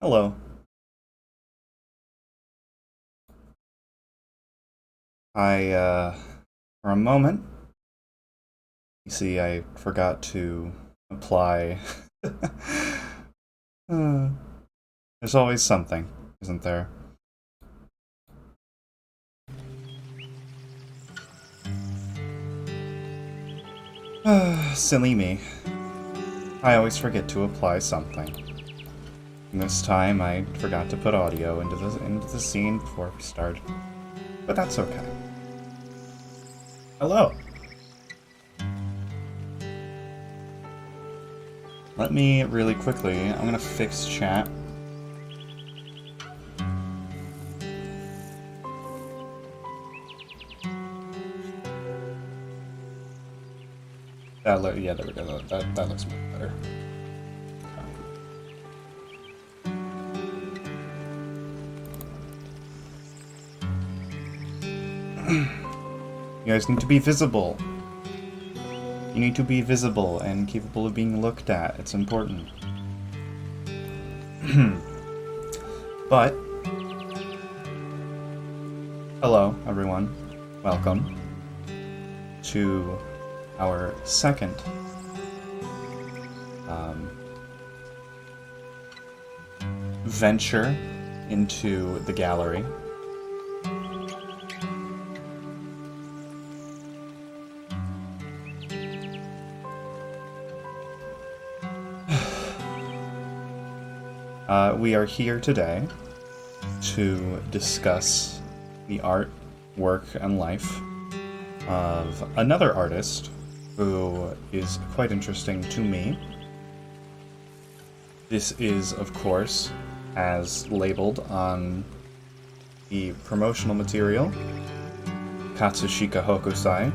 Hello. For a moment, you see, I forgot to apply. Uh, there's always something, isn't there? Silly me. I always forget to apply something. And this time, I forgot to put audio into the scene before we started. But that's okay. Hello. Let me really quickly. I'm gonna fix chat. Yeah, there we go. That looks much better. You guys need to be visible. You need to be visible and capable of being looked at. It's important. But, hello, everyone. Welcome to our second venture into the gallery. We are here today to discuss the art, work, and life of another artist who is quite interesting to me. This is, of course, as labeled on the promotional material, Katsushika Hokusai,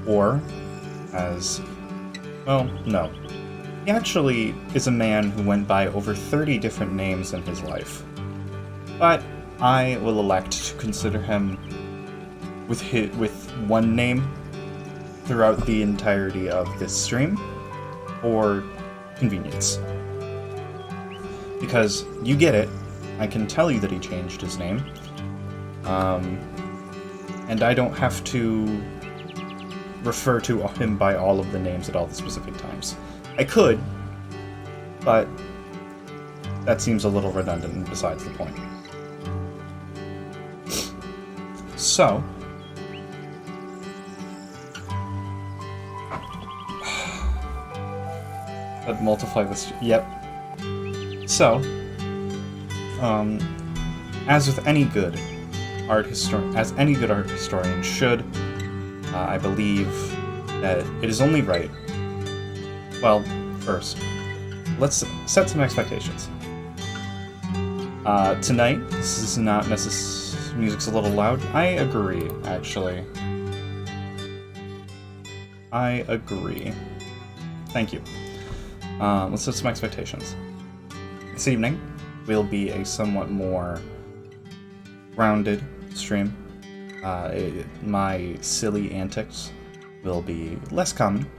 or as, well, no. He actually is a man who went by over 30 different names in his life. But I will elect to consider him with one name throughout the entirety of this stream, for convenience. Because you get it, I can tell you that he changed his name, and I don't have to refer to him by all of the names at all the specific times. I could, but that seems a little redundant and besides the point. So, I'd multiply this. Yep. So, as with any good art historian should, I believe that it is only right. Well, first, let's set some expectations. Tonight, this is not necessarily... music's a little loud. I agree, actually. I agree. Thank you. Let's set some expectations. This evening will be a somewhat more rounded stream. My silly antics will be less common.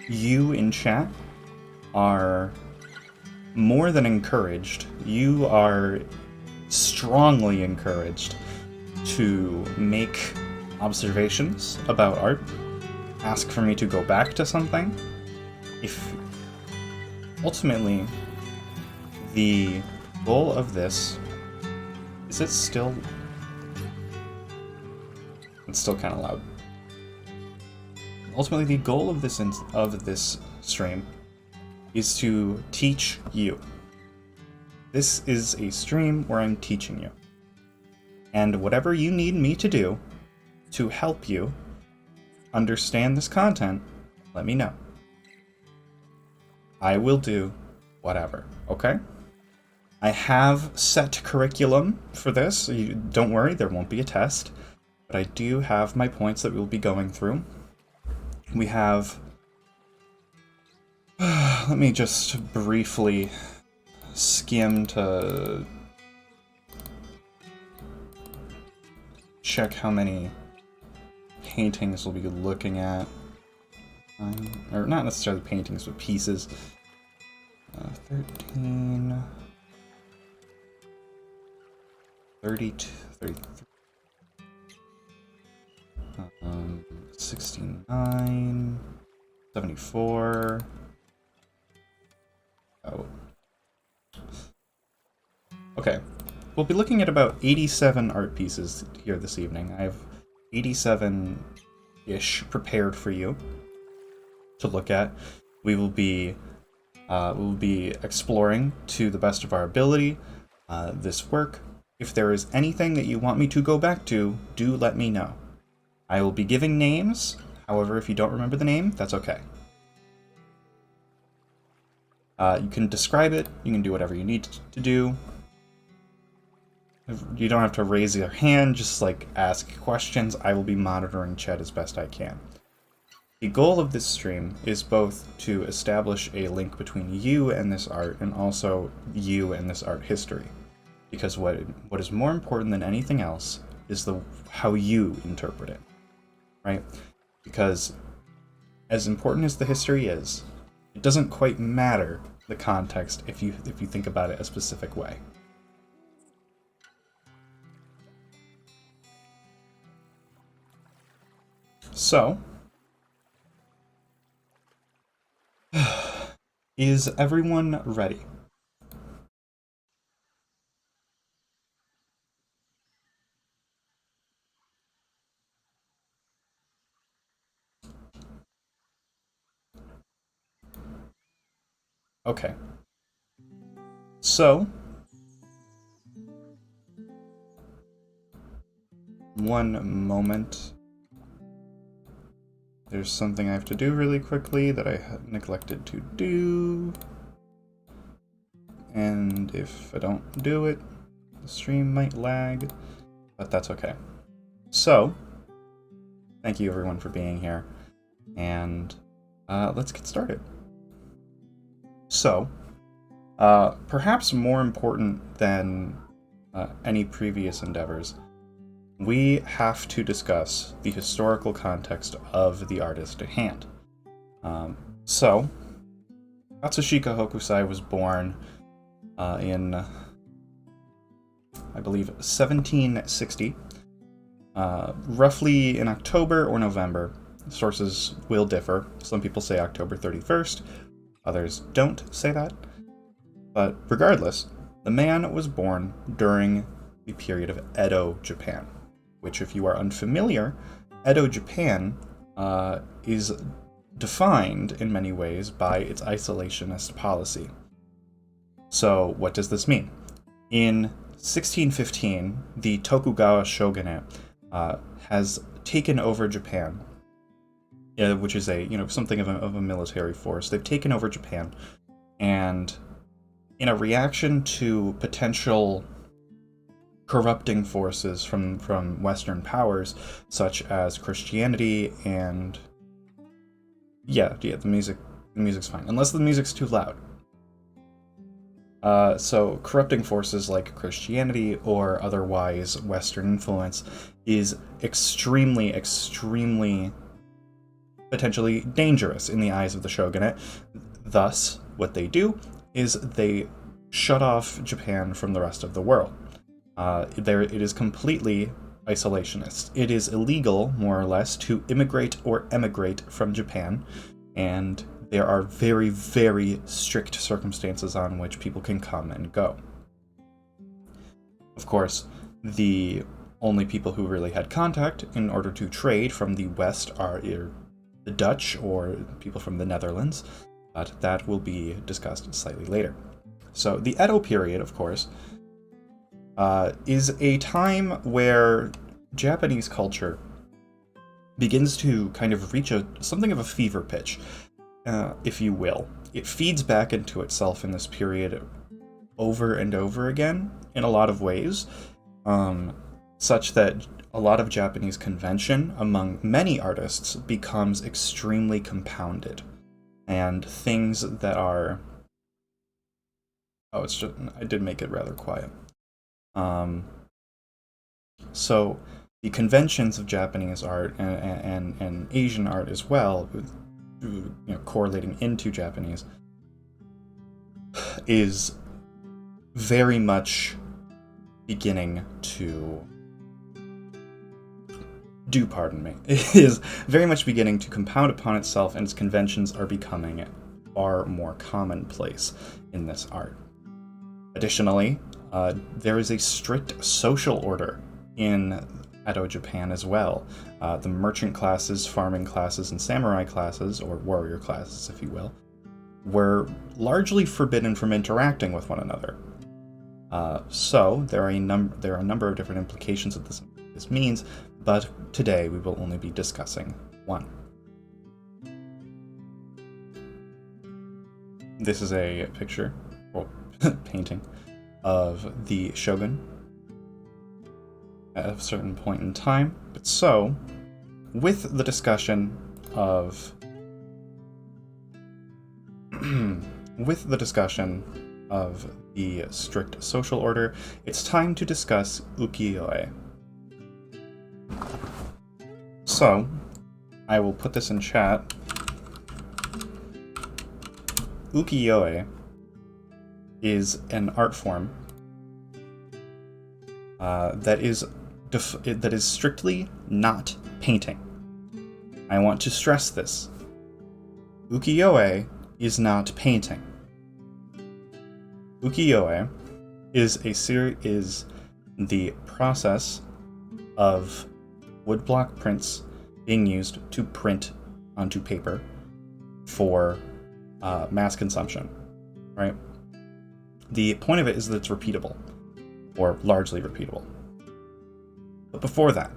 You in chat are more than encouraged. You are strongly encouraged to make observations about art, ask for me to go back to something. If ultimately the goal of this is it's still kind of loud. Ultimately, the goal of this stream is to teach you. This is a stream where I'm teaching you. And whatever you need me to do to help you understand this content, let me know. I will do whatever, okay? I have set curriculum for this. Don't worry, there won't be a test. But I do have my points that we'll be going through. We have... let me just briefly skim to check how many paintings we'll be looking at. Or not necessarily paintings, but pieces. 13, 32, 33, 69, 74. Oh. Okay. We'll be looking at about 87 art pieces here this evening. I have 87-ish prepared for you to look at. We will be exploring to the best of our ability this work. If there is anything that you want me to go back to, do let me know. I will be giving names. However, if you don't remember the name, that's okay. You can describe it. You can do whatever you need to do. You don't have to raise your hand, just like ask questions. I will be monitoring chat as best I can. The goal of this stream is both to establish a link between you and this art, and also you and this art history. Because what is more important than anything else is how you interpret it, right? Because as important as the history is, it doesn't quite matter the context if you think about it a specific way. So, is everyone ready? Okay. So, one moment. There's something I have to do really quickly that I had neglected to do. And if I don't do it, the stream might lag, but that's okay. So, thank you everyone for being here, and let's get started. So, perhaps more important than any previous endeavors, we have to discuss the historical context of the artist at hand. So, Katsushika Hokusai was born in, I believe, 1760, roughly in October or November. Sources will differ. Some people say October 31st, others don't say that. But regardless, the man was born during the period of Edo Japan, which, if you are unfamiliar, Edo Japan is defined in many ways by its isolationist policy. So, what does this mean? In 1615, the Tokugawa shogunate has taken over Japan, which is something of a military force. They've taken over Japan, and in a reaction to potential corrupting forces from Western powers, such as Christianity and the music's fine, unless the music's too loud. So corrupting forces like Christianity or otherwise Western influence is extremely, extremely potentially dangerous in the eyes of the shogunate. Thus, what they do is they shut off Japan from the rest of the world. It is completely isolationist. It is illegal, more or less, to immigrate or emigrate from Japan, and there are very, very strict circumstances on which people can come and go. Of course, the only people who really had contact in order to trade from the West are either the Dutch or people from the Netherlands, but that will be discussed slightly later. So the Edo period, of course, is a time where Japanese culture begins to kind of reach something of a fever pitch, if you will. It feeds back into itself in this period over and over again in a lot of ways, such that a lot of Japanese convention among many artists becomes extremely compounded, and things that are... Oh, it's just... I did make it rather quiet. So the conventions of Japanese art and Asian art as well, correlating into Japanese, is very much beginning to it is very much beginning to compound upon itself, and its conventions are becoming far more commonplace in this art. Additionally, there is a strict social order in Edo Japan as well. The merchant classes, farming classes, and samurai classes, or warrior classes, if you will, were largely forbidden from interacting with one another. So there are a number of different implications of this means, but today we will only be discussing one. This is a picture, or painting, of the shogun at a certain point in time. But so, with the discussion of the strict social order, it's time to discuss ukiyo-e. So, I will put this in chat. Ukiyo-e is an art form that is strictly not painting. I want to stress this. Ukiyo-e is not painting. Ukiyo-e is the process of woodblock prints being used to print onto paper for mass consumption, right? The point of it is that it's repeatable, or largely repeatable. But before that,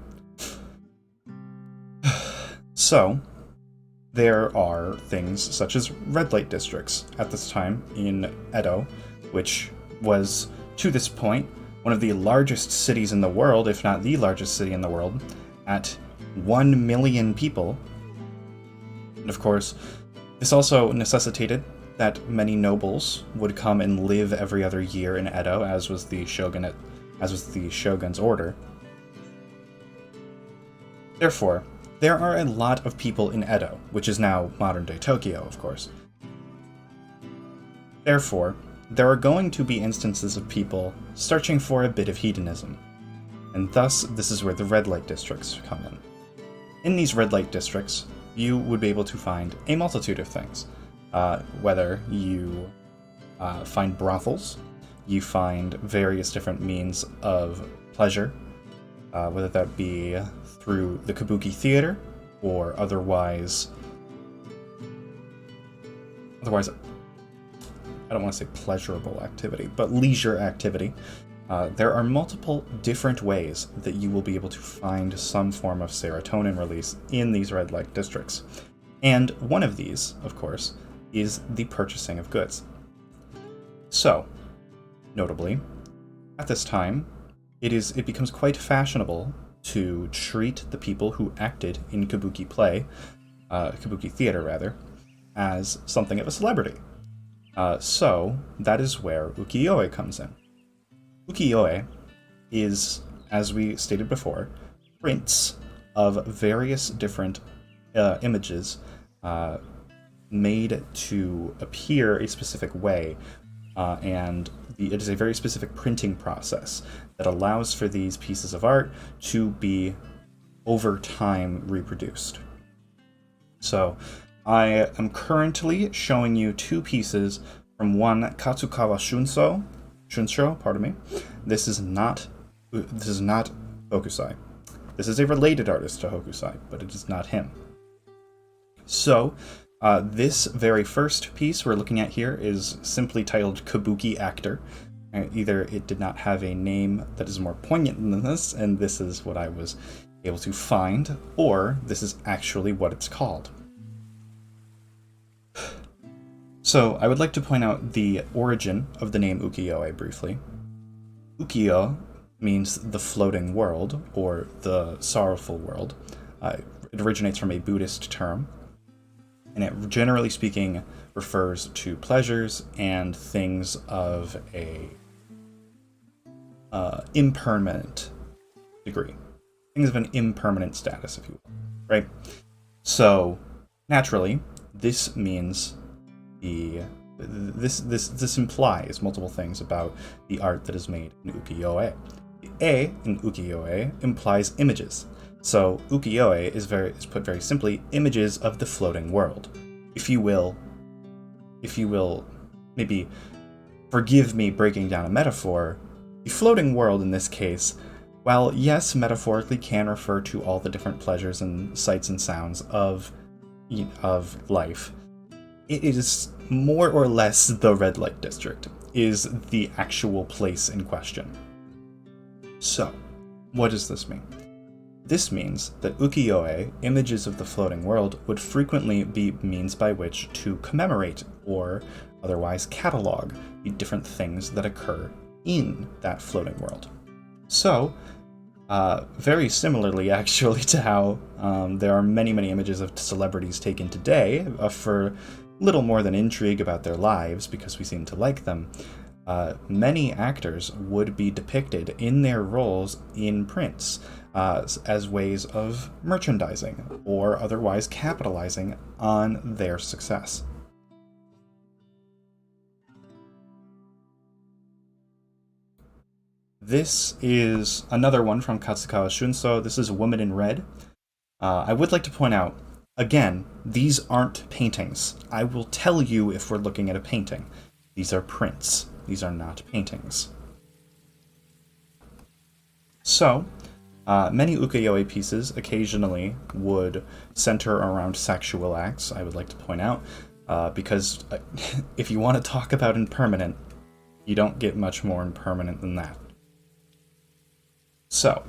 so there are things such as red light districts at this time in Edo, which was, to this point, one of the largest cities in the world, if not the largest city in the world, at 1 million people. And of course, this also necessitated that many nobles would come and live every other year in Edo, as was the shogun's order. Therefore, there are a lot of people in Edo, which is now modern-day Tokyo, of course. Therefore, there are going to be instances of people searching for a bit of hedonism, and thus this is where the red light districts come in. In these red light districts, you would be able to find a multitude of things. Whether you find brothels, you find various different means of pleasure, whether that be through the kabuki theater or otherwise, I don't want to say pleasurable activity, but leisure activity. There are multiple different ways that you will be able to find some form of serotonin release in these red light districts. And one of these, of course, is the purchasing of goods. So, notably, at this time, it becomes quite fashionable to treat the people who acted in kabuki theater rather, as something of a celebrity. So, that is where ukiyo-e comes in. Ukiyo-e is, as we stated before, prints of various different images made to appear a specific way, and it is a very specific printing process that allows for these pieces of art to be, over time, reproduced. So, I am currently showing you two pieces from one Katsukawa Shunsho, pardon me. This is not Hokusai. This is a related artist to Hokusai, but it is not him. So, this very first piece we're looking at here is simply titled Kabuki Actor. Either it did not have a name that is more poignant than this, and this is what I was able to find, or this is actually what it's called. So, I would like to point out the origin of the name ukiyo-e briefly. Ukiyo means the floating world, or the sorrowful world. It originates from a Buddhist term, and it, generally speaking, refers to pleasures and things of a impermanent degree. Things of an impermanent status, if you will, right? So, naturally, this means the This implies multiple things about the art that is made in ukiyo-e. The A in ukiyo-e implies images. So ukiyo-e is put very simply, images of the floating world. If you will, maybe forgive me breaking down a metaphor, the floating world in this case, while yes, metaphorically can refer to all the different pleasures and sights and sounds of life, it is more or less the red light district, is the actual place in question. So, what does this mean? This means that ukiyo-e, images of the floating world, would frequently be means by which to commemorate or otherwise catalog the different things that occur in that floating world. So, very similarly actually to how there are many images of celebrities taken today for little more than intrigue about their lives because we seem to like them, many actors would be depicted in their roles in prints as ways of merchandising or otherwise capitalizing on their success. This is another one from Katsukawa Shunso. This is Woman in Red. I would like to point out, again, these aren't paintings. I will tell you if we're looking at a painting. These are prints. These are not paintings. So, many ukiyo-e pieces occasionally would center around sexual acts, I would like to point out, because if you want to talk about impermanent, you don't get much more impermanent than that. So,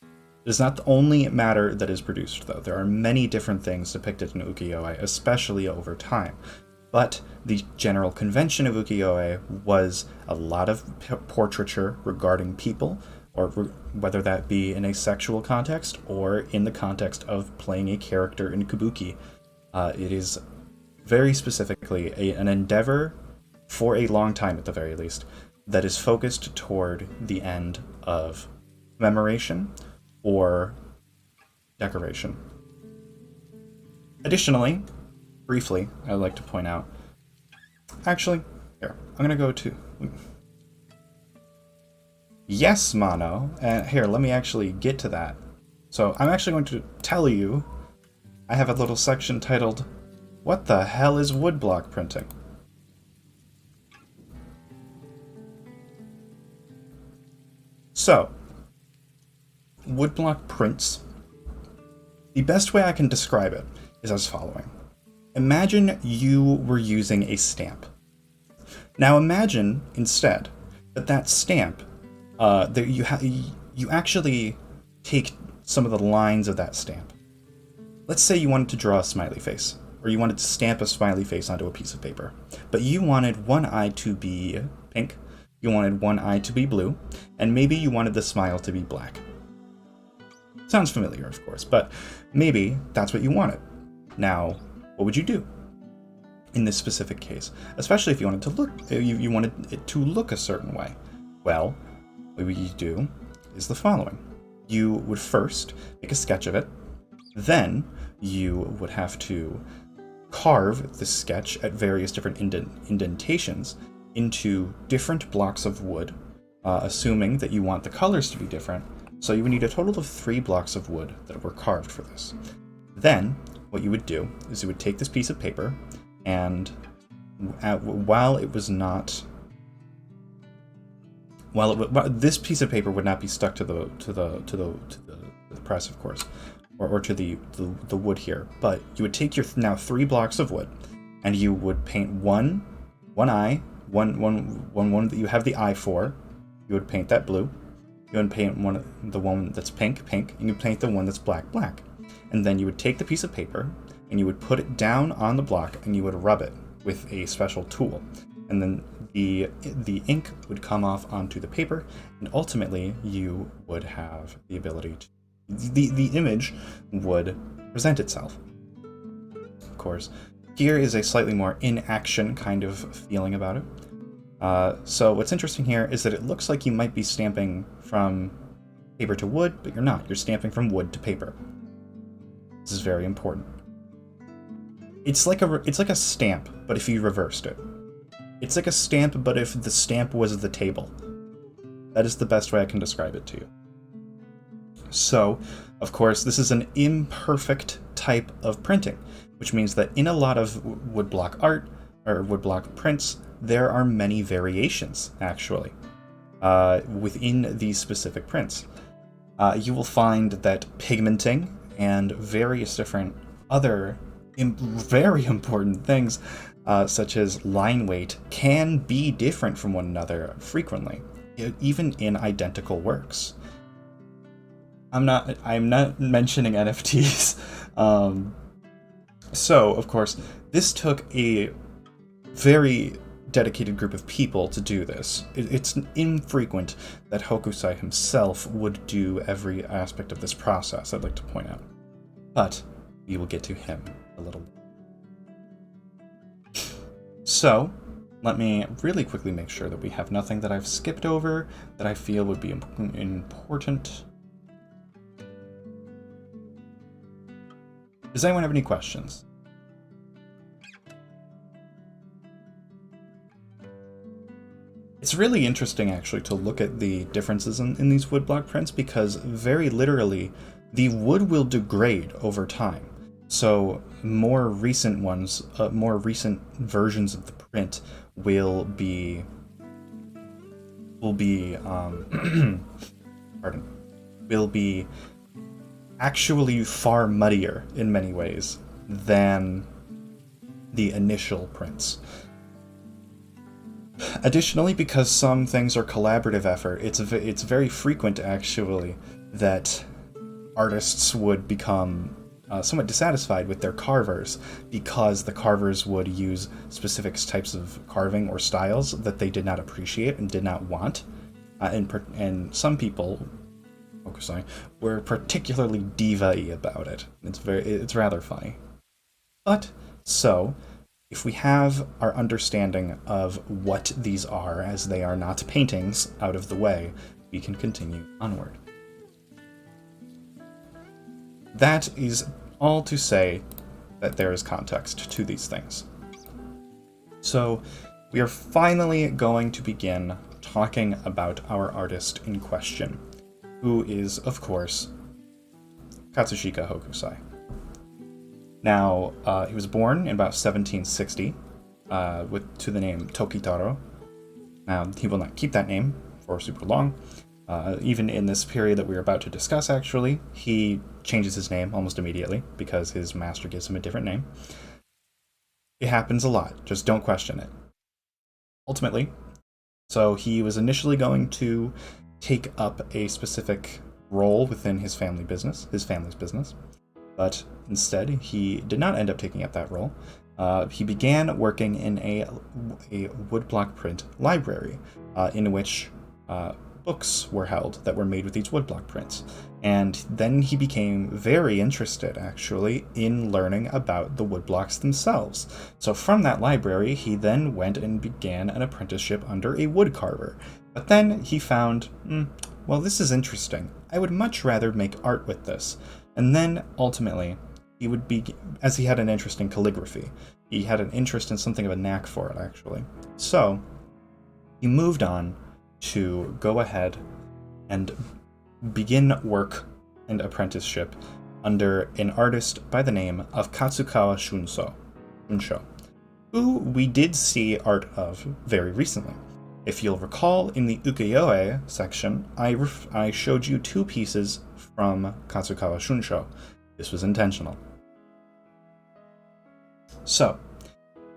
it is not the only matter that is produced, though. There are many different things depicted in ukiyo-e, especially over time. But the general convention of ukiyo-e was a lot of portraiture regarding people, or whether that be in a sexual context or in the context of playing a character in kabuki. It is very specifically an endeavor, for a long time at the very least, that is focused toward the end of commemoration or decoration. Additionally, briefly, I'd like to point out, actually, here, I'm gonna go to, yes, Mono, and here, let me actually get to that. So I'm actually going to tell you, I have a little section titled, What the hell is woodblock printing? So, woodblock prints, the best way I can describe it is as following. Imagine you were using a stamp. Now imagine, instead, that stamp, you actually take some of the lines of that stamp. Let's say you wanted to draw a smiley face, or you wanted to stamp a smiley face onto a piece of paper, but you wanted one eye to be pink, you wanted one eye to be blue, and maybe you wanted the smile to be black. Sounds familiar, of course, but maybe that's what you wanted. Now, what would you do in this specific case? Especially if you wanted to look, you wanted it to look a certain way. Well, what you do is the following. You would first make a sketch of it, then you would have to carve the sketch at various different indentations into different blocks of wood, assuming that you want the colors to be different. So you would need a total of 3 blocks of wood that were carved for this. Then, what you would do is you would take this piece of paper, and while this piece of paper would not be stuck to the press, of course, or to the wood here, but you would take your now 3 blocks of wood, and you would paint one eye, one that you have the eye for. You would paint that blue. You would paint the one that's pink, and you paint the one that's black. And then you would take the piece of paper, and you would put it down on the block, and you would rub it with a special tool. And then the ink would come off onto the paper, and ultimately you would have the ability to, the image would present itself. Of course, here is a slightly more in-action kind of feeling about it. So what's interesting here is that it looks like you might be stamping from paper to wood, but you're not. You're stamping from wood to paper. This is very important. It's like a stamp, but if you reversed it. It's like a stamp, but if the stamp was the table. That is the best way I can describe it to you. So, of course, this is an imperfect type of printing, which means that in a lot of woodblock art, or woodblock prints, there are many variations, actually, within these specific prints. You will find that pigmenting and various different other very important things, such as line weight, can be different from one another frequently, even in identical works. I'm not mentioning NFTs. So, of course, this took a very dedicated group of people to do this. It's infrequent that Hokusai himself would do every aspect of this process, I'd like to point out. But we will get to him a little bit. So, let me really quickly make sure that we have nothing that I've skipped over that I feel would be important. Does anyone have any questions? It's really interesting, actually, to look at the differences in these woodblock prints, because very literally, the wood will degrade over time. So more recent ones, more recent versions of the print will be actually far muddier in many ways than the initial prints. Additionally, because some things are collaborative effort, it's very frequent, actually, that artists would become somewhat dissatisfied with their carvers because the carvers would use specific types of carving or styles that they did not appreciate and did not want. And some people, Hokusai, were particularly diva-y about it. It's rather funny. But, so, if we have our understanding of what these are, as they are not paintings, out of the way, we can continue onward. That is all to say that there is context to these things. So, we are finally going to begin talking about our artist in question, who is, of course, Katsushika Hokusai. Now, he was born in about 1760 to the name Tokitaro. Now, he will not keep that name for super long. Even in this period that we're about to discuss, actually, he changes his name almost immediately because his master gives him a different name. It happens a lot. Just don't question it. Ultimately, so he was initially going to take up a specific role within his family's business, but instead he did not end up taking up that role. He began working in a woodblock print library, in which books were held that were made with these woodblock prints. And then he became very interested, actually, in learning about the woodblocks themselves. So from that library, he then went and began an apprenticeship under a woodcarver. But then he found, well, this is interesting. I would much rather make art with this. And then, ultimately, he would be, as he had an interest in calligraphy, he had an interest in something of a knack for it, actually. So, he moved on to go ahead and begin work and apprenticeship under an artist by the name of Katsukawa Shunsho, who we did see art of very recently. If you'll recall, in the ukiyo-e section, I showed you two pieces from Katsukawa Shunsho. This was intentional. So,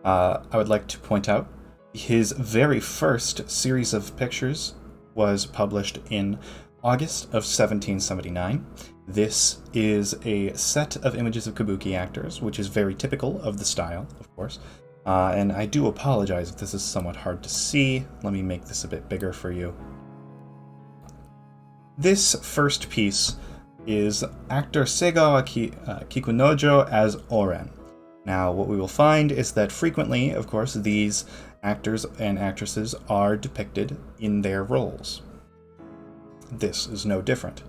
I would like to point out his very first series of pictures was published in August of 1779. This is a set of images of kabuki actors, which is very typical of the style, of course. And I do apologize if this is somewhat hard to see. Let me make this a bit bigger for you. This first piece is actor Segawa Kikunojo as Oren. Now, what we will find is that frequently, of course, these actors and actresses are depicted in their roles. This is no different.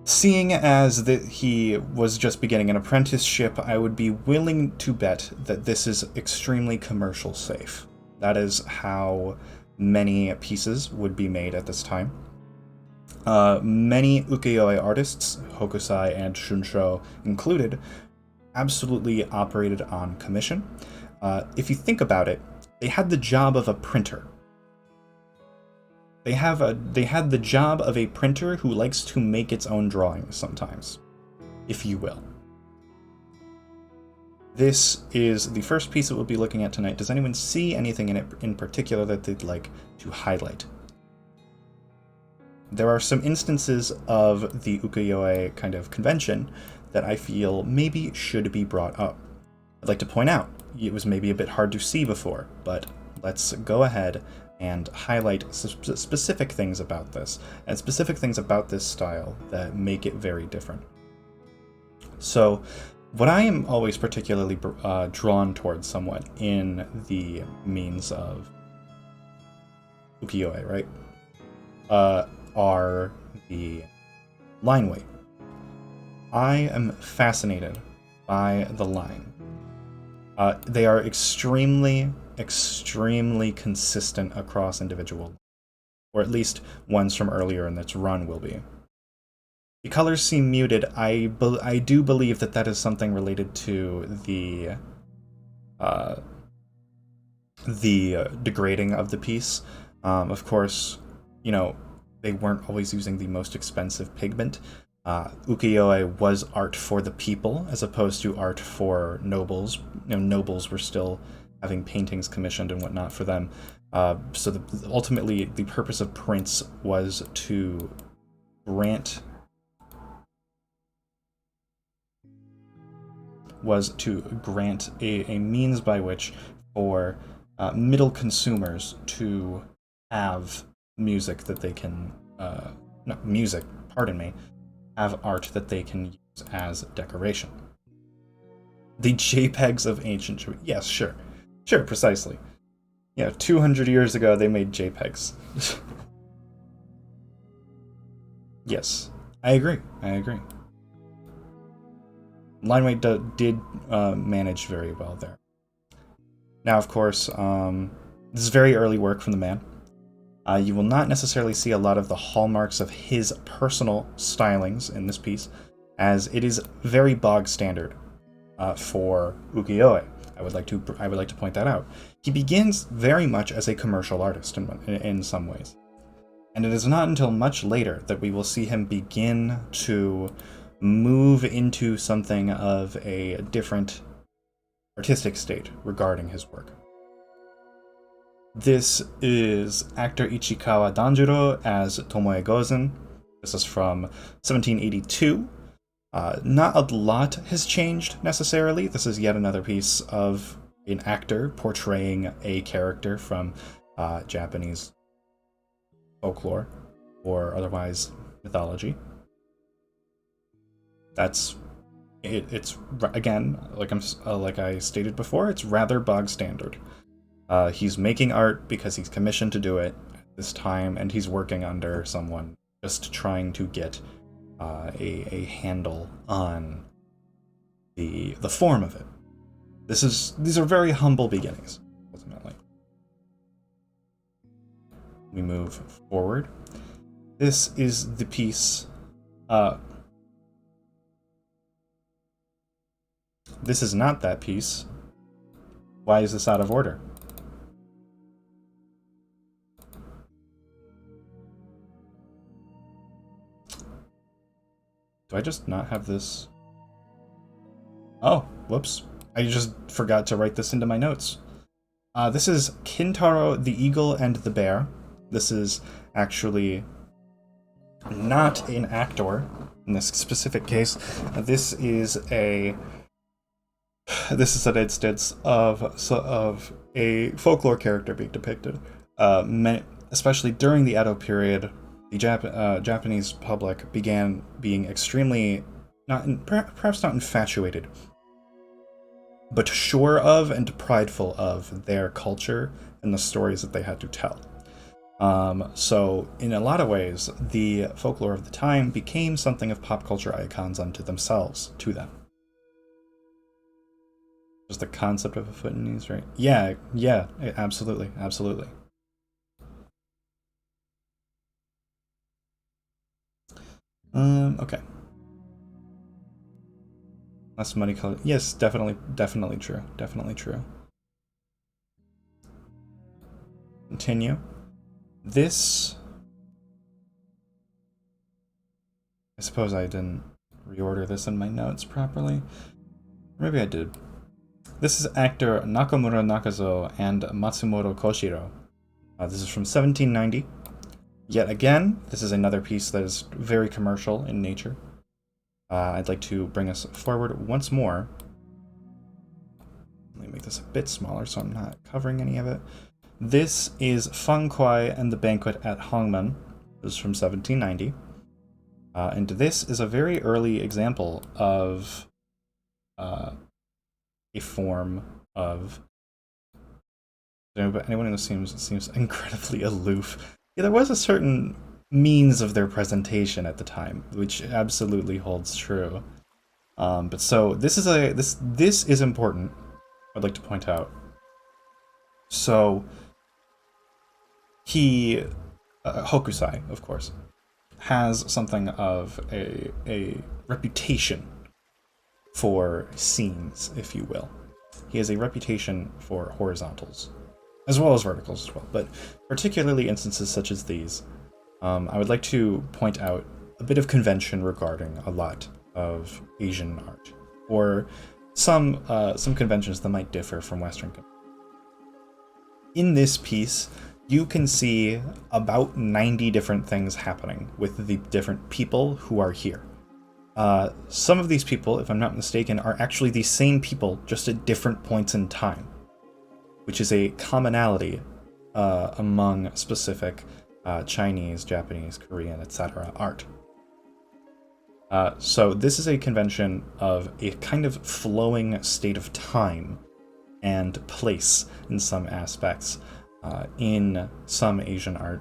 Seeing as that he was just beginning an apprenticeship, I would be willing to bet that this is extremely commercial safe. That is how many pieces would be made at this time. Many ukiyo-e artists, Hokusai and Shunsho included, absolutely operated on commission. If you think about it, they had the job of a printer. They had the job of a printer who likes to make its own drawings sometimes, if you will. This is the first piece that we'll be looking at tonight. Does anyone see anything in it in particular that they'd like to highlight? There are some instances of the ukiyo-e kind of convention that I feel maybe should be brought up. I'd like to point out, it was maybe a bit hard to see before, but let's go ahead and highlight specific things about this, and specific things about this style that make it very different. So, what I am always particularly drawn towards somewhat in the means of ukiyo-e, right, are the line weight. I am fascinated by the line. They are extremely consistent across individual, or at least ones from earlier in its run will be. The colors seem muted. I do believe that is something related to the degrading of the piece. Of course, you know, they weren't always using the most expensive pigment. Ukiyo-e was art for the people as opposed to art for nobles. You know, nobles were still having paintings commissioned and whatnot for them. So ultimately, the purpose of prints was to grant a means by which for middle consumers to have music that they can have art that they can use as decoration. The JPEGs of ancient... Yes, sure, precisely. Yeah, 200 years ago they made JPEGs. Yes, I agree. Line weight did manage very well there. Now, of course, this is very early work from the man. You will not necessarily see a lot of the hallmarks of his personal stylings in this piece, as it is very bog standard for ukiyo-e. I would like to point that out. He begins very much as a commercial artist in some ways, and it is not until much later that we will see him begin to move into something of a different artistic state regarding his work. This is actor Ichikawa Danjiro as Tomoe Gozen. This is from 1782. Not a lot has changed necessarily. This is yet another piece of an actor portraying a character from Japanese folklore or otherwise mythology. It's again, like I stated before, it's rather bog standard. He's making art because he's commissioned to do it at this time, and he's working under someone just trying to get a handle on the form of it. These are very humble beginnings, ultimately. We move forward. This is the piece. This is not that piece. Why is this out of order? Do I just not have this? Oh, whoops. I just forgot to write this into my notes. This is Kintaro, the Eagle, and the Bear. This is actually not an actor in this specific case. This is an instance of a folklore character being depicted. Especially during the Edo period, the Japanese public began being extremely, perhaps not infatuated, but sure of and prideful of their culture and the stories that they had to tell. So in a lot of ways, the folklore of the time became something of pop culture icons unto themselves, to them. Just the concept of a foot and knees, right? Yeah, yeah, absolutely, absolutely. Okay. Less money color. Yes, definitely, definitely true. Definitely true. Continue. This. I suppose I didn't reorder this in my notes properly. Maybe I did. This is actor Nakamura Nakazo and Matsumoto Koshiro. This is from 1790. Yet again, this is another piece that is very commercial in nature. I'd like to bring us forward once more. Let me make this a bit smaller so I'm not covering any of it. This is Feng Kuai and the Banquet at Hongmen. This is from 1790. And this is a very early example of a form of... Anyone in this seems incredibly aloof. Yeah, there was a certain means of their presentation at the time, which absolutely holds true. But so this is important. I'd like to point out. So he Hokusai, of course, has something of a reputation for scenes, if you will. He has a reputation for horizontals, as well as verticals as well, but particularly instances such as these. I would like to point out a bit of convention regarding a lot of Asian art, or some conventions that might differ from Western. In this piece, you can see about 90 different things happening with the different people who are here. Some of these people, if I'm not mistaken, are actually the same people, just at different points in time, which is a commonality among specific Chinese, Japanese, Korean, etc. art. So this is a convention of a kind of flowing state of time and place in some aspects in some Asian art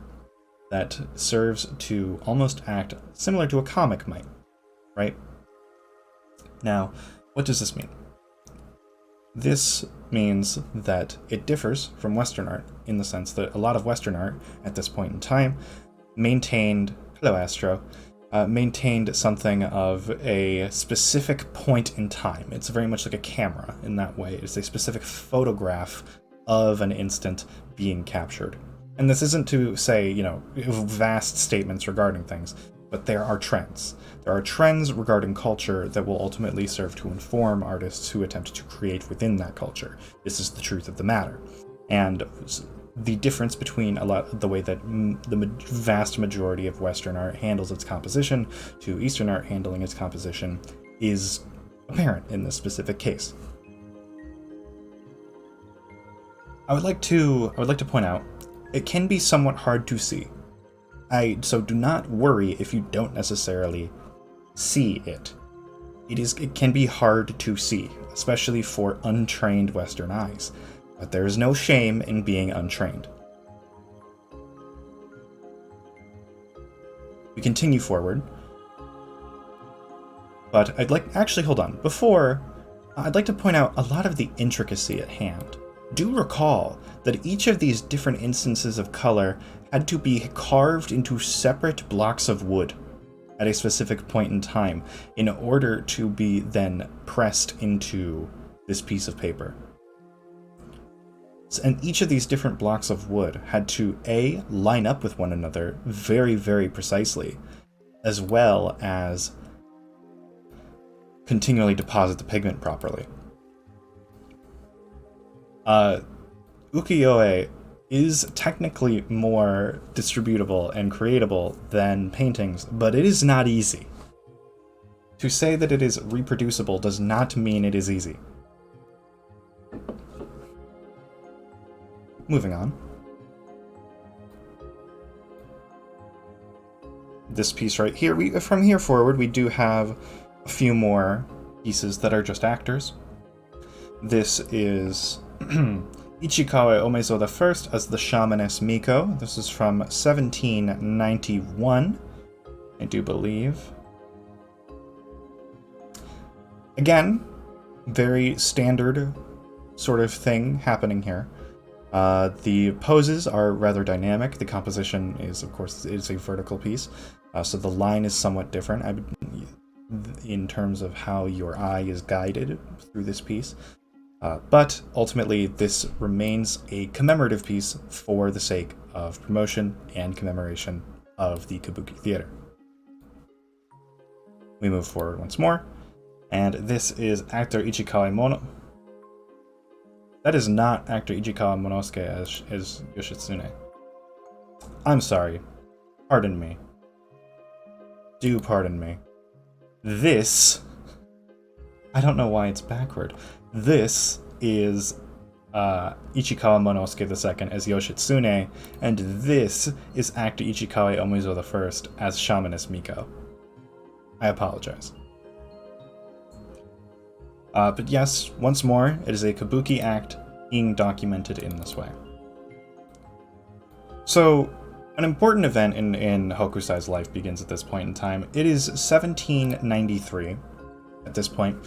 that serves to almost act similar to a comic might, right? Now, what does this mean? This means that it differs from Western art in the sense that a lot of Western art at this point in time maintained, hello Astro, maintained something of a specific point in time. It's very much like a camera in that way. It's a specific photograph of an instant being captured. And this isn't to say, vast statements regarding things, but there are trends. There are trends regarding culture that will ultimately serve to inform artists who attempt to create within that culture. This is the truth of the matter. And the difference between the way that the vast majority of Western art handles its composition to Eastern art handling its composition is apparent in this specific case. I would like to point out, it can be somewhat hard to see. So do not worry if you don't necessarily see it. It can be hard to see, especially for untrained Western eyes. But there is no shame in being untrained. We continue forward. But hold on. Before, I'd like to point out a lot of the intricacy at hand. Do recall that each of these different instances of color had to be carved into separate blocks of wood at a specific point in time in order to be then pressed into this piece of paper. And each of these different blocks of wood had to A, line up with one another very, very precisely, as well as continually deposit the pigment properly. Ukiyo-e is technically more distributable and creatable than paintings, but it is not easy. To say that it is reproducible does not mean it is easy. Moving on. This piece right here, from here forward, we do have a few more pieces that are just actors. This is Ichikawa Omezo I as the Shamaness Miko. This is from 1791, I do believe. Again, very standard sort of thing happening here. The poses are rather dynamic. The composition is, of course, it's a vertical piece, so the line is somewhat different in terms of how your eye is guided through this piece. But ultimately, this remains a commemorative piece for the sake of promotion and commemoration of the Kabuki theater. We move forward once more, and this is actor Ichikawa Mono. That is not actor Ichikawa Monosuke as Yoshitsune. I'm sorry. Pardon me. Do pardon me. This... I don't know why it's backward. This is Ichikawa Monosuke II as Yoshitsune, and this is actor Ichikawa Omizo I as Shamaness Miko. I apologize. But yes, once more, it is a kabuki act being documented in this way. So, an important event in Hokusai's life begins at this point in time. It is 1793 at this point,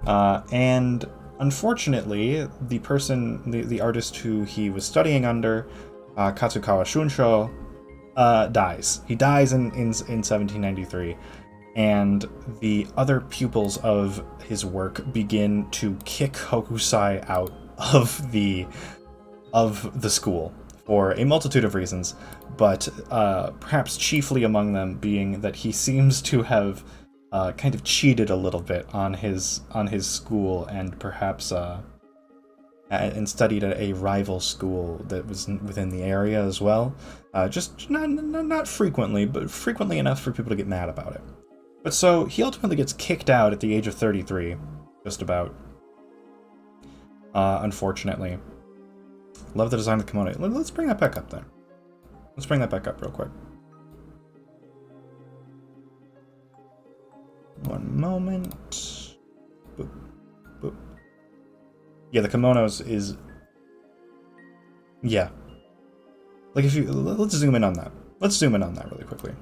and unfortunately, the artist who he was studying under, Katsukawa Shunsho, dies. He dies in 1793. And the other pupils of his work begin to kick Hokusai out of the school for a multitude of reasons, but perhaps chiefly among them being that he seems to have kind of cheated a little bit on his school, and perhaps and studied at a rival school that was within the area as well. Just not frequently, but frequently enough for people to get mad about it. But so, he ultimately gets kicked out at the age of 33, just about. Unfortunately. Love the design of the kimono. Let's bring that back up then. Let's bring that back up real quick. One moment. Boop. Boop. Yeah, the kimonos is... Yeah. Like if you... Let's zoom in on that. Let's zoom in on that really quickly.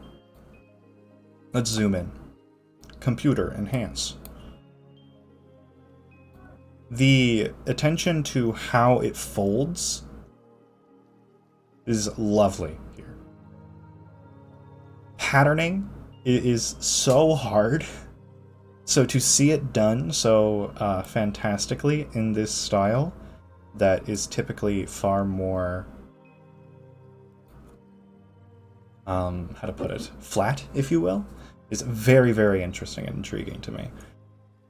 Let's zoom in. Computer, enhance. The attention to how it folds is lovely here. Patterning is so hard, so to see it done so fantastically in this style that is typically far more, how to put it, flat, if you will, is very, very interesting and intriguing to me.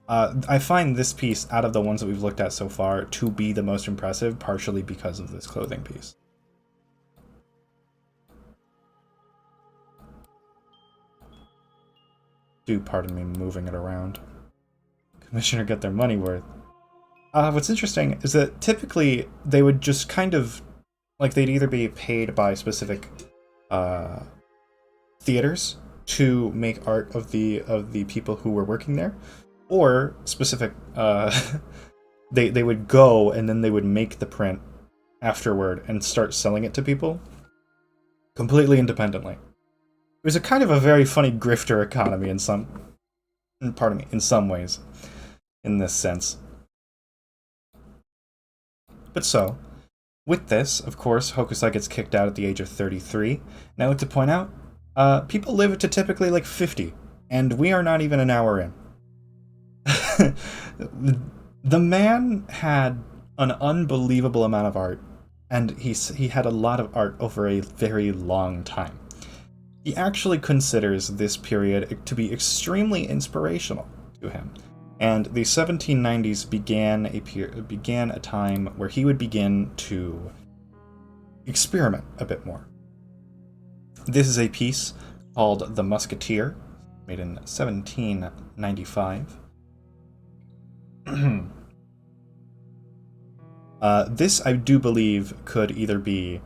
I find this piece, out of the ones that we've looked at so far, to be the most impressive, partially because of this clothing piece. Do pardon me moving it around. Commissioner get their money worth. What's interesting is that typically they would just kind of, like, they'd either be paid by specific theaters to make art of the people who were working there, or specific they would go and then they would make the print afterward and start selling it to people completely independently. It was a kind of a very funny grifter economy in some ways in this sense. But so, with this, of course, Hokusai gets kicked out at the age of 33, and I like to point out, people live to typically like 50, and we are not even an hour in. The man had an unbelievable amount of art, and he had a lot of art over a very long time. He actually considers this period to be extremely inspirational to him, and the 1790s began a time where he would begin to experiment a bit more. This is a piece called The Musketeer, made in 1795. This, I do believe, could either be...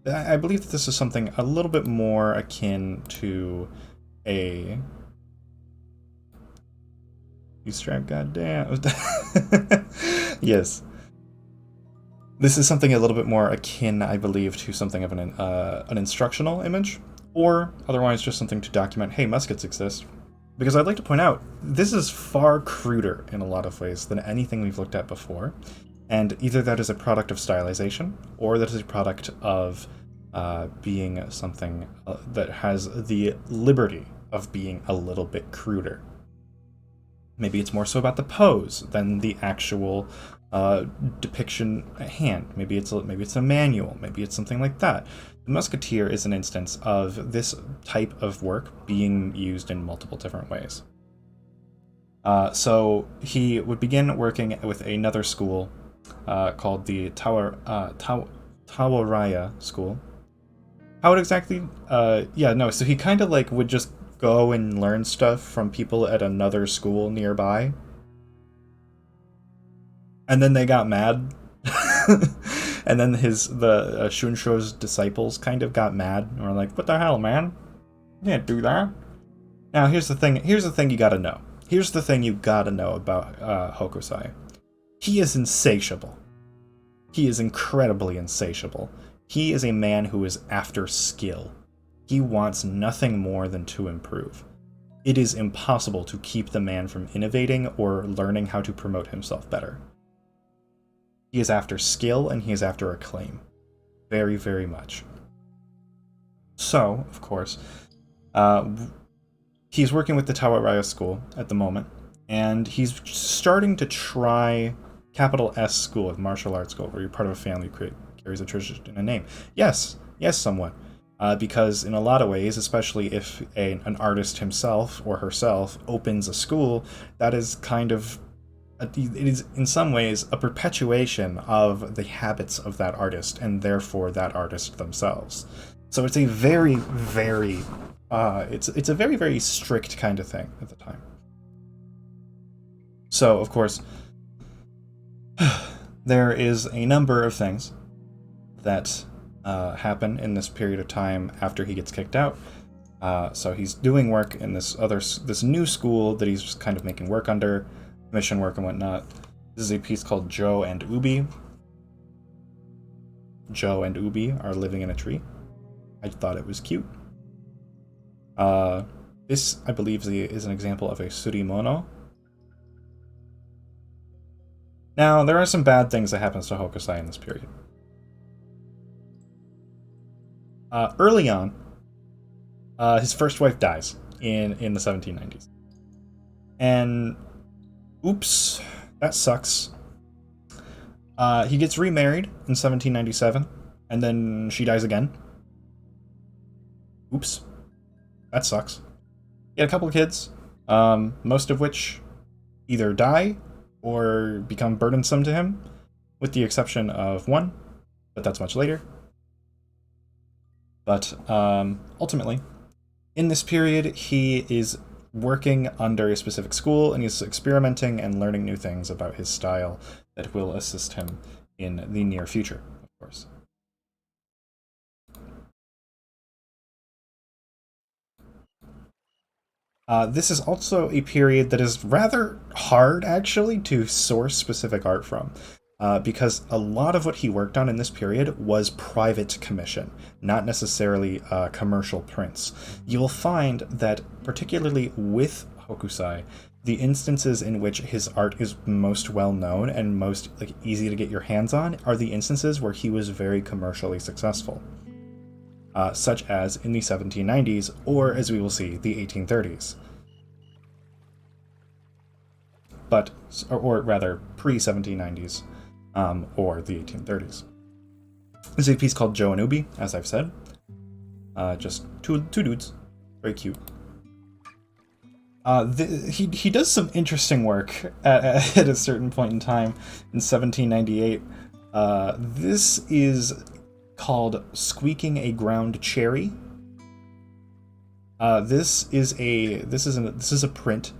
I believe that this is something a little bit more akin to a... You strap, goddamn. Yes. This is something a little bit more akin, I believe, to something of an instructional image, or otherwise just something to document, hey, muskets exist. Because I'd like to point out, this is far cruder in a lot of ways than anything we've looked at before, and either that is a product of stylization, or that is a product of being something that has the liberty of being a little bit cruder. Maybe it's more so about the pose than the actual depiction at hand. Maybe it's a manual. Maybe it's something like that. The Musketeer is an instance of this type of work being used in multiple different ways. So he would begin working with another school called the Tawaraya School. How would exactly? So he kind of like would just go and learn stuff from people at another school nearby. And then they got mad. And then the Shunsho's disciples kind of got mad and were like, what the hell, man? You can't do that. Now, here's the thing you gotta know. Here's the thing you gotta know about Hokusai. He is insatiable. He is incredibly insatiable. He is a man who is after skill. He wants nothing more than to improve. It is impossible to keep the man from innovating or learning how to promote himself better. He is after skill and he is after acclaim. Very, very much. So, of course, he's working with the Tawaraya School at the moment, and he's starting to try capital S School of Martial Arts School, where you're part of a family who carries a tradition in a name. Yes, somewhat. Because in a lot of ways, especially if an artist himself or herself opens a school, that is kind of, it is in some ways a perpetuation of the habits of that artist, and therefore that artist themselves. So it's a very, very, it's a very, very strict kind of thing at the time. So, of course, there is a number of things that happen in this period of time after he gets kicked out. So he's doing work in this new school that he's just kind of making work under, mission work and whatnot. This is a piece called Joe and Ubi. Joe and Ubi are living in a tree. I thought it was cute. This, I believe, is an example of a surimono. Now, there are some bad things that happens to Hokusai in this period. Early on, his first wife dies in the 1790s. And, oops, that sucks. He gets remarried in 1797, and then she dies again. Oops, that sucks. He had a couple of kids, most of which either die or become burdensome to him, with the exception of one, but that's much later. But ultimately, in this period, he is working under a specific school, and he's experimenting and learning new things about his style that will assist him in the near future, of course. This is also a period that is rather hard, actually, to source specific art from. Because a lot of what he worked on in this period was private commission, not necessarily commercial prints. You will find that, particularly with Hokusai, the instances in which his art is most well known and most easy to get your hands on are the instances where he was very commercially successful, such as in the 1790s, or as we will see, the 1830s. But, or rather, pre-1790s. Or the 1830s. This is a piece called Joe and Ubi, as I've said. Just two dudes. Very cute. He does some interesting work at a certain point in time in 1798. This is called Squeaking a Ground Cherry. This is a print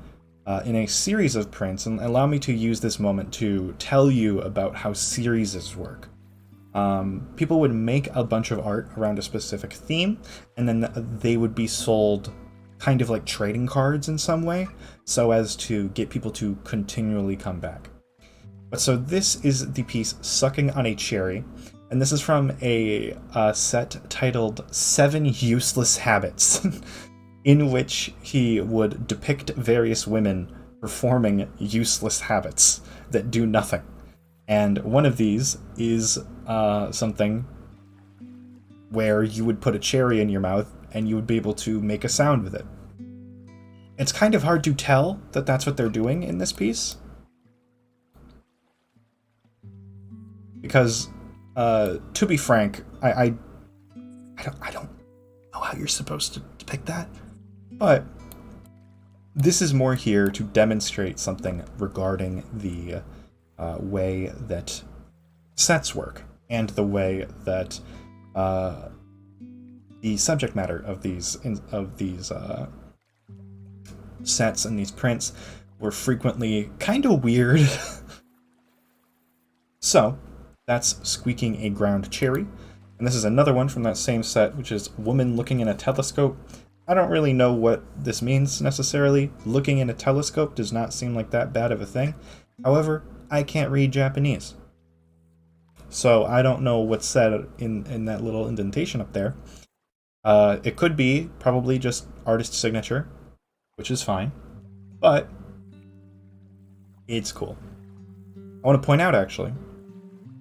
in a series of prints, and allow me to use this moment to tell you about how series work. People would make a bunch of art around a specific theme, and then they would be sold kind of like trading cards in some way, so as to get people to continually come back. But so this is the piece Sucking on a Cherry, and this is from a set titled 7 Useless Habits, in which he would depict various women performing useless habits that do nothing. And one of these is something where you would put a cherry in your mouth and you would be able to make a sound with it. It's kind of hard to tell that that's what they're doing in this piece, because, to be frank, I don't know how you're supposed to depict that, but this is more here to demonstrate something regarding the way that sets work and the way that the subject matter of these sets and these prints were frequently kind of weird. So that's Squeaking a Ground Cherry, and this is another one from that same set, which is Woman Looking in a Telescope. I don't really know what this means necessarily. Looking in a telescope does not seem like that bad of a thing. However, I can't read Japanese, so I don't know what's said in that little indentation up there. It could be probably just artist signature, which is fine, but it's cool. I want to point out, actually,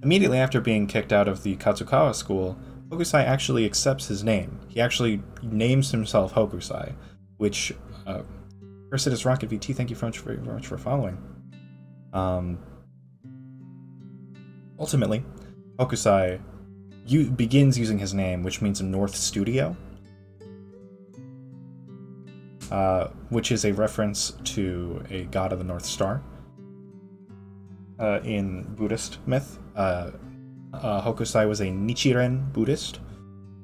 immediately after being kicked out of the Katsukawa school, Hokusai actually accepts his name. He actually names himself Hokusai, which, Mercedes Rocket VT, thank you very much for following. Ultimately, Hokusai begins using his name, which means North Studio, which is a reference to a god of the North Star. In Buddhist myth, Hokusai was a Nichiren Buddhist,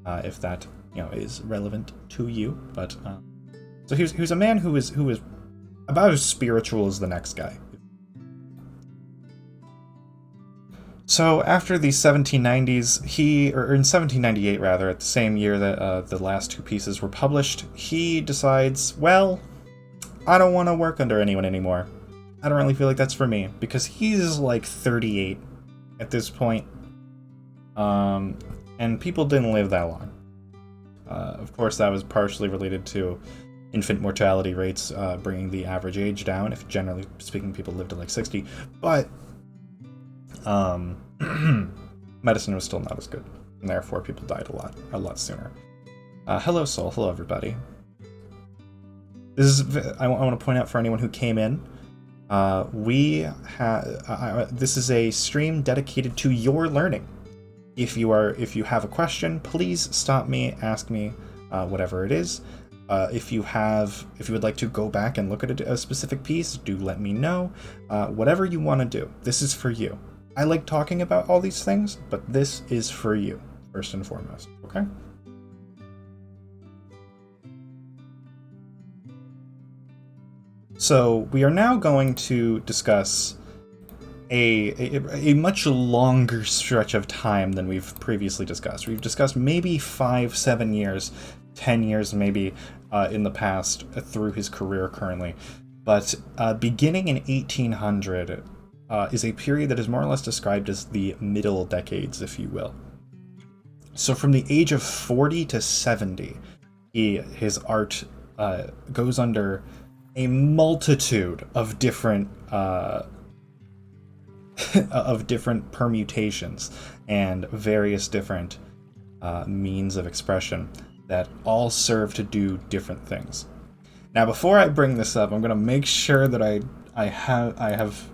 if that is relevant to you. But so he was a man who was about as spiritual as the next guy. So after the 1790s, or in 1798 rather, at the same year that the last two pieces were published, he decides, well, I don't want to work under anyone anymore. I don't really feel like that's for me, because he's like 38 at this point, and people didn't live that long. Of course, that was partially related to infant mortality rates bringing the average age down, if generally speaking people lived to like 60, but medicine was still not as good, and therefore people died a lot sooner. Hello, Soul. Hello, everybody. I want to point out for anyone who came in, this is a stream dedicated to your learning. If you have a question, please stop me, ask me, whatever it is. If you would like to go back and look at a specific piece, do let me know. Whatever you want to do, this is for you. I like talking about all these things, but this is for you, first and foremost, okay? So we are now going to discuss a much longer stretch of time than we've previously discussed. We've discussed maybe 5, 7 years, 10 years maybe in the past through his career currently. But beginning in 1800 is a period that is more or less described as the middle decades, if you will. So from the age of 40 to 70, his art goes under a multitude of different permutations and various different means of expression that all serve to do different things. Now, before I bring this up, I'm going to make sure that I have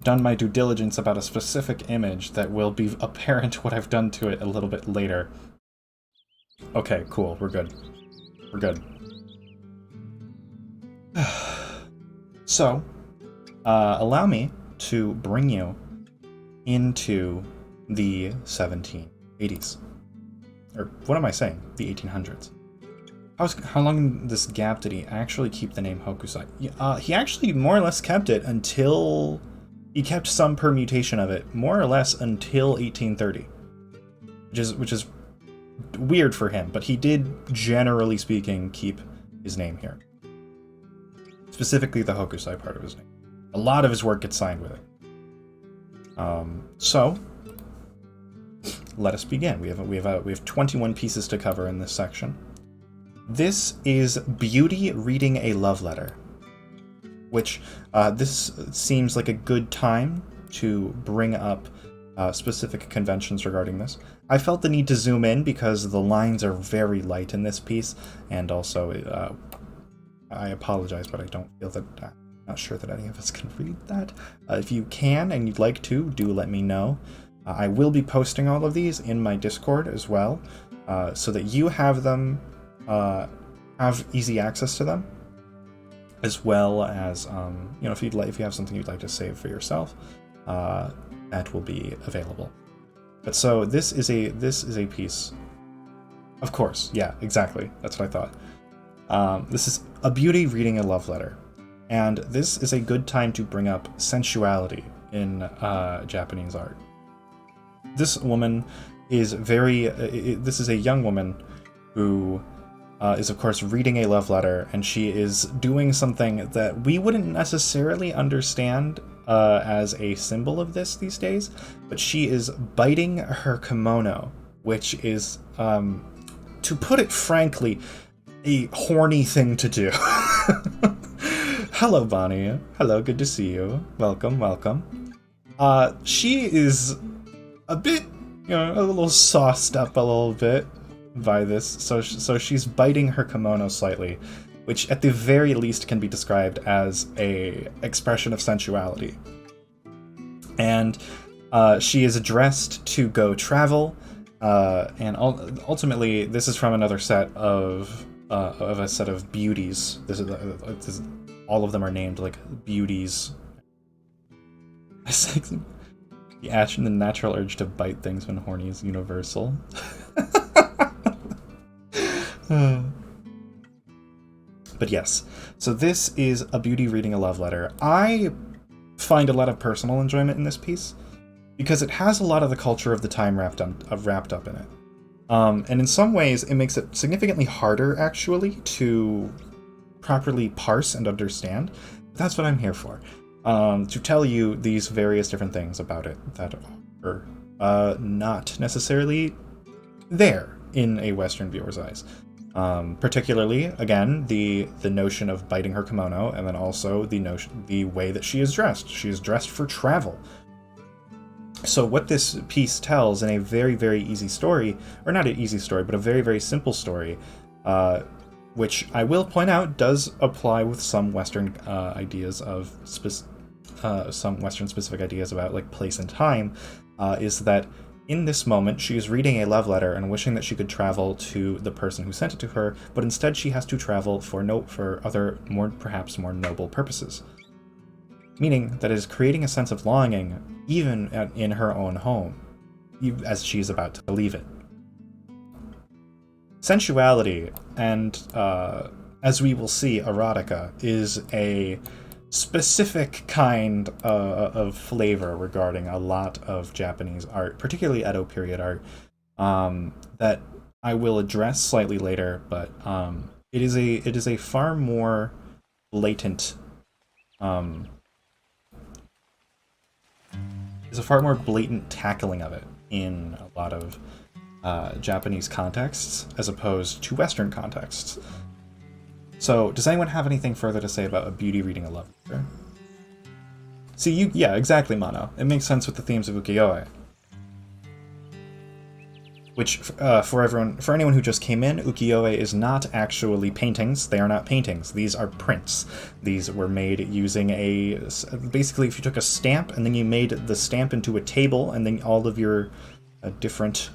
done my due diligence about a specific image that will be apparent what I've done to it a little bit later. Okay, cool. We're good. We're good. So, allow me to bring you into the 1780s. Or, what am I saying? The 1800s. How long in this gap did he actually keep the name Hokusai? He actually more or less kept it until... He kept some permutation of it, more or less until 1830. Which is weird for him, but he did, generally speaking, keep his name here. Specifically the Hokusai part of his name. A lot of his work gets signed with it. So let us begin. We have 21 pieces to cover in this section. This is Beauty reading a love letter, which this seems like a good time to bring up specific conventions regarding this. I felt the need to zoom in because the lines are very light in this piece, and also I apologize, but I don't feel that I'm not sure that any of us can read that. If you can and you'd like to, do let me know. I will be posting all of these in my Discord as well, so that you have them, have easy access to them, as well as if you have something you'd like to save for yourself, that will be available. But so this is a piece. Of course, yeah, exactly. That's what I thought. This is a beauty reading a love letter, and this is a good time to bring up sensuality in Japanese art. This woman is this is a young woman who is, of course, reading a love letter, and she is doing something that we wouldn't necessarily understand as a symbol of this these days, but she is biting her kimono, which is, to put it frankly, a horny thing to do. Hello, Bonnie. Hello, good to see you. Welcome, welcome. She is a bit, a little sauced up a little bit by this, so she's biting her kimono slightly, which at the very least can be described as a expression of sensuality. And she is dressed to go travel, and ultimately this is from another set of a set of beauties. This is all of them are named like beauties. The natural urge to bite things when horny is universal. But yes, so this is a beauty reading a love letter. I find a lot of personal enjoyment in this piece because it has a lot of the culture of the time wrapped up in it. And in some ways, it makes it significantly harder, actually, to properly parse and understand. That's what I'm here for. To tell you these various different things about it that are not necessarily there in a Western viewer's eyes. Particularly, again, the notion of biting her kimono, and then also the way that she is dressed. She is dressed for travel. So what this piece tells in a very, very easy story, or not an easy story, but a very, very simple story, which I will point out does apply with some Western ideas of some Western specific ideas about like place and time, is that in this moment she is reading a love letter and wishing that she could travel to the person who sent it to her, but instead she has to travel for other, perhaps more noble purposes. Meaning that it is creating a sense of longing even in her own home, as she is about to leave it. Sensuality and, as we will see, erotica is a specific kind of flavor regarding a lot of Japanese art, particularly Edo period art, that I will address slightly later, but it is a far more blatant tackling of it in a lot of Japanese contexts as opposed to Western contexts. So, does anyone have anything further to say about a beauty reading a love letter? See, yeah, exactly, Mono. It makes sense with the themes of ukiyo-e. Which, for anyone who just came in, ukiyo-e is not actually paintings. They are not paintings. These are prints. These were made using basically, if you took a stamp and then you made the stamp into a table, and then all of your different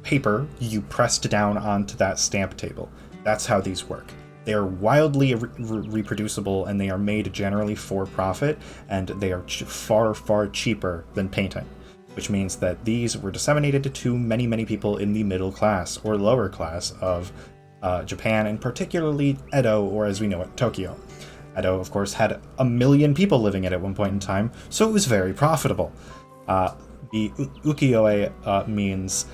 paper you pressed down onto that stamp table. That's how these work. They are wildly reproducible, and they are made generally for profit, and they are far, far cheaper than painting, which means that these were disseminated to many, many people in the middle class or lower class of Japan, and particularly Edo, or as we know it, Tokyo. Edo, of course, had 1 million people living in it at one point in time, so it was very profitable. The ukiyo-e means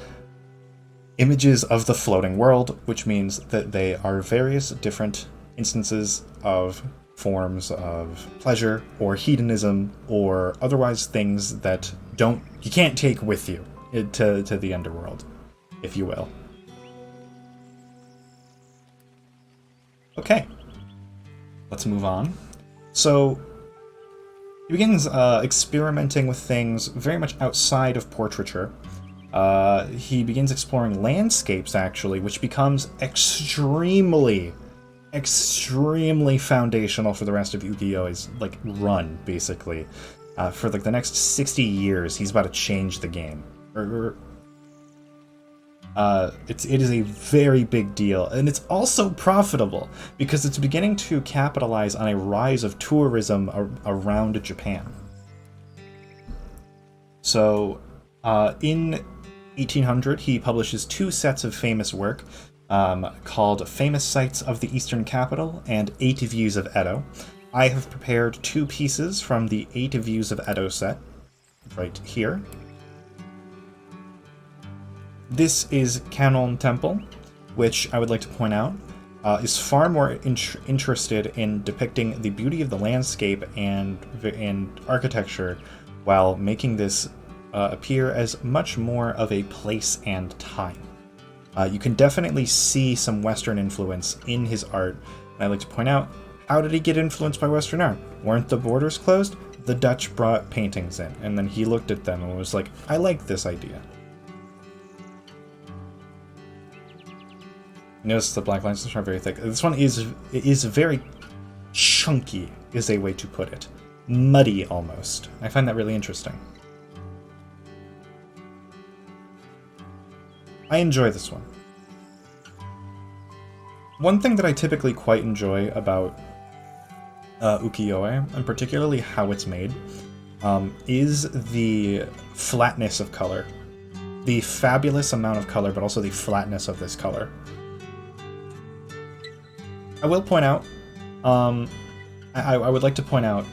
images of the floating world, which means that they are various different instances of forms of pleasure or hedonism or otherwise things that you can't take with you to the underworld, if you will. Okay, let's move on. So he begins experimenting with things very much outside of portraiture. He begins exploring landscapes, actually, which becomes extremely foundational for the rest of ukiyo-e's like run, basically. For like the next 60 years, he's about to change the game. It is a very big deal, and it's also profitable because it's beginning to capitalize on a rise of tourism around Japan. So, in 1800, he publishes 2 sets of famous work called Famous Sights of the Eastern Capital and 8 Views of Edo. I have prepared 2 pieces from the 8 Views of Edo set right here. This is Kannon Temple, which I would like to point out is far more interested in depicting the beauty of the landscape and architecture, while making this appear as much more of a place and time. You can definitely see some Western influence in his art, and I'd like to point out, how did he get influenced by Western art? Weren't the borders closed? The Dutch brought paintings in, and then he looked at them and was like, I like this idea. Notice the black lines are very thick. This one is very chunky, is a way to put it. Muddy, almost. I find that really interesting. I enjoy this one. One thing that I typically quite enjoy about ukiyo-e, and particularly how it's made, is the flatness of color. The fabulous amount of color, but also the flatness of this color. I will point out, I would like to point out,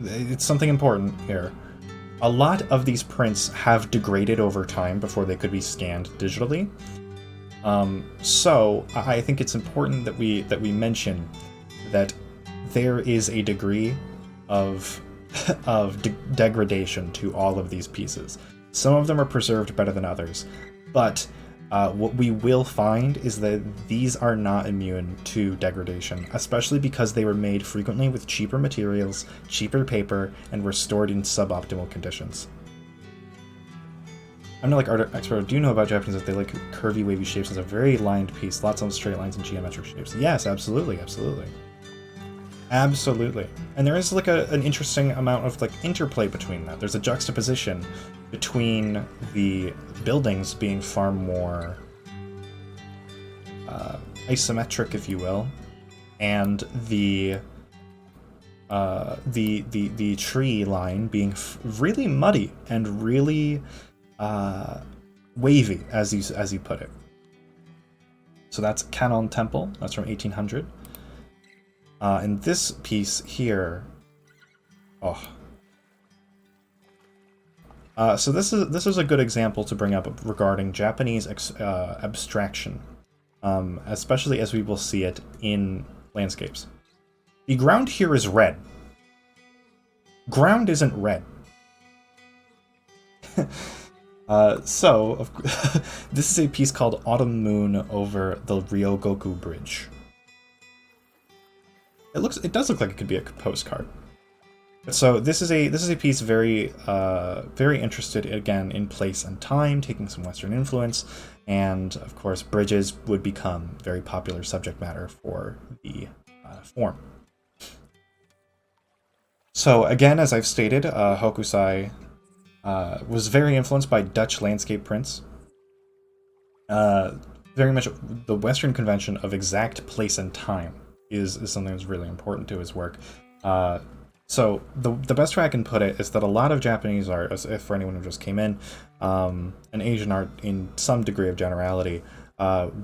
it's something important here. A lot of these prints have degraded over time before they could be scanned digitally. So I think it's important that we mention that there is a degree of degradation to all of these pieces. Some of them are preserved better than others, but what we will find is that these are not immune to degradation, especially because they were made frequently with cheaper materials, cheaper paper, and were stored in suboptimal conditions. I'm not like art expert. Do you know about Japanese that they like curvy, wavy shapes? It's a very lined piece, lots of straight lines and geometric shapes. Yes, absolutely, absolutely. Absolutely. And there is like an interesting amount of like interplay between that. There's a juxtaposition between the buildings being far more isometric, if you will, and the tree line being really muddy and really wavy, as you put it. So that's Kannon Temple. That's from 1800. And this piece here, so this is a good example to bring up regarding Japanese abstraction, especially as we will see it in landscapes. The ground here is red. Ground isn't red. So this is a piece called Autumn Moon over the Ryogoku Bridge. It does look like it could be a postcard. So this is a piece very interested again in place and time, taking some Western influence, and of course bridges would become very popular subject matter for the form. So again, as I've stated, Hokusai was very influenced by Dutch landscape prints. Very much the Western convention of exact place and time is something that's really important to his work. So the best way I can put it is that a lot of Japanese art, if for anyone who just came in, and Asian art in some degree of generality,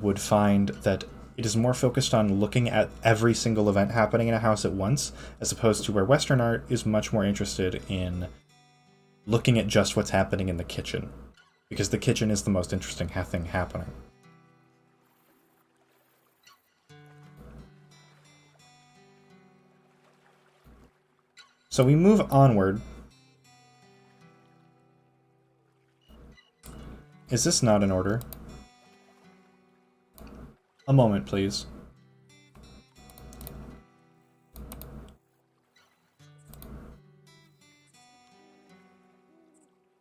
would find that it is more focused on looking at every single event happening in a house at once, as opposed to where Western art is much more interested in looking at just what's happening in the kitchen, because the kitchen is the most interesting thing happening. So we move onward. Is this not in order? A moment, please.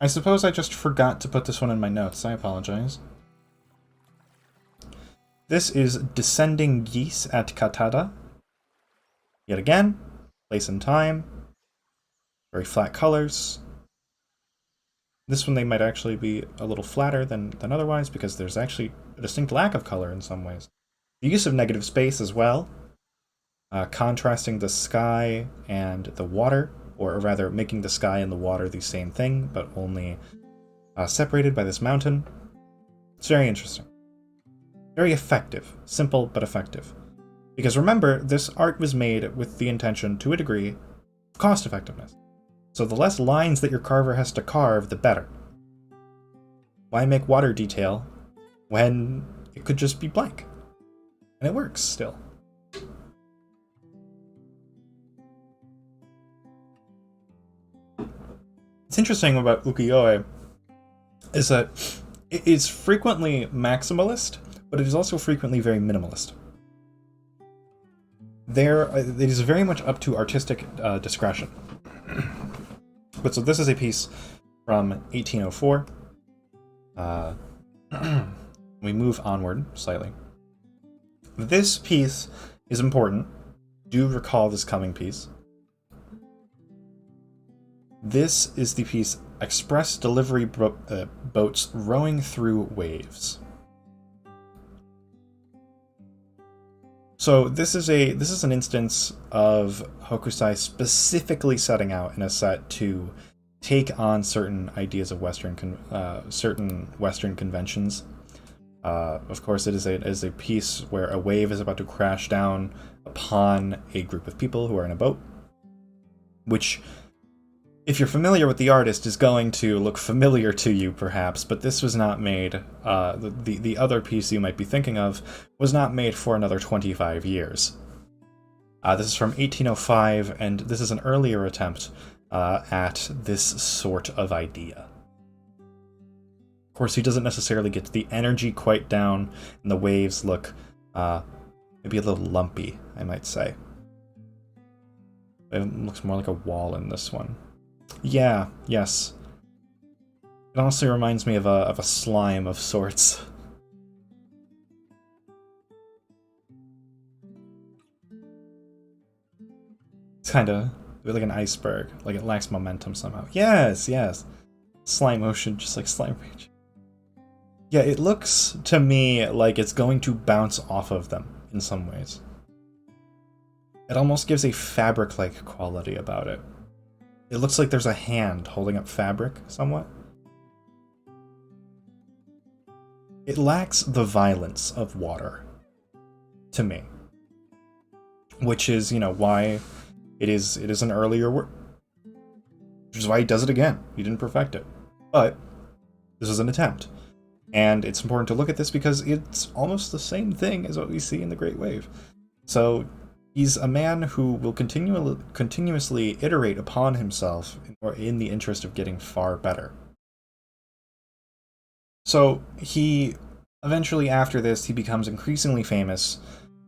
I suppose I just forgot to put this one in my notes. I apologize. This is Descending Geese at Katada. Yet again, place and time. Very flat colors. This one they might actually be a little flatter than otherwise because there's actually a distinct lack of color in some ways. The use of negative space as well, contrasting the sky and the water, or rather making the sky and the water the same thing, but only separated by this mountain. It's very interesting. Very effective. Simple, but effective. Because remember, this art was made with the intention, to a degree, of cost effectiveness. So the less lines that your carver has to carve, the better. Why make water detail when it could just be blank? And it works still. What's interesting about ukiyo-e is that it is frequently maximalist, but it is also frequently very minimalist. It is very much up to artistic discretion. But so this is a piece from 1804. We move onward slightly. This piece is important. Do recall this coming piece. This is the piece Express Delivery Boats Rowing Through Waves. So this is an instance of Hokusai specifically setting out in a set to take on certain ideas of certain Western conventions. Of course, it is a piece where a wave is about to crash down upon a group of people who are in a boat, which, if you're familiar with the artist, is going to look familiar to you, perhaps, but this was not made, the other piece you might be thinking of was not made for another 25 years. This is from 1805, and this is an earlier attempt at this sort of idea. Of course, he doesn't necessarily get the energy quite down, and the waves look maybe a little lumpy, I might say. It looks more like a wall in this one. Yeah, yes. It honestly reminds me of a slime of sorts. It's kind of like an iceberg, like it lacks momentum somehow. Yes, yes. Slime ocean, just like Slime Range. Yeah, it looks to me like it's going to bounce off of them in some ways. It almost gives a fabric-like quality about it. It looks like there's a hand holding up fabric, somewhat. It lacks the violence of water, to me. Which is, why it is an earlier work. Which is why he does it again. He didn't perfect it. But this is an attempt. And it's important to look at this because it's almost the same thing as what we see in the Great Wave. So he's a man who will continuously iterate upon himself in the interest of getting far better. So he eventually, after this, he becomes increasingly famous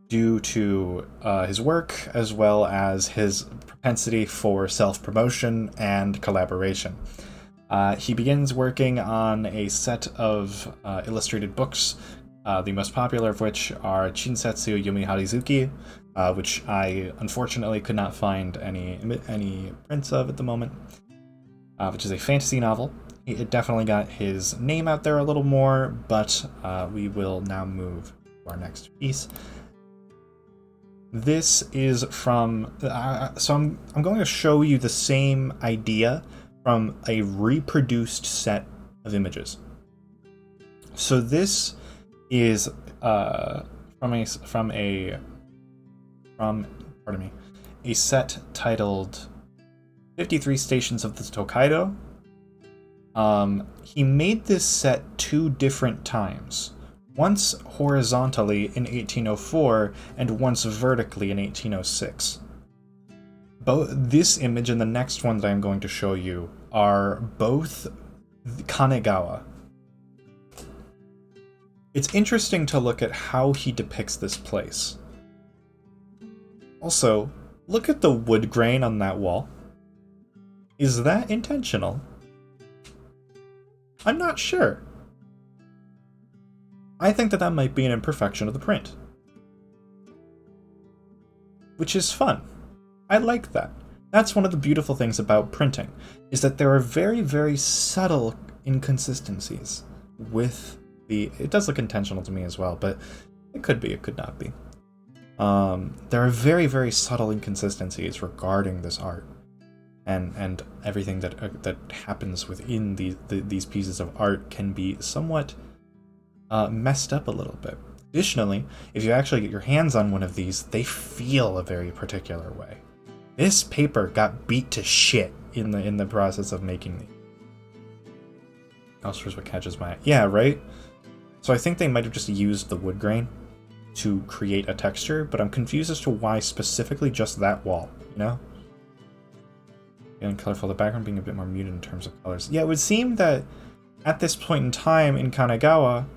due to his work as well as his propensity for self-promotion and collaboration. He begins working on a set of illustrated books, the most popular of which are Shinsetsu Yomi Harizuki, which I unfortunately could not find any prints of at the moment, which is a fantasy novel. It definitely got his name out there a little more, but we will now move to our next piece. This is from... so I'm going to show you the same idea from a reproduced set of images. So this is from a set titled 53 Stations of the Tokaido. He made this set 2 different times. Once horizontally in 1804 and once vertically in 1806. this image and the next one that I'm going to show you are both Kanegawa. It's interesting to look at how he depicts this place. Also, look at the wood grain on that wall. Is that intentional? I'm not sure. I think that might be an imperfection of the print. Which is fun. I like that. That's one of the beautiful things about printing, is that there are very, very subtle inconsistencies with the... It does look intentional to me as well, but it could be, it could not be. There are very, very subtle inconsistencies regarding this art, and everything that happens within these pieces of art can be somewhat messed up a little bit. Additionally, if you actually get your hands on one of these, they feel a very particular way. This paper got beat to shit in the process of making these. Also, what catches my eye. Yeah, right? So I think they might have just used the wood grain to create a texture, but I'm confused as to why specifically just that wall, you know? Getting colorful, the background being a bit more muted in terms of colors. Yeah, it would seem that at this point in time in Kanegawa,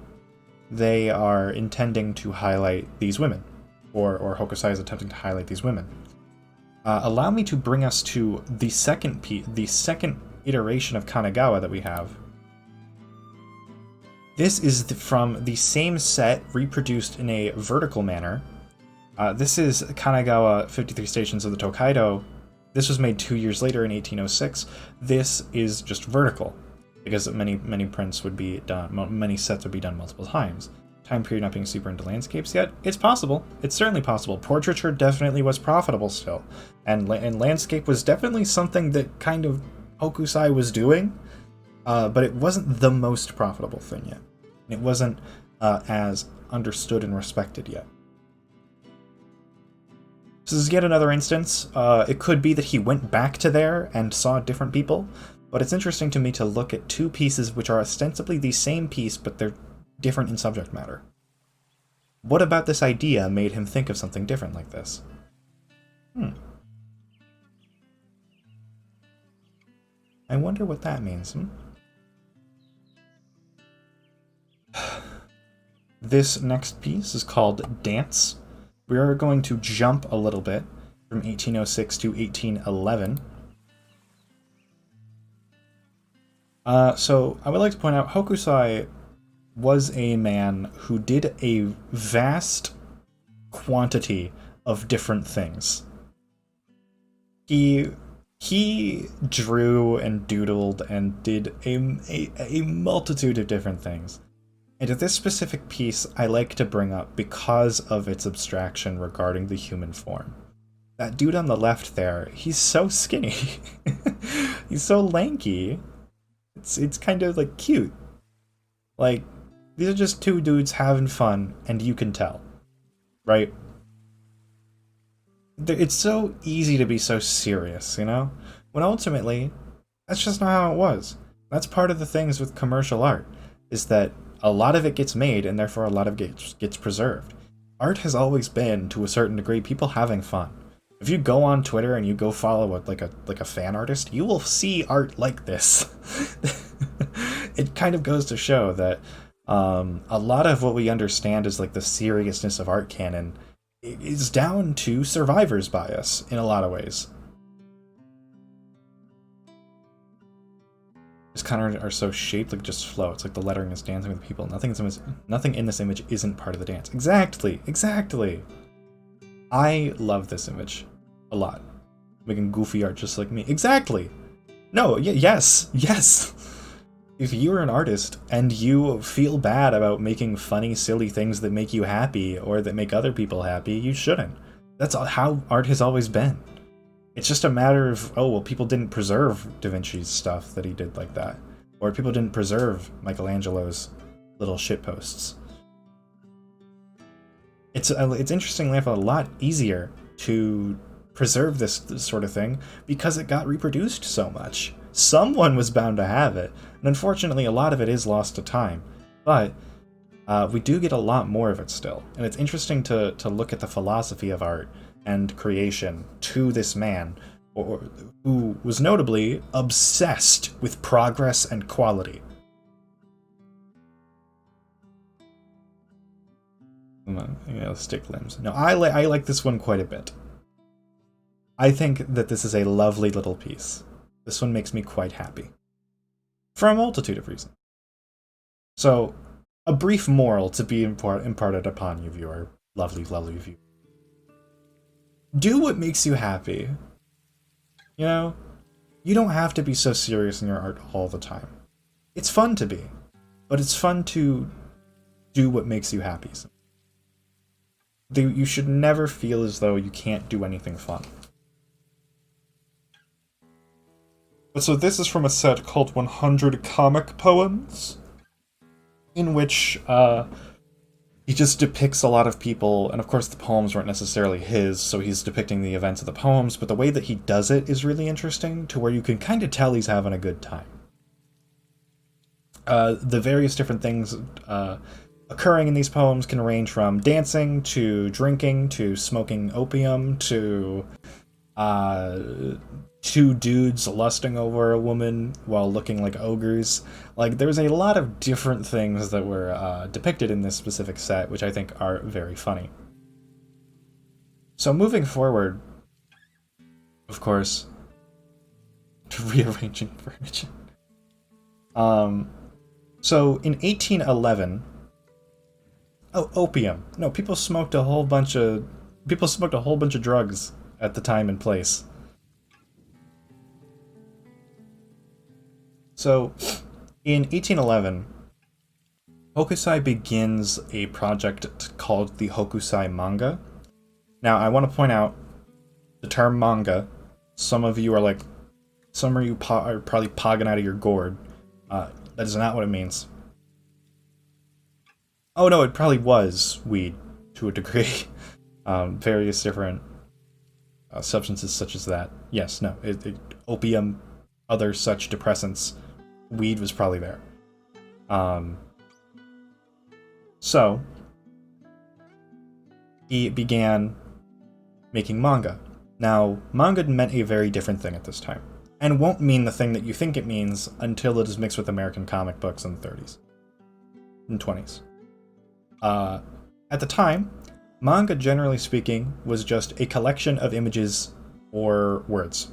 they are intending to highlight these women, or Hokusai is attempting to highlight these women. Allow me to bring us to the second iteration of Kanegawa that we have. This is from the same set, reproduced in a vertical manner. This is Kanegawa 53 Stations of the Tokaido. This was made 2 years later in 1806. This is just vertical, because many prints would be done, many sets would be done multiple times. Time period not being super into landscapes yet. It's possible. It's certainly possible. Portraiture definitely was profitable still, and landscape was definitely something that kind of Hokusai was doing, but it wasn't the most profitable thing yet. It wasn't as understood and respected yet. So this is yet another instance. It could be that he went back to there and saw different people, but it's interesting to me to look at two pieces which are ostensibly the same piece, but they're different in subject matter. What about this idea made him think of something different like this? I wonder what that means. This next piece is called Dance. We are going to jump a little bit from 1806 to 1811. So I would like to point out Hokusai was a man who did a vast quantity of different things. He drew and doodled and did a multitude of different things. And this specific piece I like to bring up because of its abstraction regarding the human form. That dude on the left there, he's so skinny. He's so lanky. It's kind of like cute. Like, these are just two dudes having fun, and you can tell, right? It's so easy to be so serious, you know? When ultimately, that's just not how it was. That's part of the things with commercial art, is that a lot of it gets made, and therefore a lot of it gets preserved. Art has always been, to a certain degree, people having fun. If you go on Twitter and you go follow a fan artist, you will see art like this. It kind of goes to show that a lot of what we understand as like the seriousness of art canon is down to survivor's bias in a lot of ways. These kind of are so shaped like just flow. It's like the lettering is dancing with people. Nothing in this image isn't part of the dance. Exactly. I love this image a lot. Making goofy art just like me. Exactly. No, yes. If you are an artist and you feel bad about making funny, silly things that make you happy or that make other people happy, you shouldn't. That's how art has always been. It's just a matter of, oh, well, people didn't preserve Da Vinci's stuff that he did like that. Or people didn't preserve Michelangelo's little shitposts. It's interestingly enough a lot easier to preserve this sort of thing because it got reproduced so much. Someone was bound to have it, and unfortunately a lot of it is lost to time. But we do get a lot more of it still, and it's interesting to look at the philosophy of art and creation to this man or who was notably obsessed with progress and quality. Stick limbs. No, I like this one quite a bit. I think that this is a lovely little piece. This one makes me quite happy. For a multitude of reasons. So, a brief moral to be imparted upon you, viewer. Lovely, lovely viewer. Do what makes you happy. You know, you don't have to be so serious in your art all the time. It's fun to be, but it's fun to do what makes you happy. You should never feel as though you can't do anything fun. So this is from a set called 100 Comic Poems, in which he just depicts a lot of people, and of course the poems weren't necessarily his, so he's depicting the events of the poems, but the way that he does it is really interesting, to where you can kind of tell he's having a good time. The various different things occurring in these poems can range from dancing, to drinking, to smoking opium, to two dudes lusting over a woman while looking like ogres. Like, there's a lot of different things that were depicted in this specific set, which I think are very funny. So moving forward, of course, to rearranging furniture. So in 1811, opium. No, people smoked a whole bunch of drugs at the time and place. So, in 1811, Hokusai begins a project called the Hokusai manga. Now, I want to point out the term manga. Some of you are like, some of you are probably pogging out of your gourd. That is not what it means. Oh no, it probably was weed to a degree. Various different substances such as that. Yes, no, opium, other such depressants. Weed was probably there. So he began making manga. Now, manga meant a very different thing at this time, and won't mean the thing that you think it means until it is mixed with American comic books in the 30s and 20s. At the time, manga, generally speaking, was just a collection of images or words.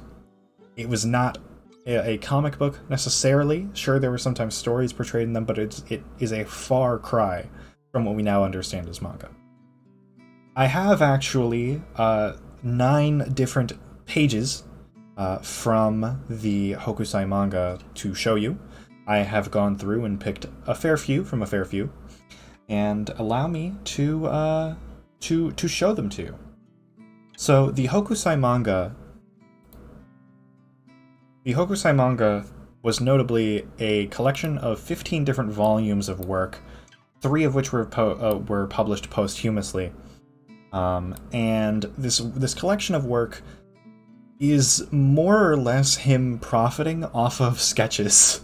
It was not a comic book necessarily. Sure, there were sometimes stories portrayed in them, but it is a far cry from what we now understand as manga. I have actually 9 different pages from the Hokusai manga to show you. I have gone through and picked a fair few from a fair few, and allow me to show them to you. So the Hokusai manga was notably a collection of 15 different volumes of work, 3 of which were published posthumously. And this collection of work is more or less him profiting off of sketches.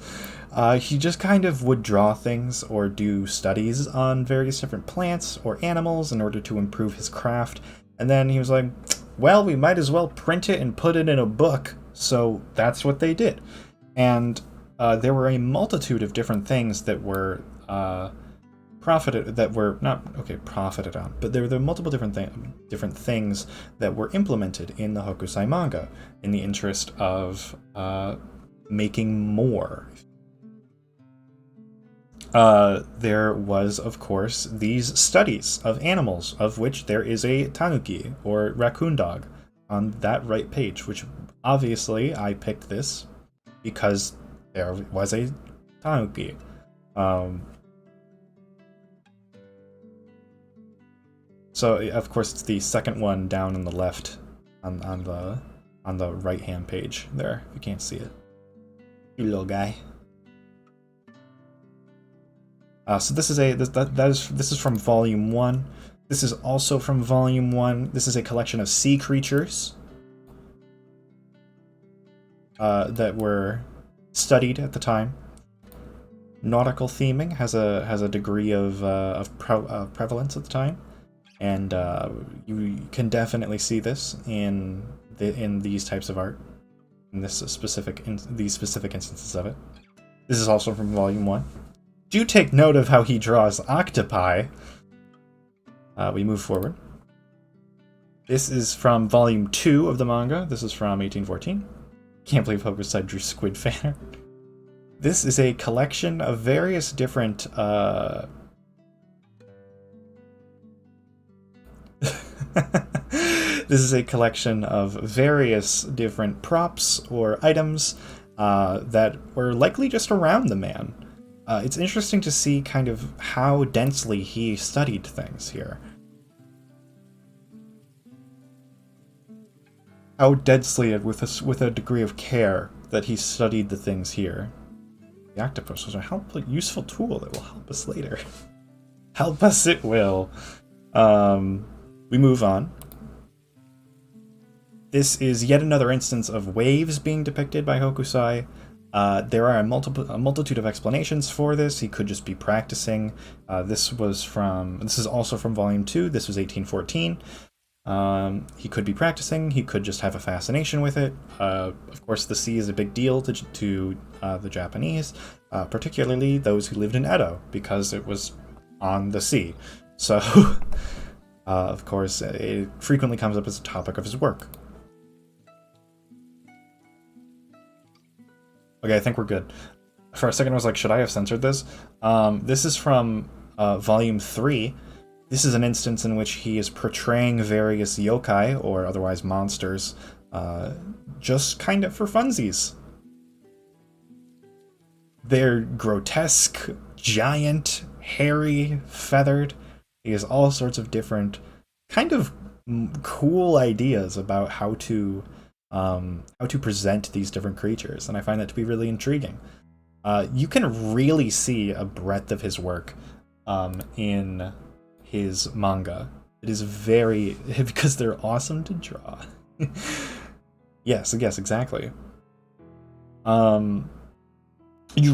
He just kind of would draw things or do studies on various different plants or animals in order to improve his craft. And then he was like, well, we might as well print it and put it in a book. So that's what they did. And there were a multitude of different things that were profited on, but there were multiple different things that were implemented in the Hokusai manga in the interest of making more. There was, of course, these studies of animals, of which there is a tanuki, or raccoon dog, on that right page, which obviously I picked this because there was a tanuki. So, of course, it's the second one down on the left, on the right-hand page there, if you can't see it. You little guy. So this is from Volume 1. This is also from Volume 1. This is a collection of sea creatures that were studied at the time. Nautical theming has a degree of prevalence at the time, And you can definitely see this in these types of art, in these specific instances of it. This is also from Volume 1. Do take note of how he draws octopi. We move forward. This is from Volume 2 of the manga. This is from 1814. Can't believe Hokusai drew squid fan. This is a collection of various different this is a collection of various different props or items that were likely just around the man. It's interesting to see kind of how densely he studied things here. How densely and with a degree of care that he studied the things here. The octopus was a useful tool that will help us later. Help us it will. We move on. This is yet another instance of waves being depicted by Hokusai. There are a multitude of explanations for this. He could just be practicing. This is also from Volume 2. This was 1814. He could be practicing. He could just have a fascination with it. Of course, the sea is a big deal to the Japanese, particularly those who lived in Edo, because it was on the sea. So, of course, it frequently comes up as a topic of his work. Okay, I think we're good. For a second, I was like, should I have censored this? This is from Volume 3. This is an instance in which he is portraying various yokai, or otherwise monsters, just kind of for funsies. They're grotesque, giant, hairy, feathered. He has all sorts of different kind of cool ideas about how to present these different creatures, and I find that to be really intriguing. You can really see a breadth of his work in his manga. It is very because they're awesome to draw. Yes, exactly. You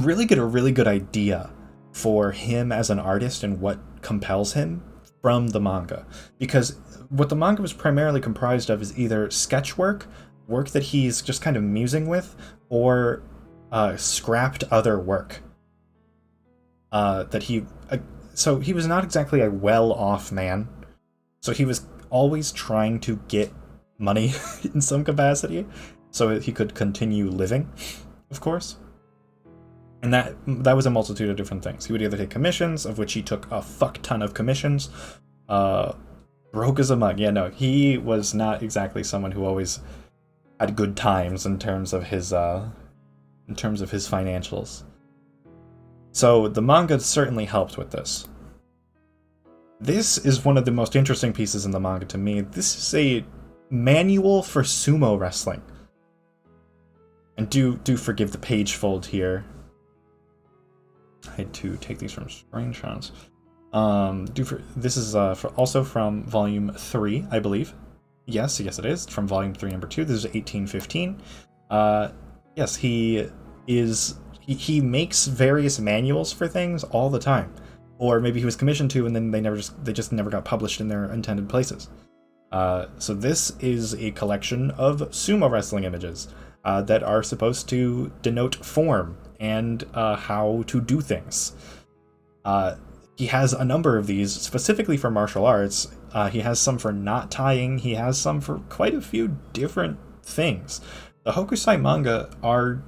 really get a really good idea for him as an artist and what compels him from the manga, because what the manga was primarily comprised of is either sketch work that he's just kind of musing with, or scrapped other work that he so he was not exactly a well-off man, so he was always trying to get money in some capacity so he could continue living, of course. And that was a multitude of different things. He would either take commissions, of which he took a fuck ton of commissions, broke as a mug. Yeah, no, he was not exactly someone who always had good times in terms of his financials. So the manga certainly helped with this. This is one of the most interesting pieces in the manga to me. This is a manual for sumo wrestling. And do forgive the page fold here. I had to take these from screenshots. This is also from Volume 3, I believe. Yes, it is. From Volume 3, Number 2. This is 1815. Yes, he makes various manuals for things all the time. Or maybe he was commissioned to, and then they just never got published in their intended places. So this is a collection of sumo wrestling images that are supposed to denote form and how to do things. He has a number of these specifically for martial arts. He has some for knot tying. He has some for quite a few different things. The Hokusai manga are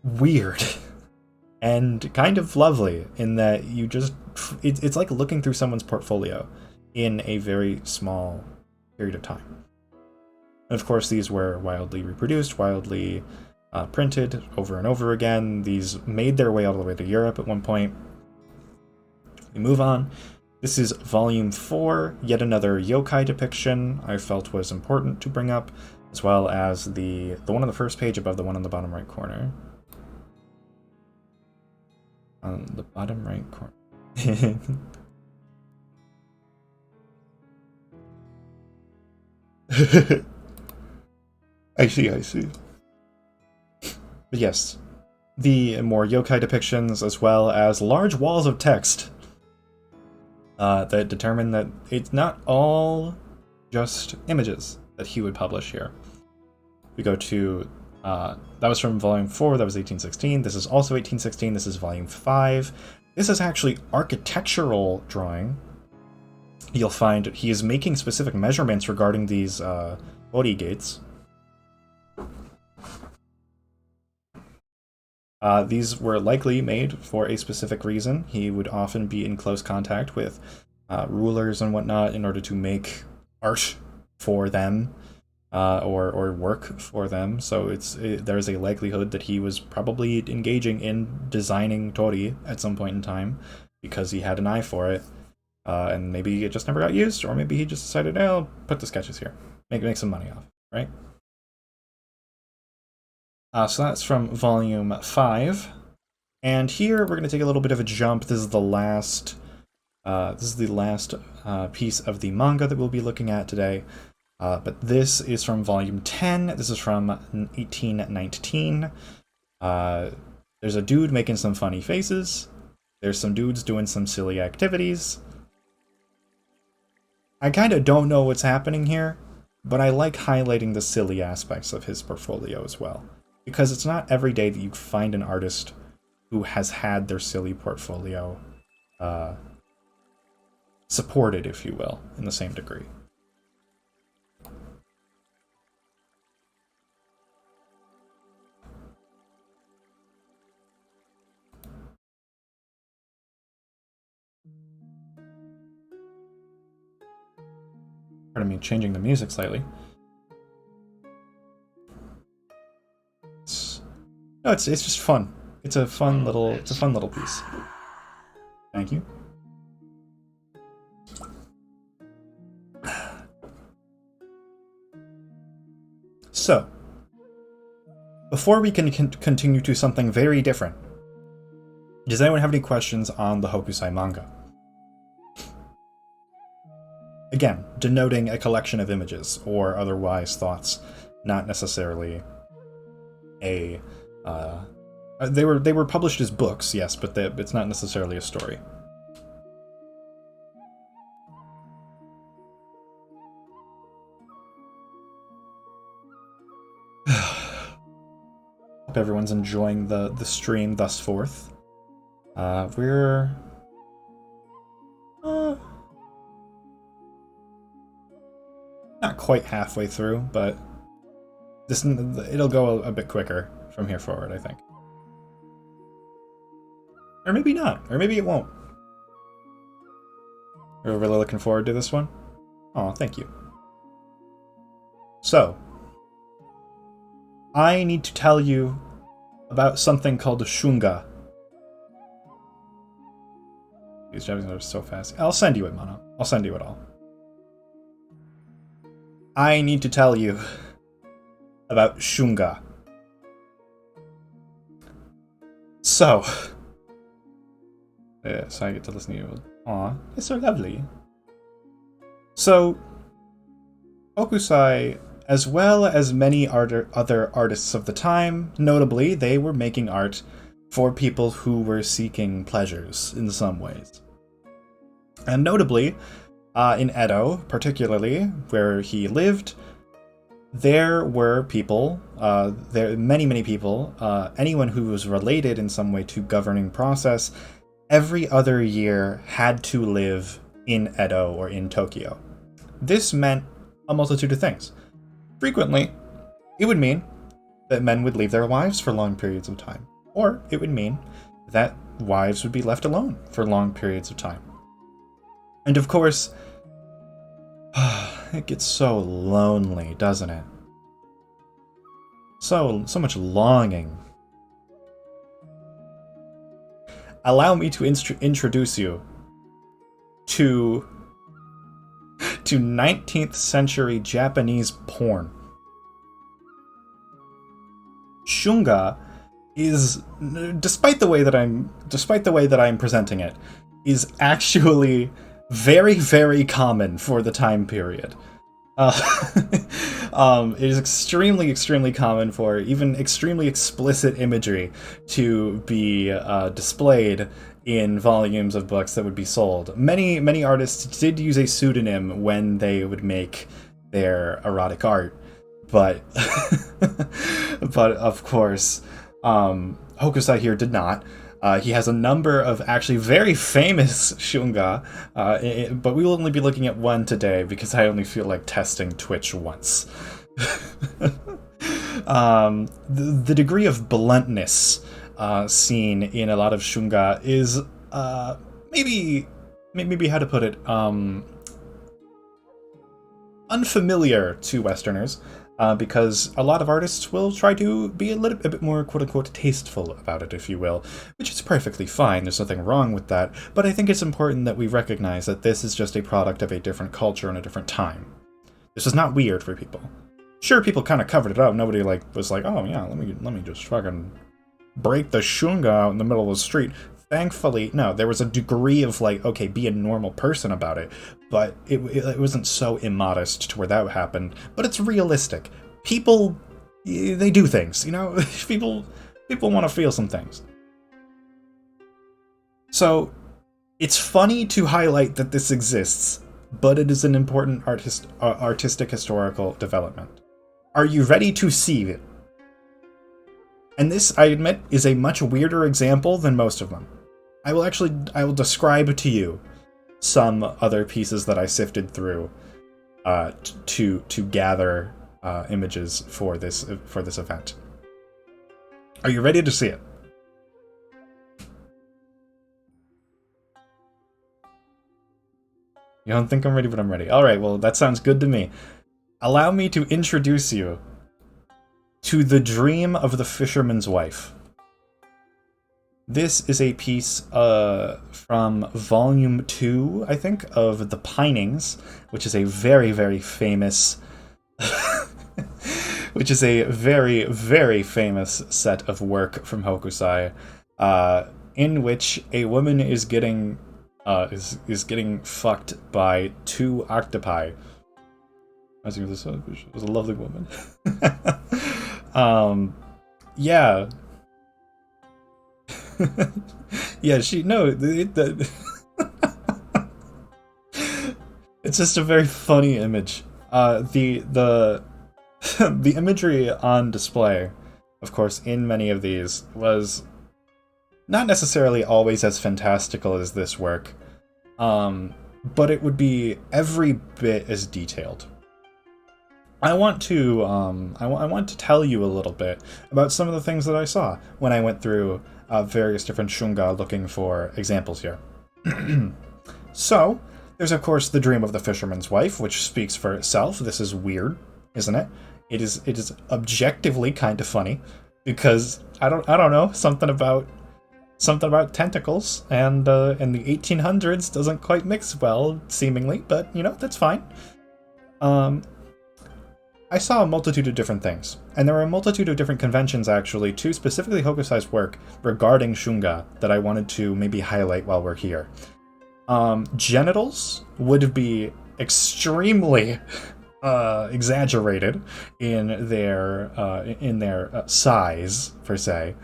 weird and kind of lovely in that it's like looking through someone's portfolio in a very small period of time. And of course, these were wildly reproduced, wildly printed over and over again. These made their way all the way to Europe at one point. We move on. This is Volume 4, yet another yokai depiction I felt was important to bring up, as well as the one on the first page above the one on the bottom right corner. On the bottom right corner. I see. But yes, the more yokai depictions, as well as large walls of text. that determined that it's not all just images that he would publish here. We go to, that was from volume 4, that was 1816. This is also 1816, this is volume 5. This is actually architectural drawing. You'll find he is making specific measurements regarding these ori gates. These were likely made for a specific reason. He would often be in close contact with rulers and whatnot in order to make art for them or work for them. So there's a likelihood that he was probably engaging in designing tori at some point in time because he had an eye for it. And maybe it just never got used, or maybe he just decided, I'll put the sketches here, make some money off, right? So that's from volume 5, and here we're going to take a little bit of a jump. This is the last piece of the manga that we'll be looking at today. But this is from volume 10. This is from 1819. There's a dude making some funny faces. There's some dudes doing some silly activities. I kind of don't know what's happening here, but I like highlighting the silly aspects of his portfolio as well. Because it's not every day that you find an artist who has had their silly portfolio supported, if you will, in the same degree. Pardon me, changing the music slightly. No, it's just fun. It's a fun little piece. Thank you. So, before we can continue to something very different, does anyone have any questions on the Hokusai manga? Again, denoting a collection of images or otherwise thoughts, not necessarily a. They were published as books, yes, but it's not necessarily a story. Hope everyone's enjoying the stream thus forth. We're not quite halfway through, but it'll go a bit quicker from here forward, I think. Or maybe not, or maybe it won't. We're really looking forward to this one. Oh, thank you. So, I need to tell you about something called shunga. These Japanese are so fast. I'll send you it, Mono. I'll send you it all. I need to tell you about shunga. So I get to listen to you. Aw, it's so lovely. So, Hokusai, as well as many other artists of the time, notably, they were making art for people who were seeking pleasures in some ways. And notably, in Edo, particularly, where he lived, there were people, many people, anyone who was related in some way to governing process, every other year had to live in Edo or in Tokyo. This meant a multitude of things. Frequently, it would mean that men would leave their wives for long periods of time, or it would mean that wives would be left alone for long periods of time. And of course, it gets so lonely, doesn't it? So much longing. Allow me to introduce you to 19th century Japanese porn. Shunga is, despite the way that I'm presenting it, is actually very, very common for the time period. It is extremely, extremely common for even extremely explicit imagery to be displayed in volumes of books that would be sold. Many artists did use a pseudonym when they would make their erotic art, but but of course, Hokusai here did not. He has a number of actually very famous shunga, but we will only be looking at one today because I only feel like testing Twitch once. The degree of bluntness seen in a lot of shunga is maybe how to put it, unfamiliar to Westerners, because a lot of artists will try to be a bit more quote-unquote tasteful about it, if you will, which is perfectly fine, there's nothing wrong with that, but I think it's important that we recognize that this is just a product of a different culture and a different time. This is not weird for people. Sure, people kind of covered it up, nobody was like, oh yeah, let me just fucking break the shunga out in the middle of the street. Thankfully, no, there was a degree of like, okay, be a normal person about it, but it wasn't so immodest to where that happened, but it's realistic. People, they do things, you know? people want to feel some things. So, it's funny to highlight that this exists, but it is an important artistic historical development. Are you ready to see it? And this, I admit, is a much weirder example than most of them. I will describe to you some other pieces that I sifted through to gather images for this event. Are you ready to see it? You don't think I'm ready, but I'm ready. Alright, well, that sounds good to me. Allow me to introduce you to The Dream of the Fisherman's Wife. This is a piece from Volume 2, I think, of The Pinings, which is a very, very famous... which is a very, very famous set of work from Hokusai, in which a woman is getting fucked by two octopi. I think this was a lovely woman. Yeah. Yeah, it's just a very funny image. The imagery on display, of course, in many of these was not necessarily always as fantastical as this work, but it would be every bit as detailed. I want to tell you a little bit about some of the things that I saw when I went through various different shunga looking for examples here. So, there's of course The Dream of the Fisherman's Wife, which speaks for itself. This is weird, isn't it? It is objectively kind of funny because I don't know, something about tentacles and the 1800s doesn't quite mix well, seemingly, but you know, that's fine. I saw a multitude of different things, and there were a multitude of different conventions, actually, to specifically Hokusai's work regarding shunga that I wanted to maybe highlight while we're here. Genitals would be extremely exaggerated in their size, per se.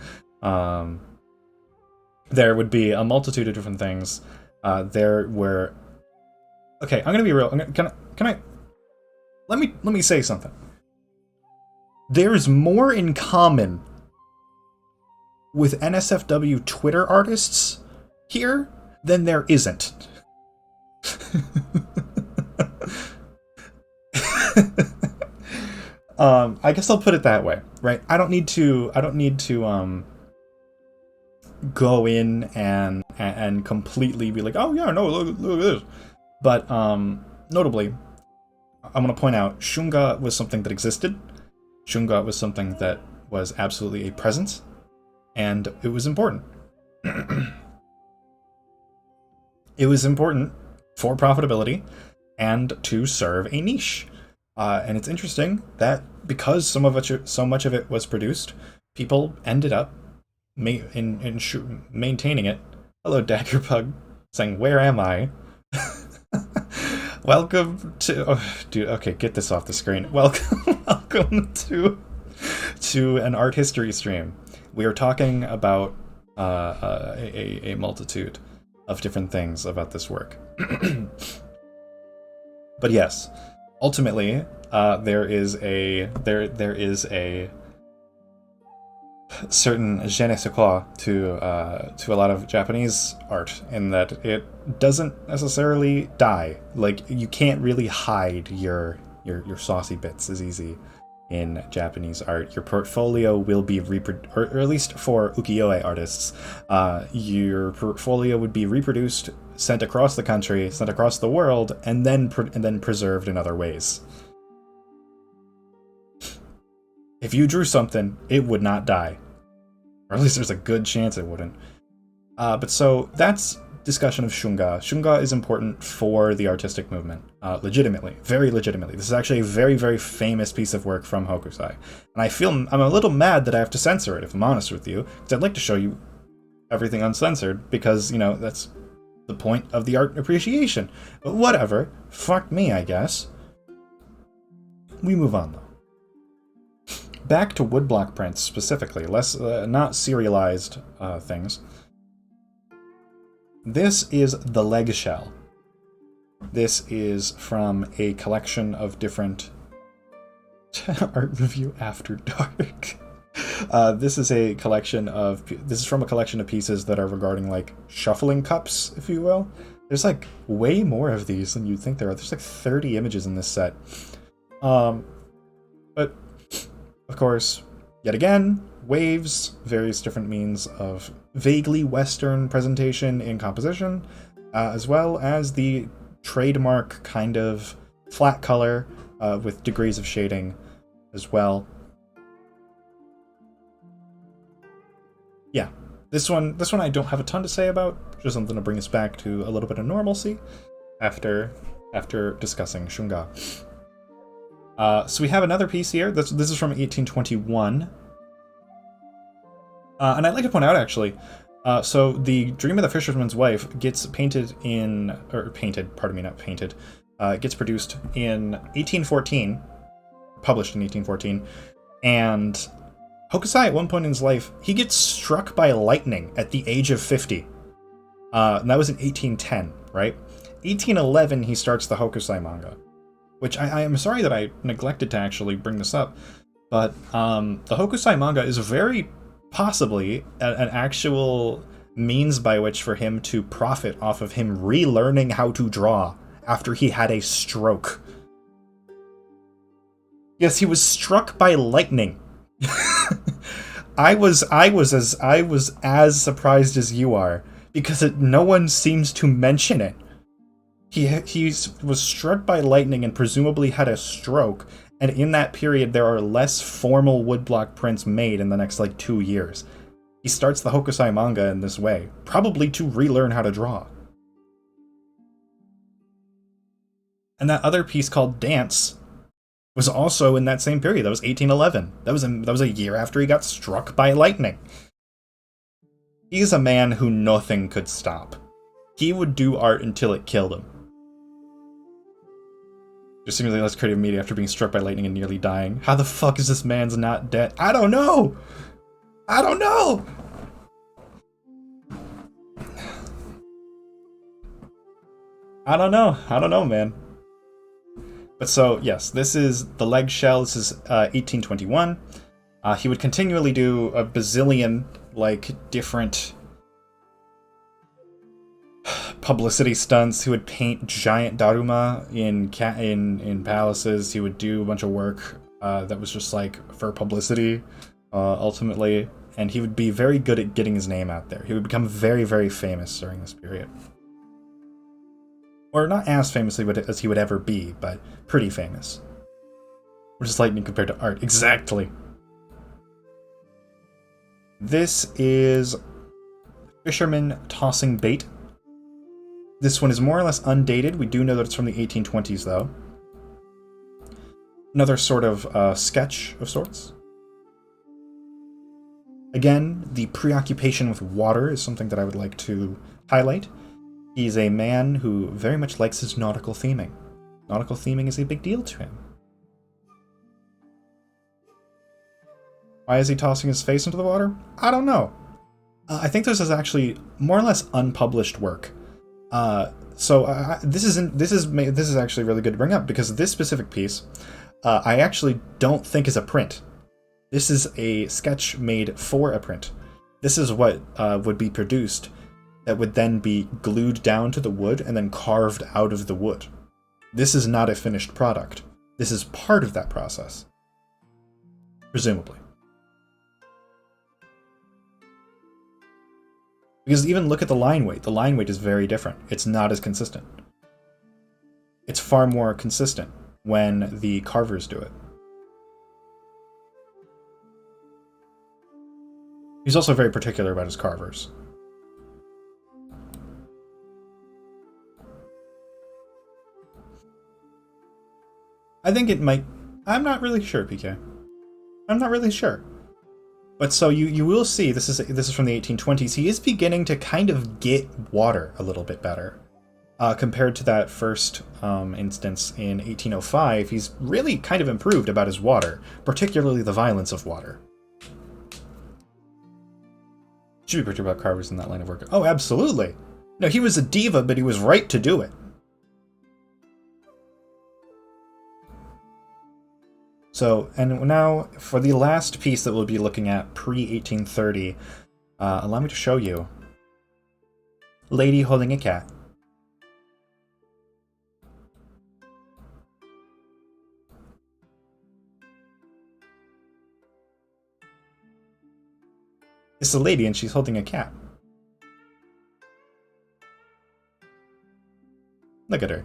There would be a multitude of different things. There were... Okay, I'm gonna be real. Can I... Let me say something. There's more in common with NSFW Twitter artists here than there isn't. I guess I'll put it that way, right? I don't need to go in and completely be like, oh yeah, no, look at this. But notably, I'm going to point out, shunga was something that existed. Shunga was something that was absolutely a presence, and it was important. It was important for profitability and to serve a niche. And it's interesting that because so much of it was produced, people ended up maintaining it. Hello, Daggerpug, saying, "Where am I?" Welcome to... Oh, dude, okay, get this off the screen. Welcome to an art history stream. We are talking about a multitude of different things about this work. But yes, ultimately, there is a certain je ne sais quoi to a lot of Japanese art in that it doesn't necessarily die. Like, you can't really hide your saucy bits as easy in Japanese art. Your portfolio will be or at least for ukiyo-e artists, your portfolio would be reproduced, sent across the country, sent across the world, and then preserved in other ways. If you drew something, it would not die. Or at least there's a good chance it wouldn't. But so that's discussion of shunga. Shunga is important for the artistic movement, legitimately, very legitimately. This is actually a very, very famous piece of work from Hokusai. And I'm a little mad that I have to censor it, if I'm honest with you, because I'd like to show you everything uncensored, because, you know, that's the point of the art appreciation. But whatever. Fuck me, I guess. We move on, though. Back to woodblock prints specifically, less not serialized things. This is the leg shell. This is from a collection of different art review after dark. This is from a collection of pieces that are regarding like shuffling cups, if you will. There's like way more of these than you'd think there are. There's like 30 images in this set. But of course, yet again, waves, various different means of vaguely Western presentation in composition, as well as the trademark kind of flat color with degrees of shading as well. Yeah, this one I don't have a ton to say about, just something to bring us back to a little bit of normalcy after discussing shunga. So we have another piece here. This is from 1821. And I'd like to point out, actually, so the Dream of the Fisherman's Wife gets gets produced in 1814, published in 1814, and Hokusai, at one point in his life, he gets struck by lightning at the age of 50. And that was in 1810, right? 1811, he starts the Hokusai manga. Which I am sorry that I neglected to actually bring this up, but the Hokusai manga is very possibly an actual means by which for him to profit off of him relearning how to draw after he had a stroke. Yes, he was struck by lightning. I was as surprised as you are, because no one seems to mention it. He was struck by lightning and presumably had a stroke, and in that period there are less formal woodblock prints made in the next, 2 years. He starts the Hokusai manga in this way, probably to relearn how to draw. And that other piece called Dance was also in that same period. That was 1811. That was a year after he got struck by lightning. He's a man who nothing could stop. He would do art until it killed him. Just seemingly less creative media after being struck by lightning and nearly dying. How the fuck is this man's not dead? I don't know! I don't know! I don't know, man. But so, yes, this is the leg shell. This is 1821. He would continually do a bazillion, different publicity stunts. He would paint giant daruma in palaces. He would do a bunch of work that was just for publicity, ultimately, and he would be very good at getting his name out there. He would become very, very famous during this period, or not as famously as he would ever be, but pretty famous. Which is lightning compared to art, exactly. This is Fisherman Tossing Bait. This one is more or less undated. We do know that it's from the 1820s, though. Another sort of sketch of sorts. Again, the preoccupation with water is something that I would like to highlight. He's a man who very much likes his nautical theming. Nautical theming is a big deal to him. Why is he tossing his face into the water? I don't know. I think this is actually more or less unpublished work. This is actually really good to bring up because this specific piece, I actually don't think is a print. This is a sketch made for a print. This is what would be produced that would then be glued down to the wood and then carved out of the wood. This is not a finished product. This is part of that process. Presumably. Because even look at the line weight. The line weight is very different. It's not as consistent. It's far more consistent when the carvers do it. He's also very particular about his carvers. I think it might... I'm not really sure, PK. I'm not really sure. But so you will see, this is from the 1820s, he is beginning to kind of get water a little bit better. Compared to that first instance in 1805, he's really kind of improved about his water, particularly the violence of water. Should be particular about carvers in that line of work. Oh, absolutely! No, he was a diva, but he was right to do it. So, and now, for the last piece that we'll be looking at pre-1830, allow me to show you. Lady holding a cat. It's a lady and she's holding a cat. Look at her.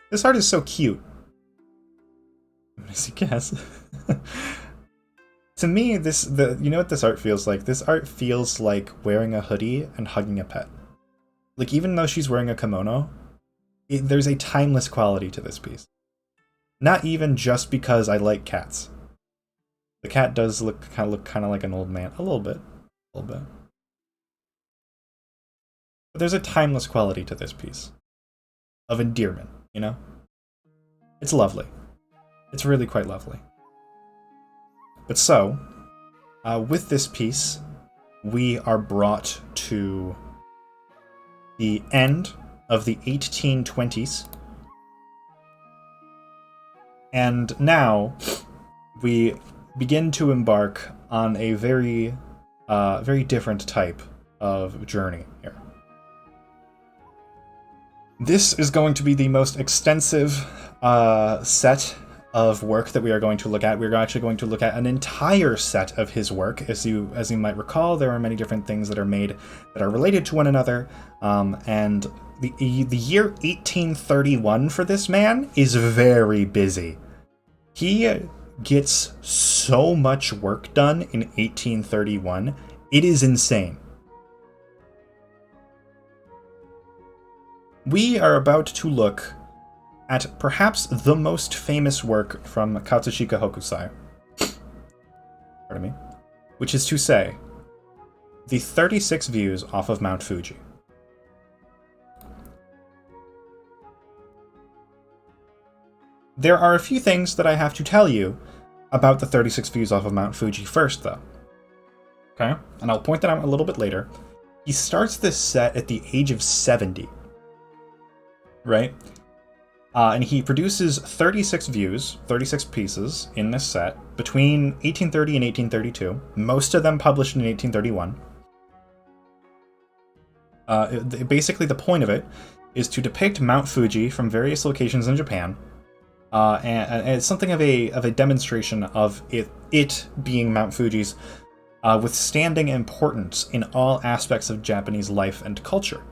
This art is so cute. I guess. To me, you know what this art feels like? This art feels like wearing a hoodie and hugging a pet. Like, even though she's wearing a kimono, there's a timeless quality to this piece. Not even just because I like cats. The cat does look kind of like an old man. A little bit. But there's a timeless quality to this piece. Of endearment, you know? It's lovely. It's really quite lovely. But so, with this piece, we are brought to the end of the 1820s. And now, we begin to embark on a very different type of journey here. This is going to be the most extensive set of work that we are going to look at. We're actually going to look at an entire set of his work. As you might recall, there are many different things that are made that are related to one another, and the year 1831 for this man is very busy. He gets so much work done in 1831, it is insane. We are about to look at perhaps the most famous work from Katsushika Hokusai. Pardon me. Which is to say, the 36 views off of Mount Fuji. There are a few things that I have to tell you about the 36 views off of Mount Fuji first, though. Okay? And I'll point that out a little bit later. He starts this set at the age of 70. Right? And he produces 36 views, 36 pieces in this set between 1830 and 1832, most of them published in 1831. Basically, the point of it is to depict Mount Fuji from various locations in Japan, and it's something of a demonstration of it being Mount Fuji's withstanding importance in all aspects of Japanese life and culture.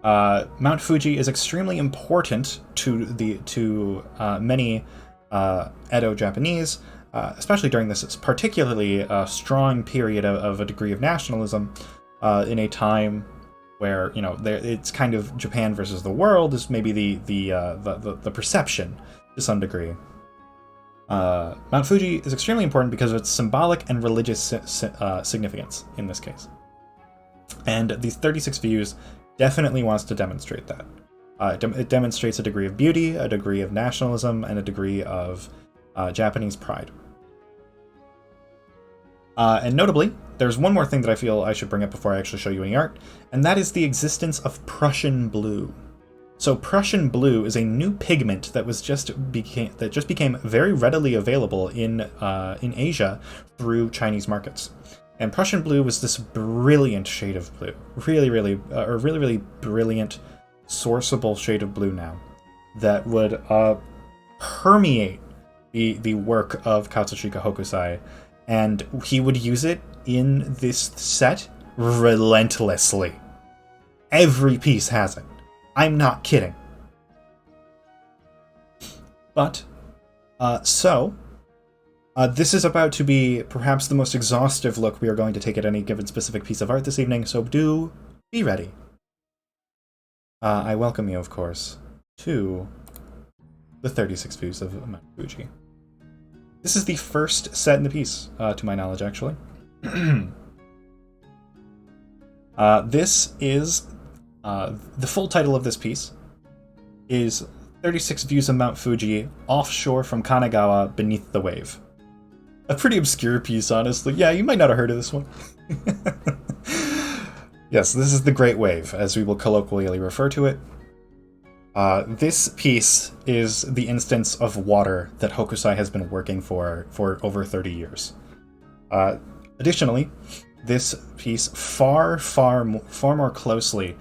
Mount Fuji is extremely important to many Edo Japanese, especially during this particularly strong period of a degree of nationalism, in a time where, you know, it's kind of Japan versus the world is maybe the perception to some degree. Mount Fuji is extremely important because of its symbolic and religious significance in this case, and these 36 views definitely wants to demonstrate that. It demonstrates a degree of beauty, a degree of nationalism, and a degree of Japanese pride. And notably, there's one more thing that I feel I should bring up before I actually show you any art, and that is the existence of Prussian blue. So Prussian blue is a new pigment that just became very readily available in Asia through Chinese markets. And Prussian blue was this brilliant shade of blue, really brilliant, sourceable shade of blue now that would permeate the work of Katsushika Hokusai, and he would use it in this set relentlessly. Every piece has it. I'm not kidding. But, this is about to be perhaps the most exhaustive look we are going to take at any given specific piece of art this evening, so do be ready. I welcome you, of course, to the 36 views of Mount Fuji. This is the first set in the piece, to my knowledge, actually. This is the full title of this piece is 36 Views of Mount Fuji, Offshore from Kanagawa, Beneath the Wave. A pretty obscure piece, honestly. Yeah, you might not have heard of this one. Yes, this is the Great Wave, as we will colloquially refer to it. This piece is the instance of water that Hokusai has been working for over 30 years. Additionally, this piece far more closely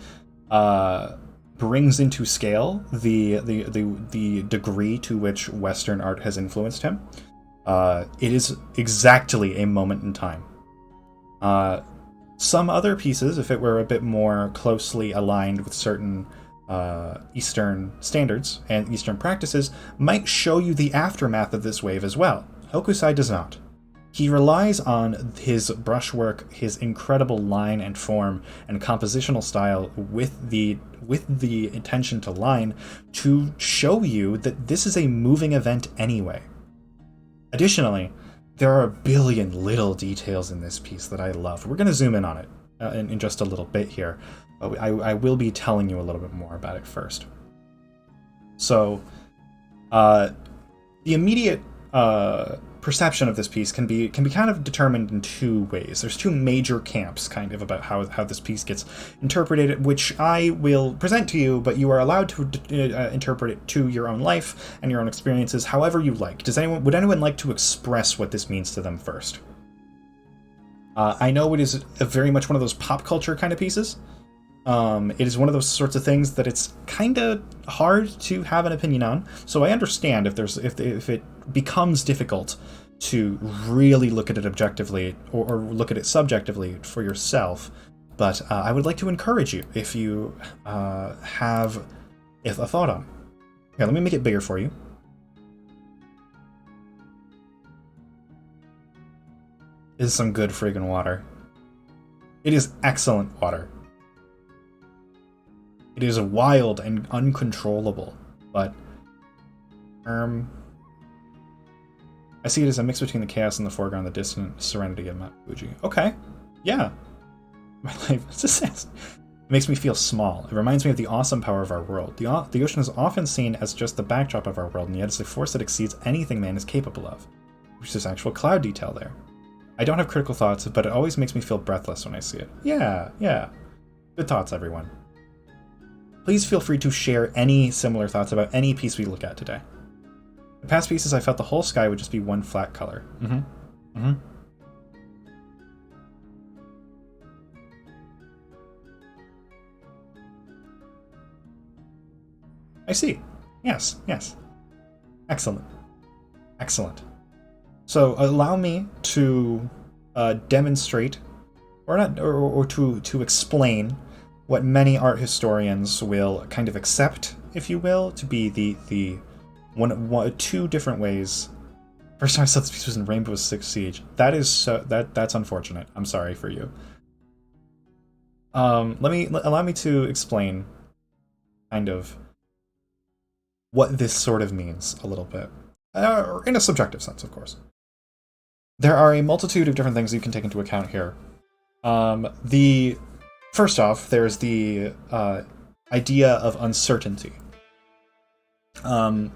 brings into scale the degree to which Western art has influenced him. It is exactly a moment in time. Some other pieces, if it were a bit more closely aligned with certain Eastern standards and Eastern practices, might show you the aftermath of this wave as well. Hokusai does not. He relies on his brushwork, his incredible line and form and compositional style with the intention to line to show you that this is a moving event anyway. Additionally, there are a billion little details in this piece that I love. We're going to zoom in on it in just a little bit here. But I will be telling you a little bit more about it first. So, the immediate perception of this piece can be kind of determined in two ways. There's two major camps, kind of, about how this piece gets interpreted, which I will present to you, but you are allowed to interpret it to your own life and your own experiences, however you like. Would anyone like to express what this means to them first? I know it is very much one of those pop culture kind of pieces. It is one of those sorts of things that it's kind of hard to have an opinion on. So I understand if it becomes difficult to really look at it objectively or look at it subjectively for yourself. But I would like to encourage you, if you have a thought on it. Here, let me make it bigger for you. This is some good friggin' water. It is excellent water. It is wild and uncontrollable, but I see it as a mix between the chaos in the foreground and the distant serenity of Mount Fuji. Okay, yeah. My life it makes me feel small. It reminds me of the awesome power of our world. The ocean is often seen as just the backdrop of our world, and yet it's a force that exceeds anything man is capable of. Which is actual cloud detail there. I don't have critical thoughts, but it always makes me feel breathless when I see it. Yeah. Good thoughts, everyone. Please feel free to share any similar thoughts about any piece we look at today. In past pieces, I felt the whole sky would just be one flat color. I see. Yes. Excellent. So allow me to demonstrate, or to explain what many art historians will kind of accept, if you will, to be the two different ways. First time I saw this piece was in Rainbow Six Siege. That's unfortunate. I'm sorry for you. Allow me to explain kind of what this sort of means a little bit, in a subjective sense, of course. There are a multitude of different things you can take into account here. First off, there's the idea of uncertainty.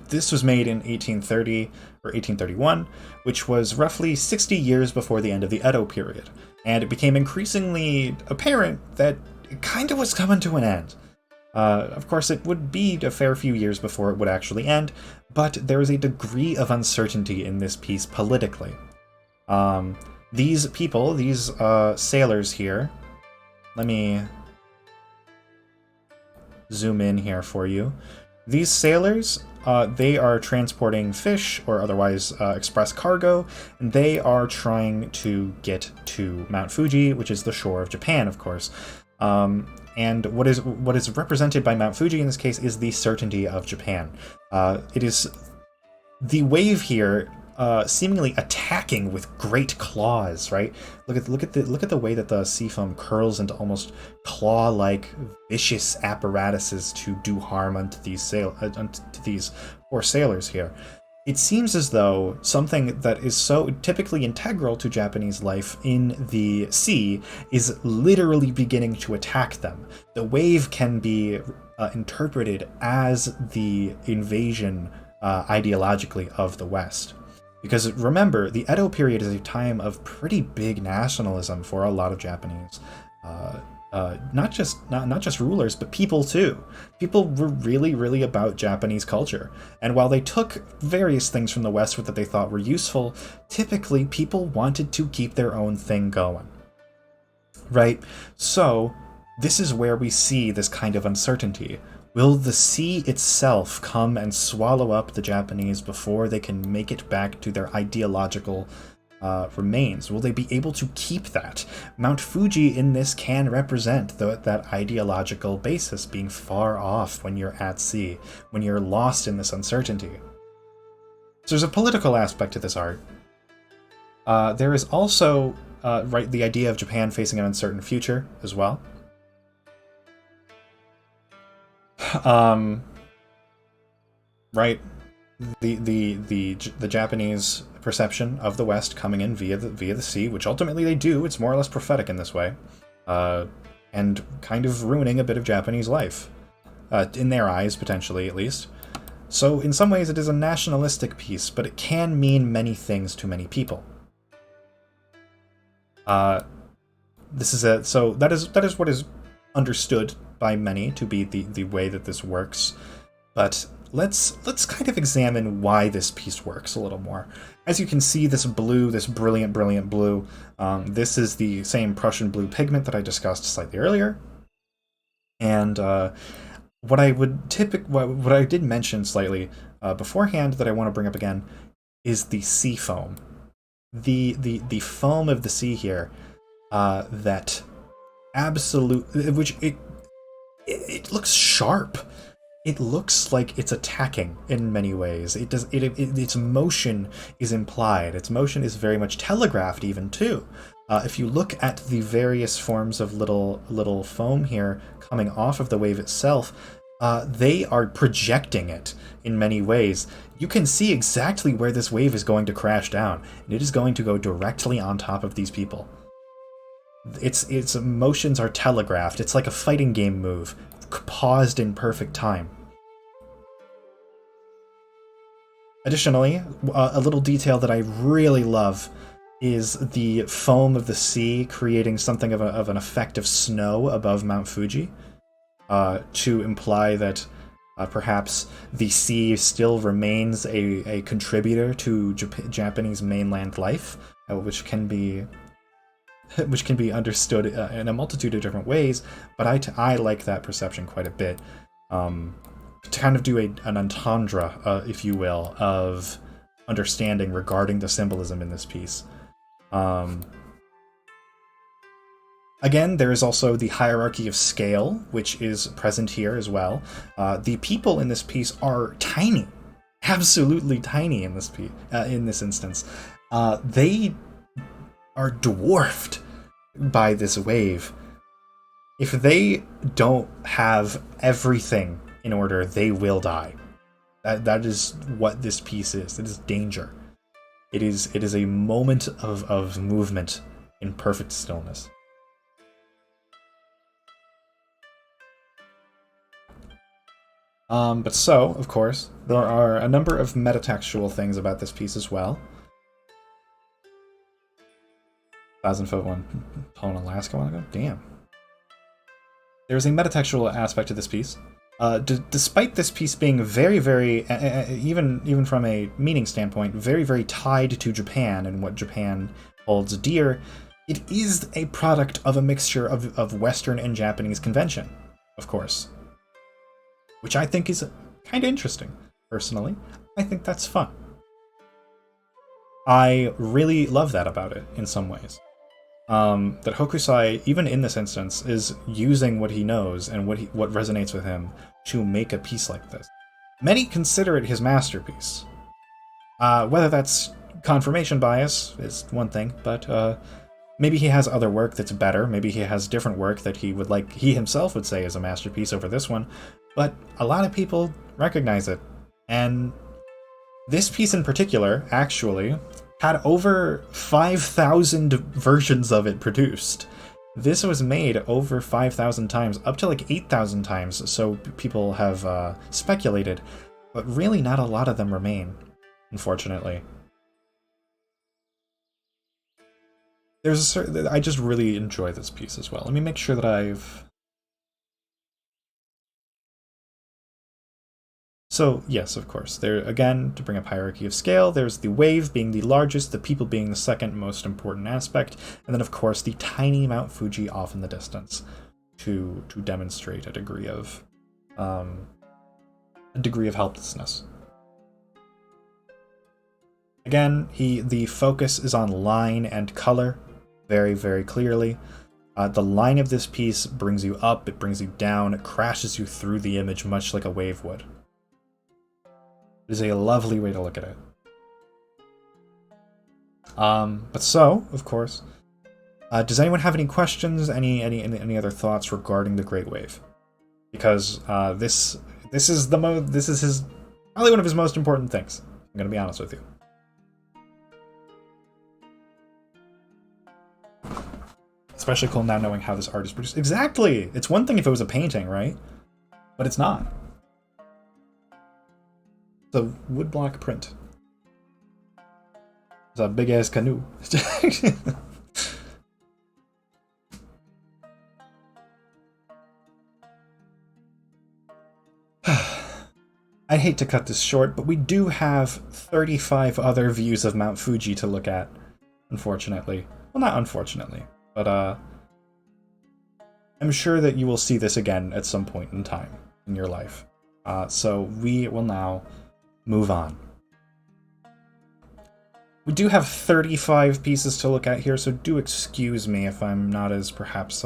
This was made in 1830 or 1831, which was roughly 60 years before the end of the Edo period, and it became increasingly apparent that it kind of was coming to an end. Of course, it would be a fair few years before it would actually end, but there is a degree of uncertainty in this piece politically. These people, these sailors here, let me zoom in here for you. These sailors, they are transporting fish or otherwise express cargo, and they are trying to get to Mount Fuji, which is the shore of Japan, of course. And what is represented by Mount Fuji in this case is the certainty of Japan. It is the wave here seemingly attacking with great claws, right? Look at the way that the sea foam curls into almost claw-like vicious apparatuses to do harm unto these poor sailors here. It seems as though something that is so typically integral to Japanese life in the sea is literally beginning to attack them. The wave can be interpreted as the invasion ideologically of the West. Because remember, the Edo period is a time of pretty big nationalism for a lot of Japanese. Not just rulers, but people too. People were really about Japanese culture. And while they took various things from the West that they thought were useful, typically people wanted to keep their own thing going. Right? So, this is where we see this kind of uncertainty. Will the sea itself come and swallow up the Japanese before they can make it back to their ideological remains? Will they be able to keep that? Mount Fuji in this can represent that ideological basis, being far off when you're at sea, when you're lost in this uncertainty. So there's a political aspect to this art. There is also the idea of Japan facing an uncertain future as well. Right, the Japanese perception of the West coming in via the sea, which ultimately they do. It's more or less prophetic in this way, and kind of ruining a bit of Japanese life, in their eyes, potentially at least. So in some ways, it is a nationalistic piece, but it can mean many things to many people. This is so that is what is understood by many to be the way that this works. But let's kind of examine why this piece works a little more. As you can see, this blue, this brilliant blue, this is the same Prussian blue pigment that I discussed slightly earlier. And what I did mention slightly beforehand that I want to bring up again is the sea foam. The foam of the sea here, that which it looks sharp. It looks like it's attacking in many ways. Its motion is implied. Its motion is very much telegraphed even too. If you look at the various forms of little foam here coming off of the wave itself, they are projecting it in many ways. You can see exactly where this wave is going to crash down, and it is going to go directly on top of these people. Its motions are telegraphed. It's like a fighting game move, paused in perfect time. Additionally, a little detail that I really love is the foam of the sea creating something of an effect of snow above Mount Fuji, to imply that perhaps the sea still remains a contributor to Japanese mainland life, which can be understood in a multitude of different ways, but I like that perception quite a bit. To kind of do an entendre, if you will, of understanding regarding the symbolism in this piece. Again, there is also the hierarchy of scale, which is present here as well. The people in this piece are tiny, absolutely tiny in this instance. They are dwarfed by this wave. If they don't have everything in order, they will die. That is what this piece is. It is danger. It is a moment of movement in perfect stillness. But so, of course, there are a number of metatextual things about this piece as well. 1,000-foot one tall in Alaska a while ago? Damn. There's a metatextual aspect to this piece. Despite this piece being very, very, even from a meaning standpoint, very, very tied to Japan and what Japan holds dear, it is a product of a mixture of Western and Japanese convention, of course. Which I think is kind of interesting, personally. I think that's fun. I really love that about it, in some ways. That Hokusai, even in this instance, is using what he knows and what resonates with him to make a piece like this. Many consider it his masterpiece. Whether that's confirmation bias is one thing, but maybe he has other work that's better. Maybe he has different work that he himself would say is a masterpiece over this one. But a lot of people recognize it, and this piece in particular, actually, had over 5,000 versions of it produced. This was made over 5,000 times, up to like 8,000 times, so people have speculated, but really not a lot of them remain, unfortunately. I just really enjoy this piece as well. Let me make sure that I've... So, yes, of course. There, again, to bring up hierarchy of scale, there's the wave being the largest, the people being the second most important aspect, and then, of course, the tiny Mount Fuji off in the distance to demonstrate a degree of helplessness. Again, the focus is on line and color, very, very clearly. The line of this piece brings you up, it brings you down, it crashes you through the image much like a wave would. It is a lovely way to look at it. But so, of course, does anyone have any questions, any other thoughts regarding the Great Wave? Because this is his probably one of his most important things. I'm gonna be honest with you. Especially cool now knowing how this art is produced. Exactly! It's one thing if it was a painting, right? But it's not. It's a woodblock print. It's a big-ass canoe. I hate to cut this short, but we do have 35 other views of Mount Fuji to look at, unfortunately. Well, not unfortunately, but I'm sure that you will see this again at some point in time in your life. So we will now move on. We do have 35 pieces to look at here, so do excuse me if I'm not as perhaps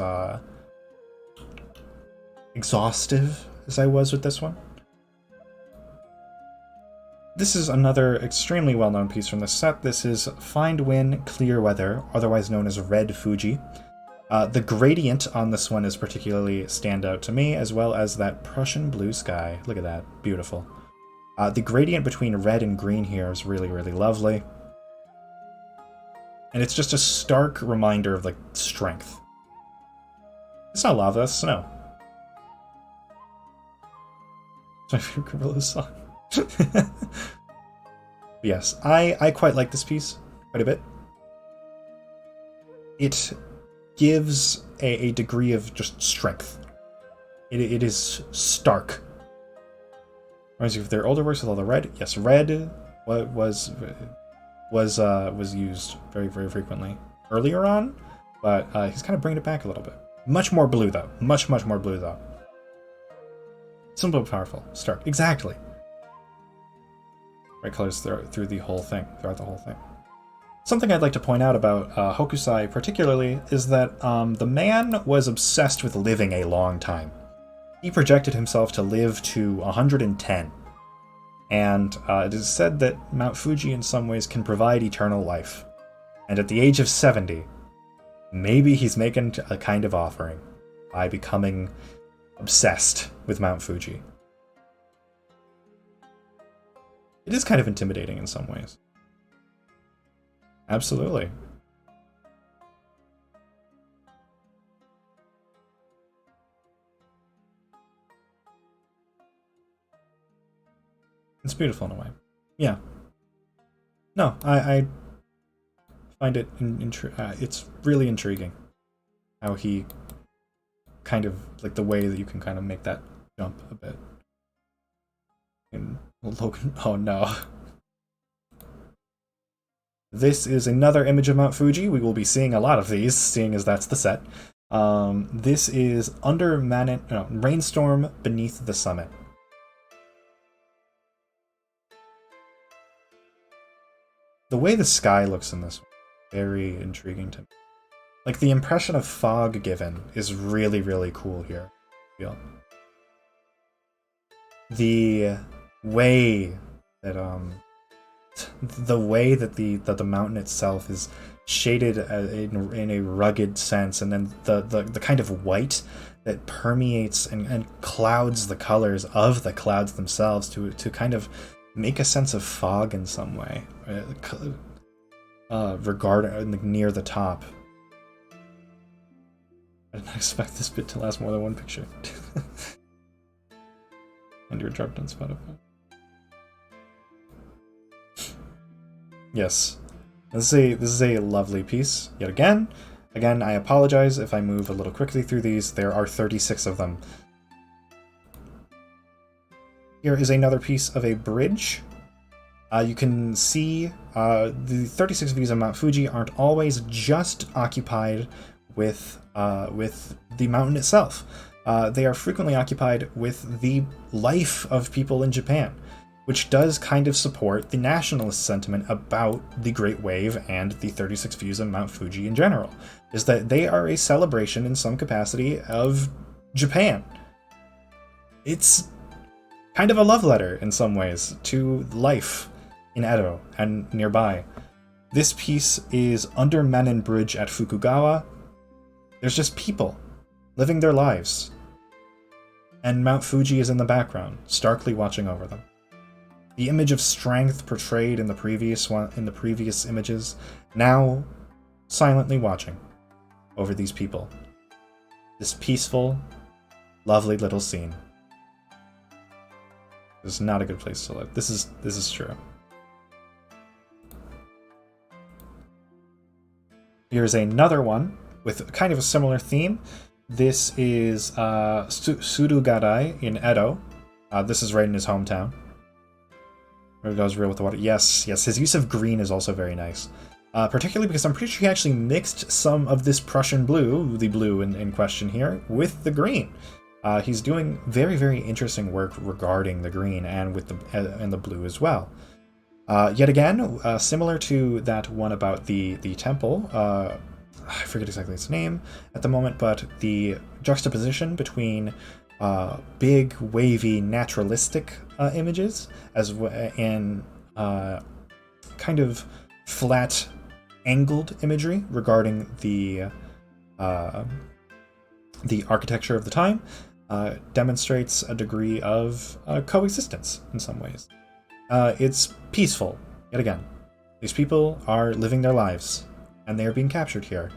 exhaustive as I was with this one. This is another extremely well-known piece from the set. This is Find Win, Clear Weather, otherwise known as Red Fuji. The gradient on this one is particularly standout to me, as well as that Prussian blue sky. Look at that. Beautiful. The gradient between red and green here is really, really lovely. And it's just a stark reminder of, like, strength. It's not lava, that's snow. It's my favorite Gorillaz song. Yes, I quite like this piece quite a bit. It gives a degree of just strength. It is stark. Reminds you of their older works with all the red. Yes, red was used very, very frequently earlier on, but he's kind of bringing it back a little bit. Much more blue, though. Much, much more blue, though. Simple but powerful. Stark. Exactly. Bright colors throughout the whole thing. Something I'd like to point out about Hokusai particularly is that the man was obsessed with living a long time. He projected himself to live to 110. And it is said that Mount Fuji in some ways can provide eternal life. And at the age of 70, maybe he's making a kind of offering by becoming obsessed with Mount Fuji. It is kind of intimidating in some ways. Absolutely. It's beautiful in a way. Yeah. No, I find it it's really intriguing how he kind of like the way that you can kind of make that jump a bit. And Logan, oh no. This is another image of Mount Fuji. We will be seeing a lot of these, seeing as that's the set. This is Rainstorm Beneath the Summit. The way the sky looks in this one, very intriguing to me. Like, the impression of fog given is really, really cool here. The way that the mountain itself is shaded in a rugged sense, and then the kind of white that permeates and clouds the colors of the clouds themselves to kind of make a sense of fog in some way, near the top. I didn't expect this bit to last more than one picture. And you're dropped on Spotify. Yes, this is a lovely piece yet again. Again, I apologize if I move a little quickly through these. There are 36 of them. Here is another piece of a bridge. You can see the 36 views of Mount Fuji aren't always just occupied with the mountain itself. They are frequently occupied with the life of people in Japan, which does kind of support the nationalist sentiment about the Great Wave and the 36 views of Mount Fuji in general, is that they are a celebration in some capacity of Japan. It's kind of a love letter in some ways to life in Edo and nearby. This piece is under Menin Bridge at Fukugawa. There's just people living their lives, and Mount Fuji is in the background, starkly watching over them. The image of strength portrayed in the previous images, now silently watching over these people. This peaceful, lovely little scene. This is not a good place to live. This is true. Here's another one with kind of a similar theme. This is Surugarai in Edo. This is right in his hometown. Where it goes real with the water. Yes, his use of green is also very nice. Particularly because I'm pretty sure he actually mixed some of this Prussian blue, the blue in question here, with the green. He's doing very, very interesting work regarding the green and with the blue as well. Yet again, similar to that one about the temple, I forget exactly its name at the moment, but the juxtaposition between big, wavy, naturalistic images and kind of flat, angled imagery regarding the architecture of the time demonstrates a degree of coexistence in some ways. It's peaceful, yet again. These people are living their lives, and they are being captured here.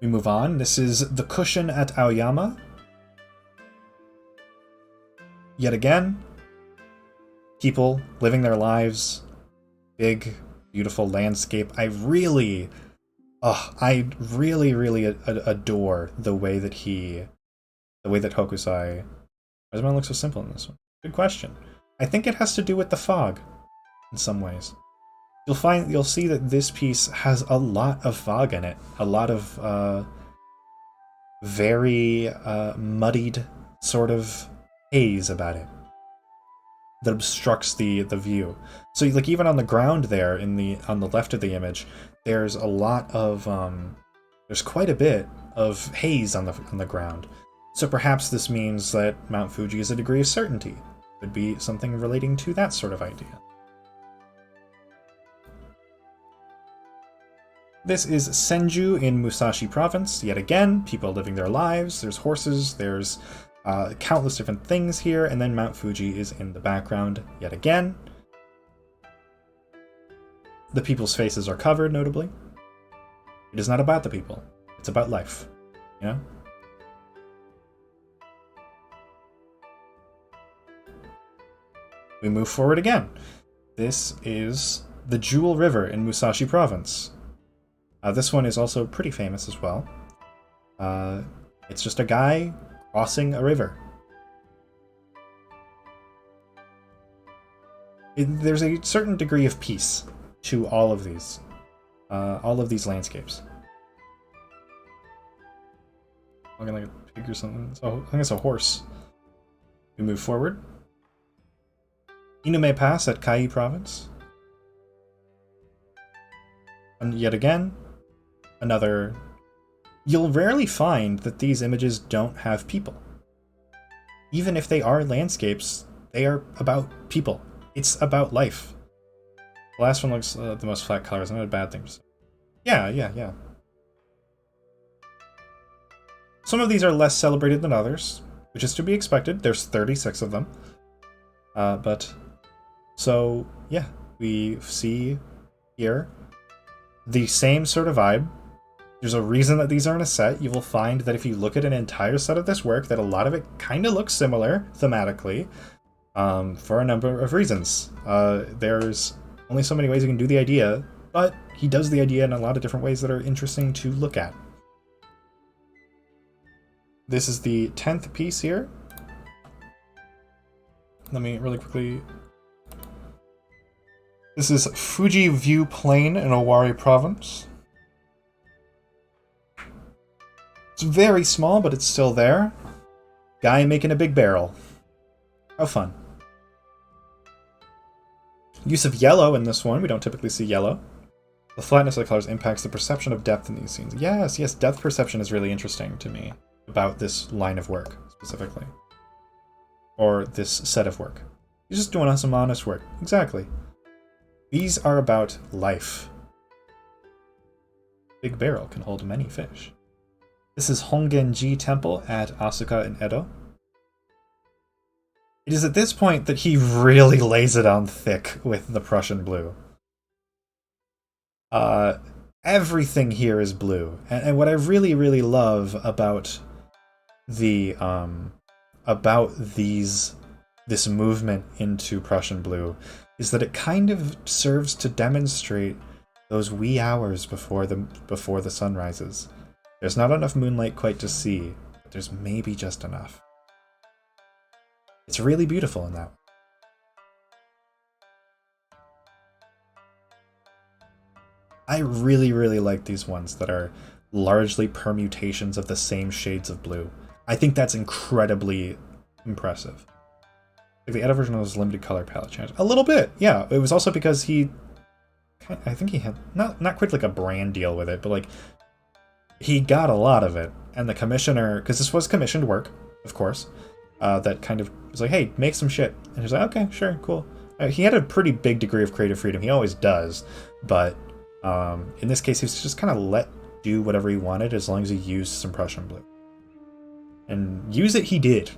We move on. This is the cushion at Aoyama. Yet again, people living their lives, big, beautiful landscape. I really adore the way that Hokusai. Why does mine look so simple in this one? Good question. I think it has to do with the fog, in some ways. You'll see that this piece has a lot of fog in it, a lot of very muddied sort of haze about it that obstructs the view. So, like, even on the ground there, on the left of the image, there's a lot of there's quite a bit of haze on the ground. So perhaps this means that Mount Fuji is a degree of certainty. Could be something relating to that sort of idea. This is Senju in Musashi Province. Yet again, people living their lives. There's horses, there's countless different things here, and then Mount Fuji is in the background yet again. The people's faces are covered, notably. It is not about the people. It's about life, you know? We move forward again. This is the Jewel River in Musashi Province. This one is also pretty famous as well. It's just a guy crossing a river. There's a certain degree of peace to all of these landscapes. Looking like a pig or something. So I think it's a horse. We move forward. Inume Pass at Kai Province. And yet again, another... You'll rarely find that these images don't have people. Even if they are landscapes, they are about people. It's about life. The last one looks the most flat colors. Not a bad thing to say. Yeah. Some of these are less celebrated than others, which is to be expected. There's 36 of them. So, yeah, we see here the same sort of vibe. There's a reason that these are in a set. You will find that if you look at an entire set of this work, that a lot of it kind of looks similar thematically, for a number of reasons. There's only so many ways you can do the idea, but he does the idea in a lot of different ways that are interesting to look at. This is the 10th piece here. Let me really quickly... This is Fuji View Plain in Owari Province. It's very small, but it's still there. Guy making a big barrel. How fun. Use of yellow in this one. We don't typically see yellow. The flatness of the colors impacts the perception of depth in these scenes. Yes, depth perception is really interesting to me about this line of work, specifically. Or this set of work. He's just doing some honest work. Exactly. These are about life. Big barrel can hold many fish. This is Hongenji Temple at Asuka in Edo. It is at this point that he really lays it on thick with the Prussian blue. Everything here is blue. And what I really, really love about the this movement into Prussian blue is that it kind of serves to demonstrate those wee hours before the sun rises. There's not enough moonlight quite to see, but there's maybe just enough. It's really beautiful in that way. I really, really like these ones that are largely permutations of the same shades of blue. I think that's incredibly impressive. Like the Edo version was limited color palette change. A little bit, yeah. It was also because I think he had, not quite like a brand deal with it, but like, he got a lot of it. And the commissioner, because this was commissioned work, of course, that kind of was like, hey, make some shit. And he was like, okay, sure, cool. He had a pretty big degree of creative freedom. He always does. But in this case, he was just kind of let do whatever he wanted as long as he used some Prussian blue. And use it he did.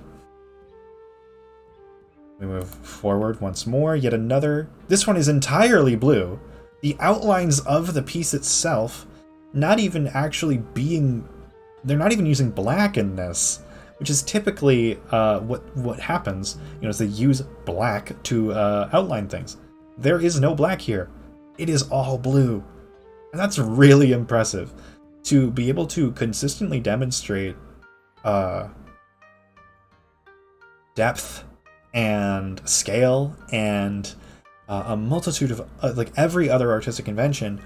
We move forward once more. Yet another. This one is entirely blue. The outlines of the piece itself, not even actually being... They're not even using black in this, which is typically what happens. You know, is they use black to outline things. There is no black here. It is all blue. And that's really impressive. To be able to consistently demonstrate depth and scale and a multitude of like every other artistic convention,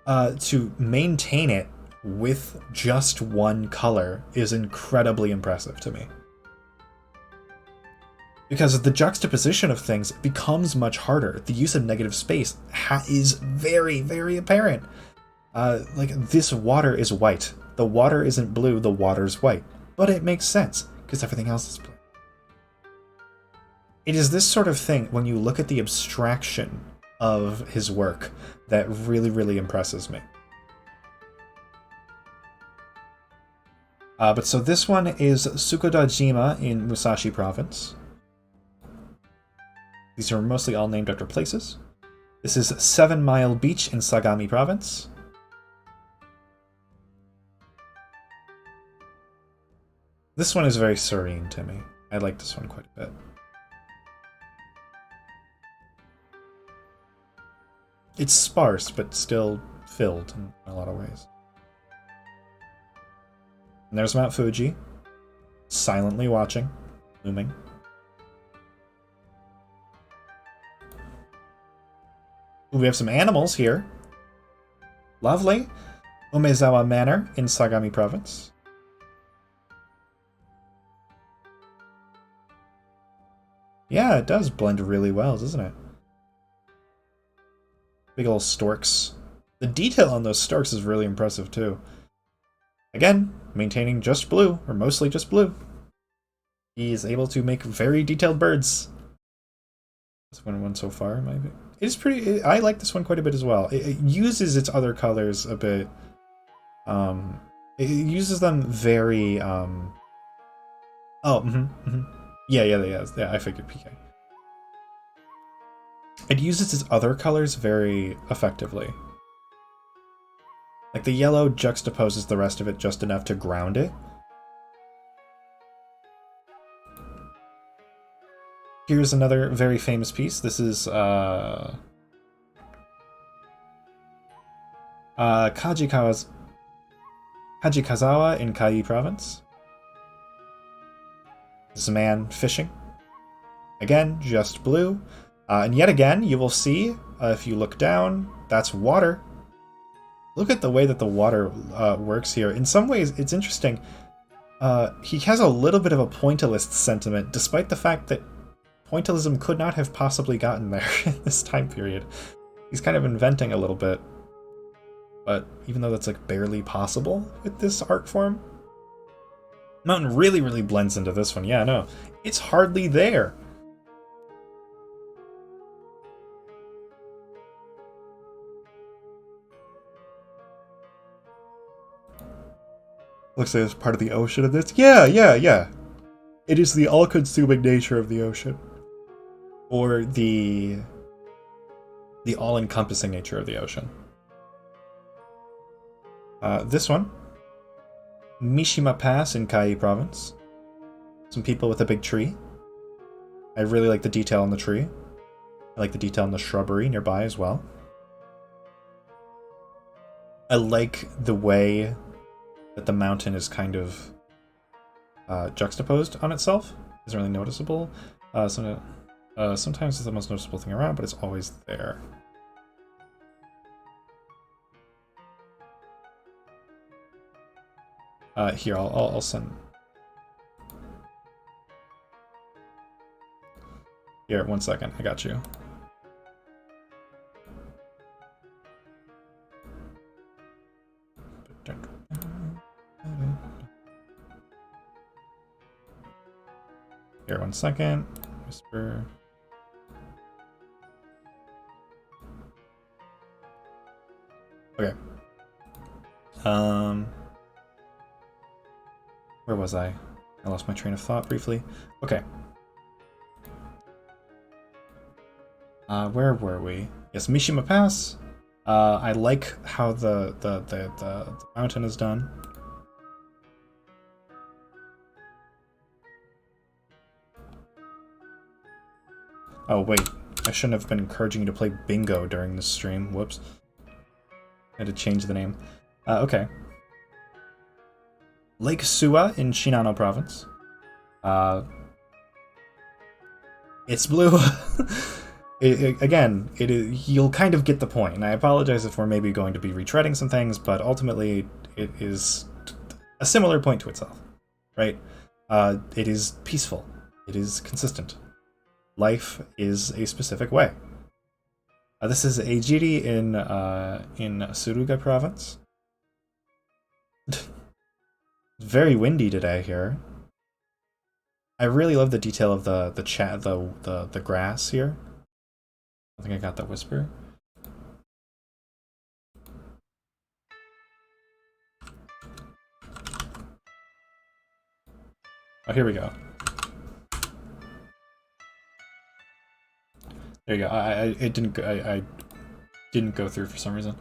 to maintain it with just one color is incredibly impressive to me. Because the juxtaposition of things becomes much harder. The use of negative space is very, very apparent. Like, this water is white. The water isn't blue, the water's white. But it makes sense, because everything else is blue. It is this sort of thing, when you look at the abstraction of his work, that really, really impresses me. But so this one is Tsukuda-jima in Musashi Province. These are mostly all named after places. This is 7 Mile Beach in Sagami Province. This one is very serene to me. I like this one quite a bit. It's sparse, but still filled in a lot of ways. And there's Mount Fuji, silently watching, looming. Ooh, we have some animals here. Lovely. Umezawa Manor in Sagami Province. Yeah, it does blend really well, doesn't it? Big old storks. The detail on those storks is really impressive, too. Again, maintaining just blue, or mostly just blue. He is able to make very detailed birds. That's one so far, maybe. It's pretty... I like this one quite a bit as well. It uses its other colors a bit... it uses them very... Yeah, I figured PK. It uses its other colors very effectively. Like, the yellow juxtaposes the rest of it just enough to ground it. Here's another very famous piece. This is, Kajikazawa in Kai Province. This is a man fishing. Again, just blue. And yet again, you will see, if you look down, that's water. Look at the way that the water works here. In some ways, it's interesting. He has a little bit of a pointillist sentiment, despite the fact that pointillism could not have possibly gotten there in this time period. He's kind of inventing a little bit. But even though that's like barely possible with this art form, Mountain really, really blends into this one. Yeah, no, it's hardly there. Looks like it's part of the ocean of this. Yeah. It is the all-consuming nature of the ocean. Or the all-encompassing nature of the ocean. This one. Mishima Pass in Kai Province. Some people with a big tree. I really like the detail on the tree. I like the detail on the shrubbery nearby as well. I like the way that the mountain is kind of juxtaposed on itself. Isn't really noticeable. Sometimes it's the most noticeable thing around, but it's always there. Here, I'll send... Here, 1 second, I got you. Here, 1 second. Whisper. Okay. Where was I? I lost my train of thought briefly. Okay. Where were we? Yes, Mishima Pass. I like how the mountain is done. Oh wait, I shouldn't have been encouraging you to play bingo during this stream. Whoops. I had to change the name. Okay. Lake Suwa in Shinano Province. It's blue. Again, you'll kind of get the point, and I apologize if we're maybe going to be retreading some things, but ultimately it is a similar point to itself, right? It is peaceful. It is consistent. Life is a specific way. This is Eijiri in Suruga Province. Very windy today here. I really love the detail of the grass here. I think I got that whisper. Oh, here we go. There you go. I didn't go through for some reason.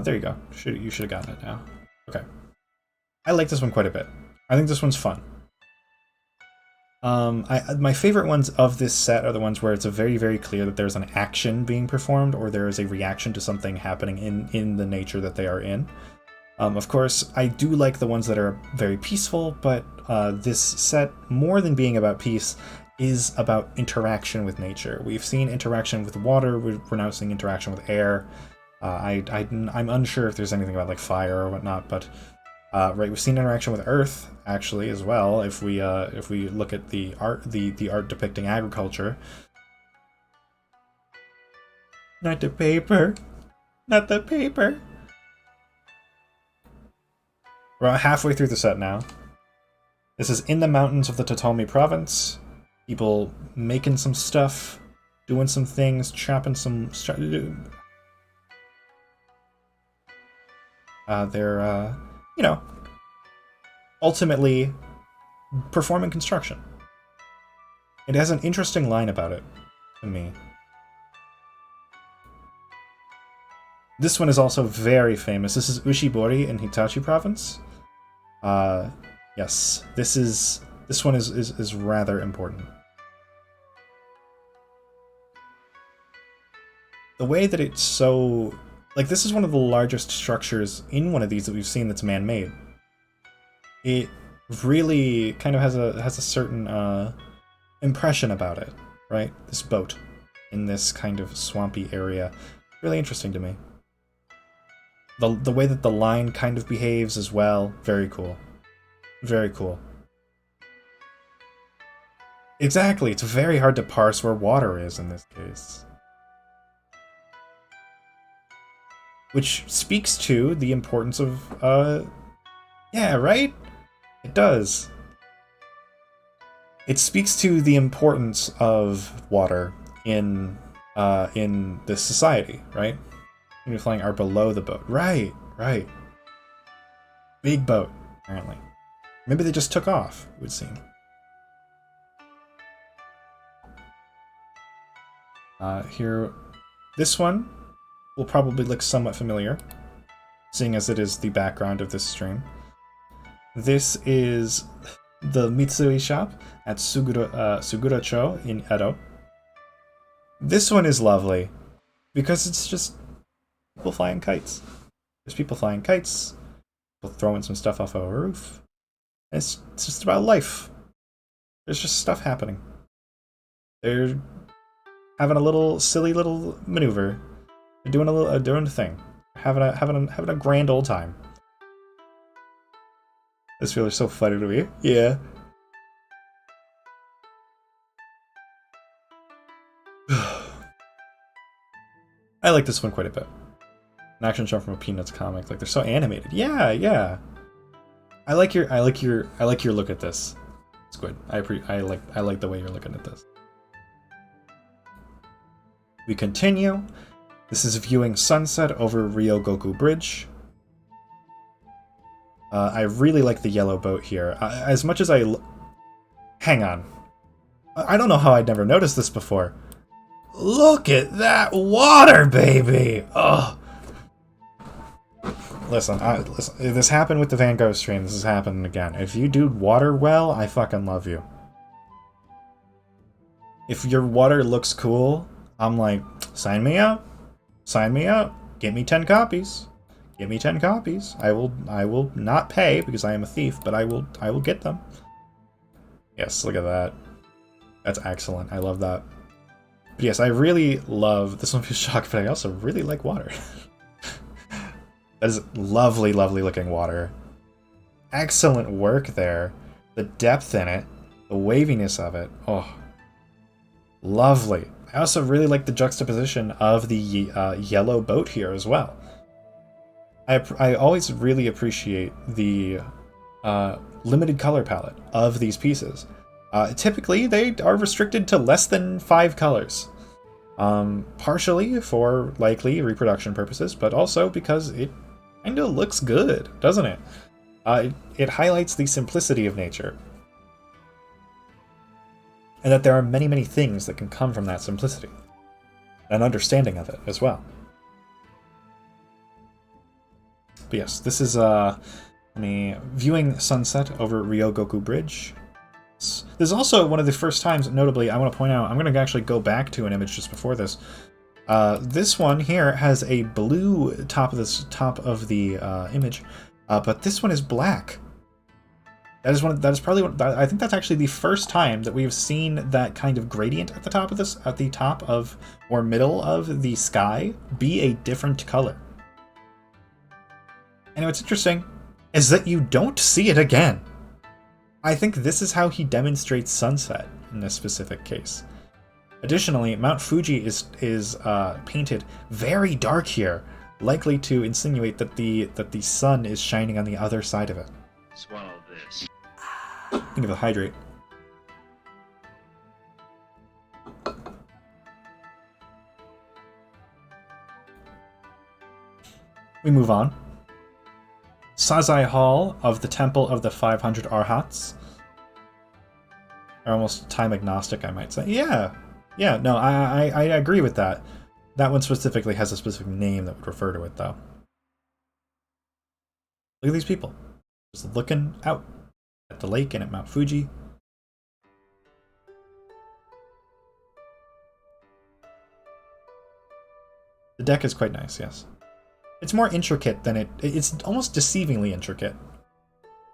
There you go. You should have gotten it now. Okay. I like this one quite a bit. I think this one's fun. My favorite ones of this set are the ones where it's a very, very clear that there's an action being performed or there is a reaction to something happening in the nature that they are in. Of course, I do like the ones that are very peaceful, but this set, more than being about peace, is about interaction with nature. We've seen interaction with water, we're now seeing interaction with air. I'm unsure if there's anything about like fire or whatnot, but right, we've seen interaction with earth actually as well. If we look at the art, the art depicting agriculture, not the paper, not the paper. We're about halfway through the set now. This is in the mountains of the Totomi province. People making some stuff, doing some things, chopping some. They're you know, ultimately performing construction. It has an interesting line about it to me. This one is also very famous. This is Ushibori in Hitachi province. Yes, this one is rather important. The way that it's so... Like, this is one of the largest structures in one of these that we've seen that's man-made. It really kind of has a certain impression about it, right? This boat in this kind of swampy area. Really interesting to me. The way that the line kind of behaves as well, very cool. Very cool. Exactly, it's very hard to parse where water is in this case. Which speaks to the importance of, yeah, right? It does. It speaks to the importance of water in this society, right? You're flying are below the boat. Right, right. Big boat, apparently. Maybe they just took off, it would seem. Here, this one will probably look somewhat familiar, seeing as it is the background of this stream. This is the Mitsui shop at Suguro-cho in Edo. This one is lovely, because it's just people flying kites. There's people flying kites, people throwing some stuff off of a roof. It's just about life. There's just stuff happening. They're having a little silly little maneuver. They're doing a thing. Having a grand old time. This feels so funny to me. Yeah. I like this one quite a bit. An action show from a Peanuts comic. Like, they're so animated. Yeah, yeah. I like your look at this. It's good. I like the way you're looking at this. We continue. This is viewing sunset over Ryogoku Bridge. I really like the yellow boat here. As much as hang on. I don't know how I'd never noticed this before. Look at that water, baby! Oh. Listen, if this happened with the Van Gogh stream, this is happening again. If you do water well, I fucking love you. If your water looks cool, I'm like, sign me up. Sign me up. Get me 10 copies. Give me 10 copies. I will not pay because I am a thief, but I will get them. Yes, look at that. That's excellent. I love that. But yes, I really love this one. Feels shocked, but I also really like water. That is lovely, lovely looking water. Excellent work there. The depth in it, the waviness of it. Oh, lovely. I also really like the juxtaposition of the yellow boat here as well. I always really appreciate the limited color palette of these pieces. Typically, they are restricted to less than 5 colors. Partially for likely reproduction purposes, but also because it kind of looks good, doesn't it? It highlights the simplicity of nature. And that there are many, many things that can come from that simplicity. An understanding of it as well. But yes, this is viewing sunset over Ryogoku Bridge. This is also one of the first times, notably, I want to point out, I'm going to actually go back to an image just before this. This one here has a blue top of the image, but this one is black. That is probably one. I think that's actually the first time that we've seen that kind of gradient at the top of this, at the top of or middle of the sky, be a different color. And what's interesting is that you don't see it again. I think this is how he demonstrates sunset in this specific case. Additionally, Mount Fuji is painted very dark here, likely to insinuate that the sun is shining on the other side of it. Swallow this. Think of the hydrate. We move on. Sazai Hall of the Temple of the 500 Arhats. They're almost time agnostic, I might say. Yeah, no, I agree with that. That one specifically has a specific name that would refer to it, though. Look at these people. Just looking out at the lake and at Mount Fuji. The deck is quite nice, yes. It's more intricate than it's almost deceivingly intricate,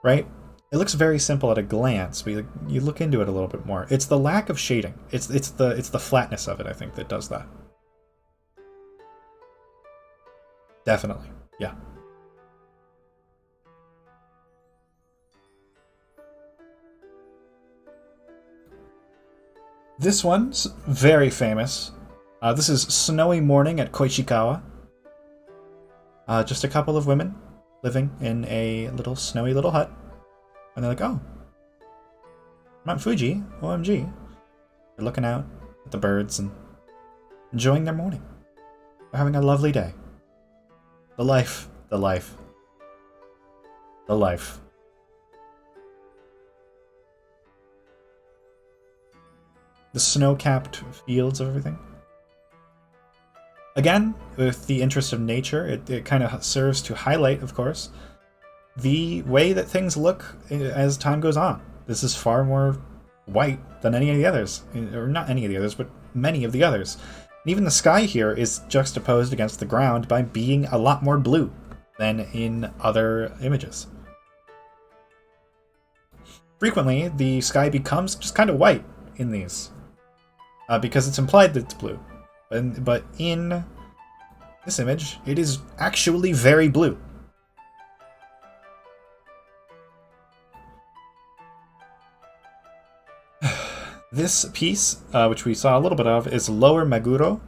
right? It looks very simple at a glance, but you look into it a little bit more. It's the lack of shading. It's the flatness of it, I think, that does that. Definitely, yeah. This one's very famous. This is Snowy Morning at Koishikawa. Just a couple of women living in a snowy little hut. And they're like, oh, Mount Fuji, OMG. They're looking out at the birds and enjoying their morning. They're having a lovely day. The life. The snow-capped fields of everything. Again, with the interest of nature, it kind of serves to highlight, of course, the way that things look as time goes on. This is far more white than any of the others. Or not any of the others, but many of the others. And even the sky here is juxtaposed against the ground by being a lot more blue than in other images. Frequently, the sky becomes just kind of white in these, because it's implied that it's blue. But in this image, it is actually very blue. This piece, which we saw a little bit of, is Lower Meguro.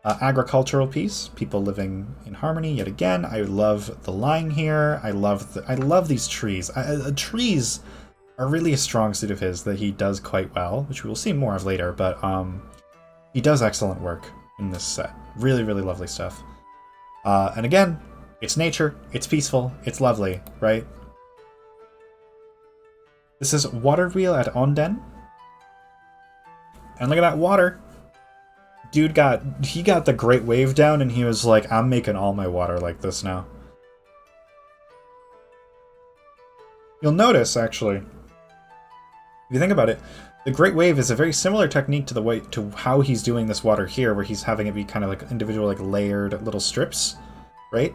Agricultural piece, people living in harmony yet again. I love the line here. I love these trees. Trees are really a strong suit of his that he does quite well, which we will see more of later, but he does excellent work in this set. Really, really lovely stuff. And again, it's nature, it's peaceful, it's lovely, right? This is Water Wheel at Onden. And look at that water. Dude got the Great Wave down and he was like, I'm making all my water like this now. You'll notice, actually, if you think about it, the Great Wave is a very similar technique to how he's doing this water here, where he's having it be kind of like individual, like layered little strips, right?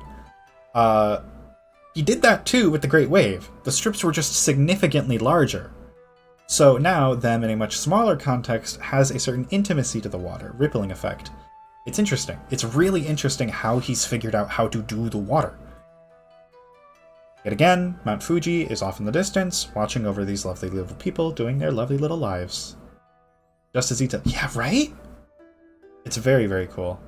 He did that too with the Great Wave. The strips were just significantly larger. So now, them in a much smaller context has a certain intimacy to the water, rippling effect. It's interesting. It's really interesting how he's figured out how to do the water. Yet again, Mount Fuji is off in the distance, watching over these lovely little people doing their lovely little lives. Just as he does. Yeah, right? It's very, very cool.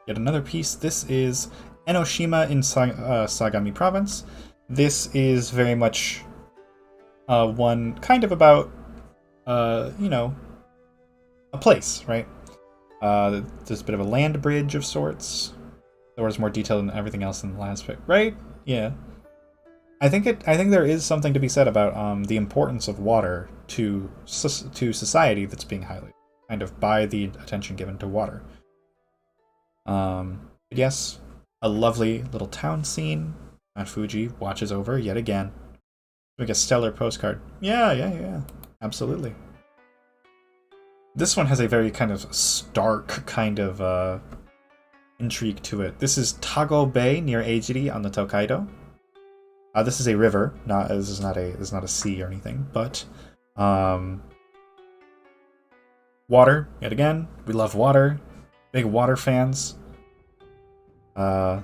Yet another piece. This is Enoshima in Sagami Province. This is very much one kind of about, you know, a place, right? There's a bit of a land bridge of sorts. There was more detail than everything else in the last pick, right? Yeah. I think there is something to be said about the importance of water to society that's being highlighted. kind of by the attention given to water. But yes, a lovely little town scene. Mount Fuji watches over yet again. Like a stellar postcard. Yeah. Absolutely. This one has a very kind of stark kind of intrigue to it. This is Tago Bay near Eijiri on the Tokaido. This is a river, this is not a sea or anything, but water yet again. We love water, big water fans. Once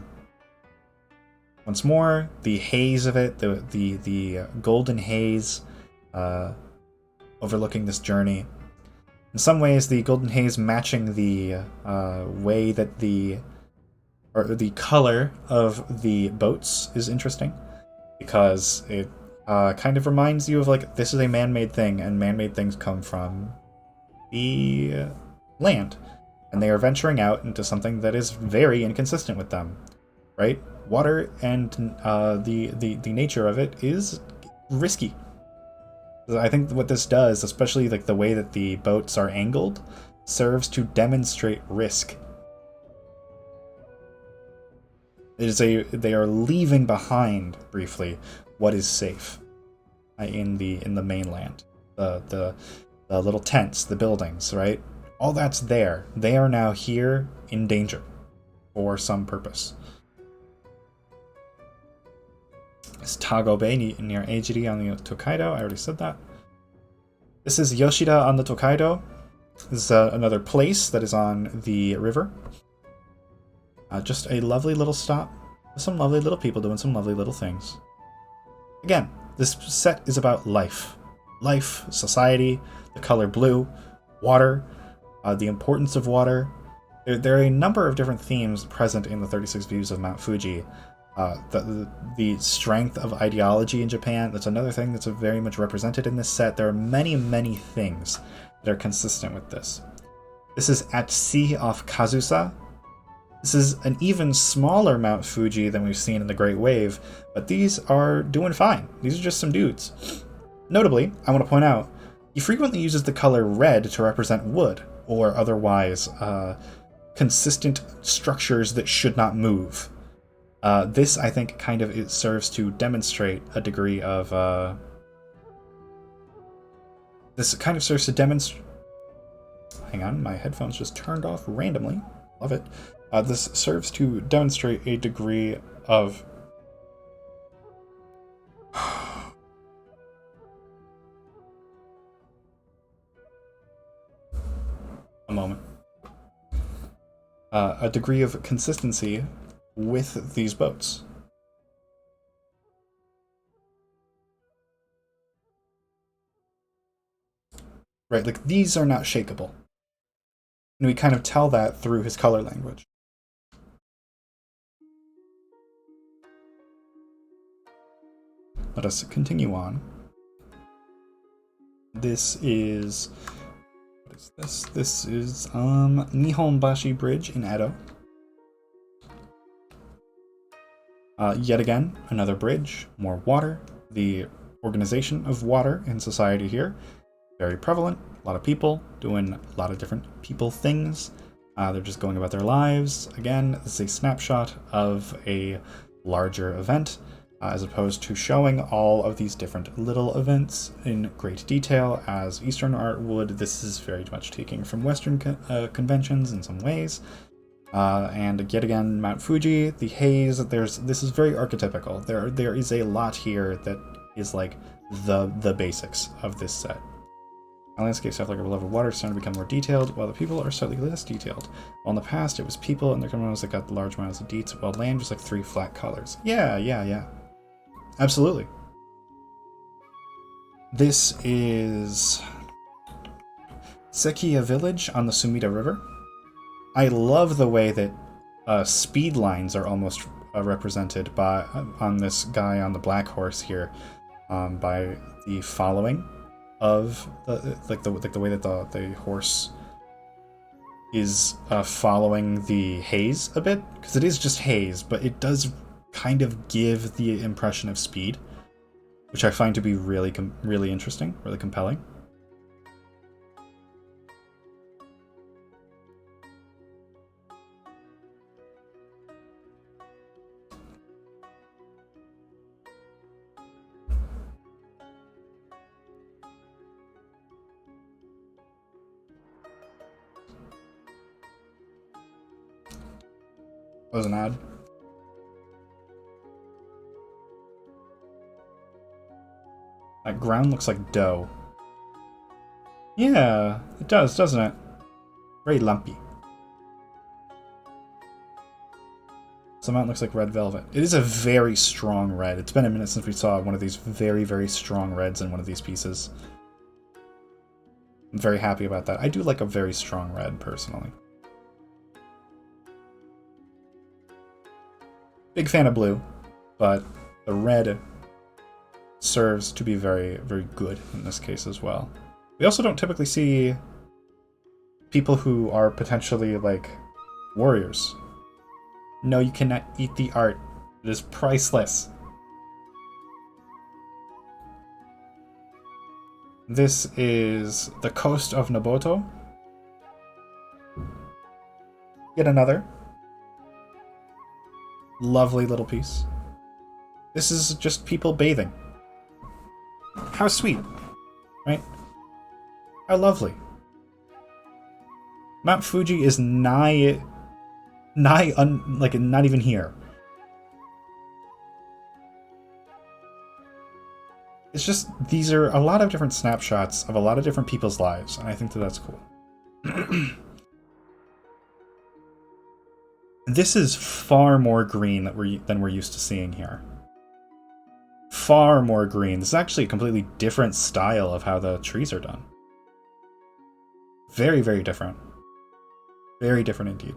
more, the haze of it, the golden haze, overlooking this journey. In some ways, the golden haze matching the way that the color of the boats is interesting, because it kind of reminds you of like, this is a man-made thing, and man-made things come from the land, and they are venturing out into something that is very inconsistent with them, right? Water and the nature of it is risky. I think what this does, especially like the way that the boats are angled, serves to demonstrate risk. They are leaving behind briefly what is safe in the mainland. The little tents, the buildings, right? All that's there. They are now here in danger for some purpose. It's Tago Bay near Eijiri on the Tokaido. I already said that. This is Yoshida on the Tokaido. This is another place that is on the river. Just a lovely little stop with some lovely little people doing some lovely little things. Again, this set is about life. Life, society, the color blue, water, the importance of water. There are a number of different themes present in the 36 Views of Mount Fuji. The strength of ideology in Japan, that's another thing that's very much represented in this set. There are many, many things that are consistent with this. This is At Sea off Kazusa. This is an even smaller Mount Fuji than we've seen in the Great Wave, but these are doing fine. These are just some dudes. Notably, I want to point out, he frequently uses the color red to represent wood, or otherwise consistent structures that should not move. This, I think, kind of it serves to demonstrate a degree of... This kind of serves to demonstrate... Hang on, my headphones just turned off randomly. Love it. This serves to demonstrate a degree of... A moment. A degree of consistency with these boats. Right, like these are not shakeable. And we kind of tell that through his color language. Let us continue on. This is... What is this? This is Nihonbashi Bridge in Edo. Yet again, another bridge, more water. The organization of water in society here, very prevalent. A lot of people doing a lot of different people things. They're just going about their lives. Again, this is a snapshot of a larger event, as opposed to showing all of these different little events in great detail as Eastern art would. This is very much taking from Western conventions in some ways. And yet again, Mount Fuji, the haze, this is very archetypical. There is a lot here that is like the basics of this set. Our landscapes have like a level of water starting to become more detailed, while the people are slightly less detailed. While in the past it was people and their commandos that got large amounts of detail, while land just like 3 flat colors. Yeah. Absolutely. This is Sekiya Village on the Sumida River. I love the way that speed lines are almost represented on this guy on the black horse here, by the following of the way that the horse is following the haze a bit, because it is just haze, but it does kind of give the impression of speed, which I find to be really interesting, really compelling. That was an ad. That ground looks like dough. Yeah, it does, doesn't it? Very lumpy. Some mountain looks like red velvet. It is a very strong red. It's been a minute since we saw one of these very, very strong reds in one of these pieces. I'm very happy about that. I do like a very strong red, personally. Big fan of blue, but the red serves to be very, very good in this case as well. We also don't typically see people who are potentially, like, warriors. No, you cannot eat the art. It is priceless. This is the coast of Noboto. Yet another lovely little piece. This is just people bathing. How sweet, right? How lovely. Mount Fuji is like not even here. It's just, these are a lot of different snapshots of a lot of different people's lives, and I think that that's cool. This is far more green than we're used to seeing here. Far more green. This is actually a completely different style of how the trees are done. Very, very different. Very different indeed.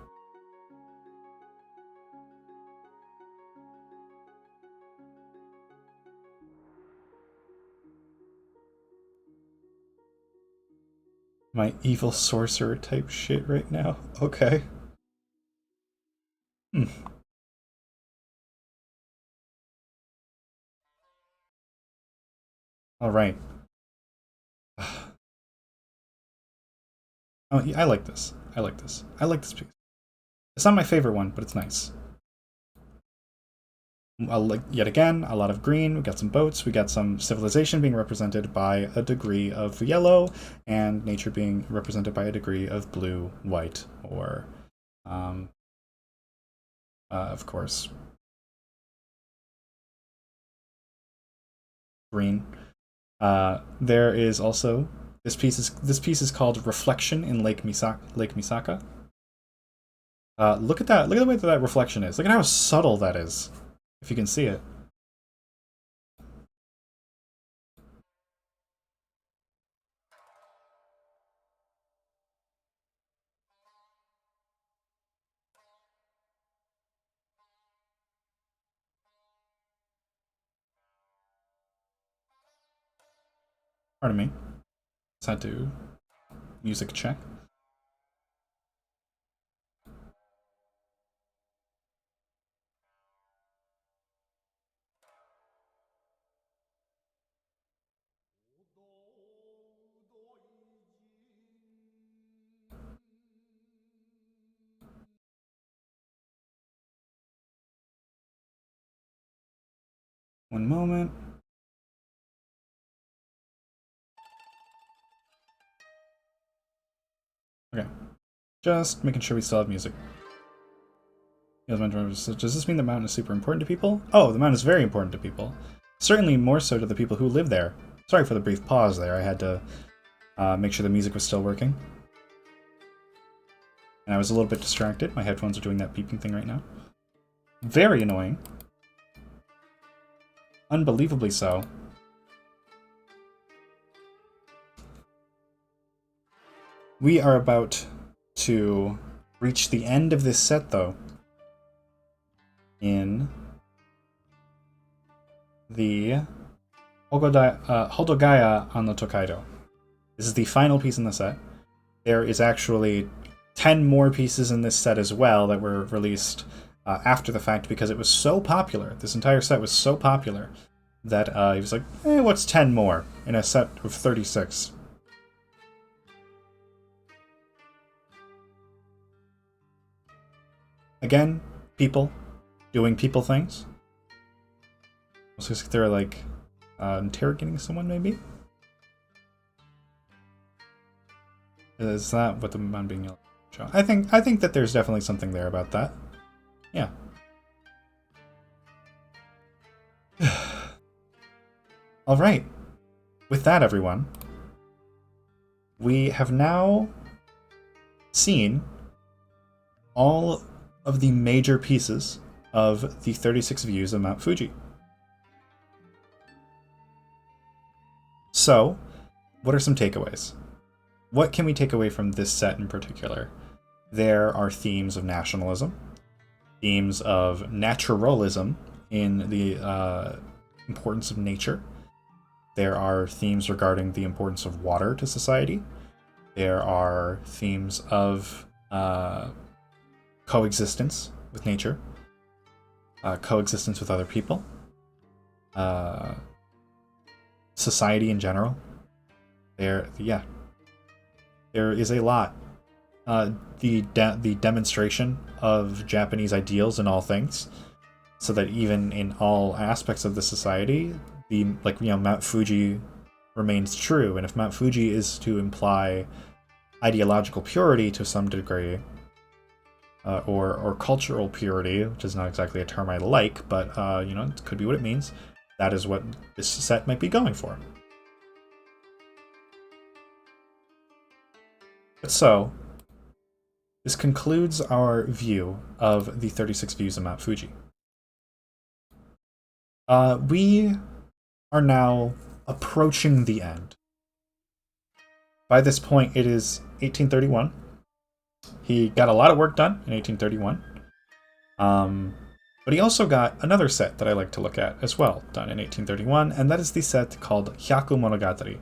My evil sorcerer type shit right now. Okay. Alright. Oh, yeah, I like this. I like this. I like this piece. It's not my favorite one, but it's nice. Yet again, a lot of green. We got some boats. We got some civilization being represented by a degree of yellow, and nature being represented by a degree of blue, white, or, of course, green. There is also this piece is called Reflection in Lake Misaka. Look at that. Look at the way that reflection is. Look at how subtle that is. If you can see it. Pardon me. Just had to music check. One moment. Okay. Just making sure we still have music. Does this mean the mountain is super important to people? Oh, the mountain is very important to people. Certainly more so to the people who live there. Sorry for the brief pause there. I had to make sure the music was still working. And I was a little bit distracted. My headphones are doing that beeping thing right now. Very annoying. Unbelievably so. We are about to reach the end of this set, though, in the Hodogaya on the Tokaido. This is the final piece in the set. There is actually 10 more pieces in this set as well that were released after the fact because it was so popular. This entire set was so popular that he was like, what's 10 more in a set of 36? Again, people doing people things. Looks like they're like interrogating someone, maybe? Is that what the man being yelled at? I think that there's definitely something there about that. Yeah. All right. With that, everyone, we have now seen all of the major pieces of the 36 views of Mount Fuji. So, what are some takeaways? What can we take away from this set in particular? There are themes of nationalism, themes of naturalism in the importance of nature. There are themes regarding the importance of water to society. There are themes of coexistence with nature, coexistence with other people, society in general. There is a lot. The demonstration of Japanese ideals in all things, so that even in all aspects of the society, Mount Fuji remains true. And if Mount Fuji is to imply ideological purity to some degree, or cultural purity, which is not exactly a term I like, but it could be what it means. That is what this set might be going for. So, this concludes our view of the 36 views of Mount Fuji. We are now approaching the end. By this point, it is 1831. He got a lot of work done in 1831. But he also got another set that I like to look at as well, done in 1831, and that is the set called Hyaku Monogatari,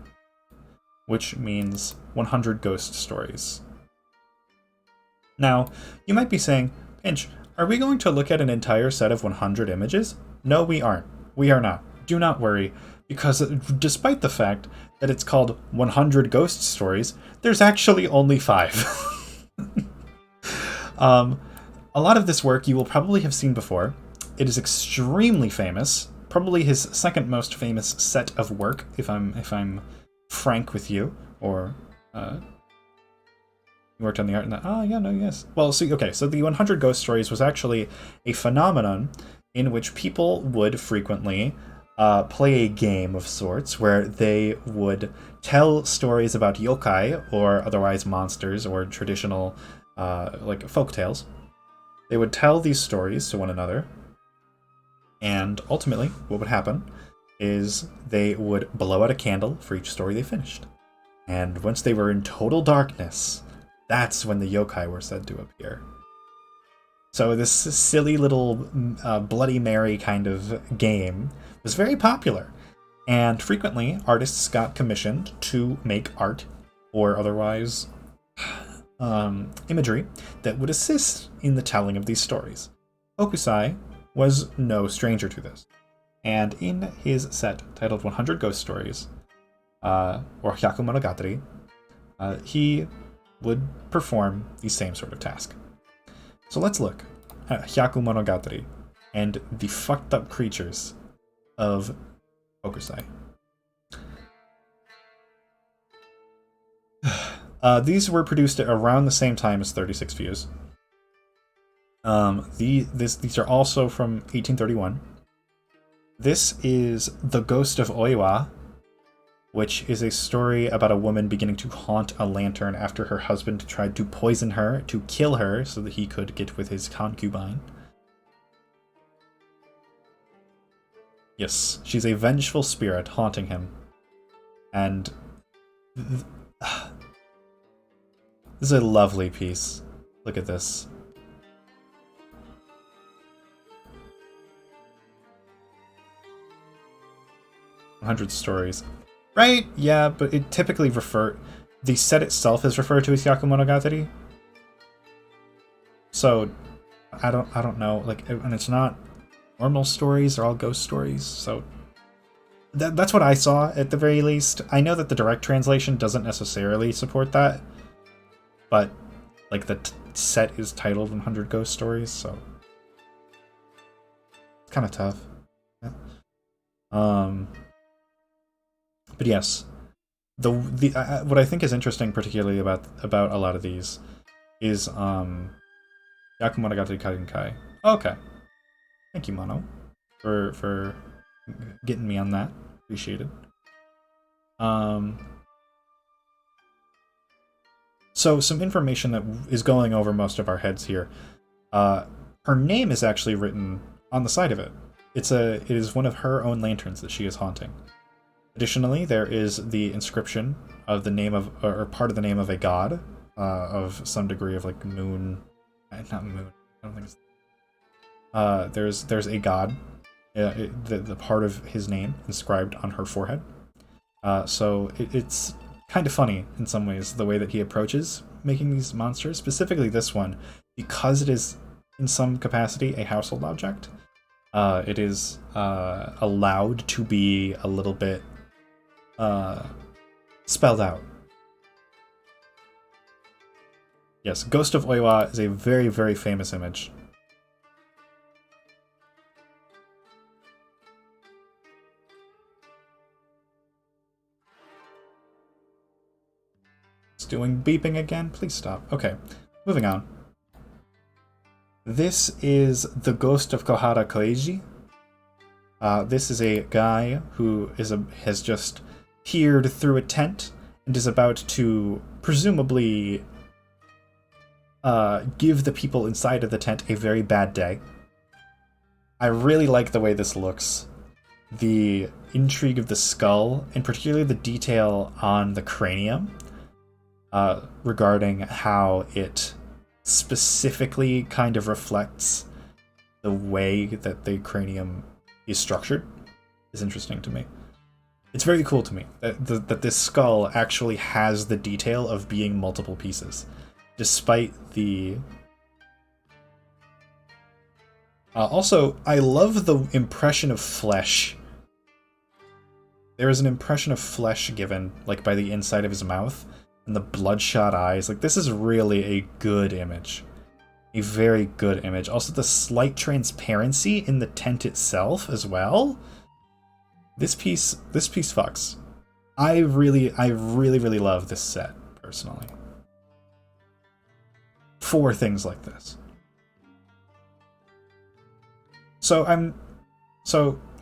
which means 100 ghost stories. Now, you might be saying, Pinch, are we going to look at an entire set of 100 images? No, we aren't. We are not. Do not worry, because despite the fact that it's called 100 ghost stories, there's actually only 5. A lot of this work you will probably have seen before. It is extremely famous, probably his second most famous set of work, if I'm frank with you, or you worked on the art in that. Oh, yeah, no, yes. Well, see, okay, so the 100 Ghost Stories was actually a phenomenon in which people would frequently play a game of sorts where they would tell stories about yokai, or otherwise monsters, or traditional, like, folk tales. They would tell these stories to one another, and ultimately, what would happen is they would blow out a candle for each story they finished. And once they were in total darkness, that's when the yokai were said to appear. So this silly little Bloody Mary kind of game was very popular, and frequently artists got commissioned to make art or otherwise imagery that would assist in the telling of these stories. Hokusai was no stranger to this, and in his set titled 100 Ghost Stories, or Hyaku Monogatari, he would perform the same sort of task. So let's look at Hyaku Monogatari and the fucked up creatures of Hokusai. These were produced at around the same time as 36 Views. These are also from 1831. This is The Ghost of Oiwa, which is a story about a woman beginning to haunt a lantern after her husband tried to poison her to kill her so that he could get with his concubine. Yes, she's a vengeful spirit haunting him. And this is a lovely piece. Look at this. "100 stories." Right? Yeah, but it typically the set itself is referred to as Hyaku Monogatari. So I don't know, like, and it's not normal stories, they're all ghost stories, so that's what I saw at the very least. I know that the direct translation doesn't necessarily support that, but like the set is titled 100 Ghost Stories, so it's kind of tough. Yeah. But yes, what I think is interesting, particularly about a lot of these, is Hyaku Monogatari Kaigenkai, Okay. Thank you, Mono, for getting me on that. Appreciated. Um, so some information that is going over most of our heads here. Her name is actually written on the side of it. It is one of her own lanterns that she is haunting. Additionally, there is the inscription of the name of, or part of the name of a god, of some degree of like moon, not moon. I don't think it's. There's a god, the part of his name inscribed on her forehead. So it's kind of funny in some ways the way that he approaches making these monsters, specifically this one, because it is in some capacity a household object. It is allowed to be a little bit spelled out. Yes, Ghost of Oiwa is a very, very famous image. It's doing beeping again? Please stop. Okay, moving on. This is the Ghost of Kohara Koeiji. This is a guy who has just peered through a tent and is about to presumably give the people inside of the tent a very bad day. I really like the way this looks. The intrigue of the skull, and particularly the detail on the cranium, regarding how it specifically kind of reflects the way that the cranium is structured, is interesting to me. It's very cool to me that this skull actually has the detail of being multiple pieces, despite the... also, I love the impression of flesh. There is an impression of flesh given, like, by the inside of his mouth, and the bloodshot eyes. Like, this is really a good image. A very good image. Also, the slight transparency in the tent itself as well. This piece fucks. I really love this set, personally. For things like this.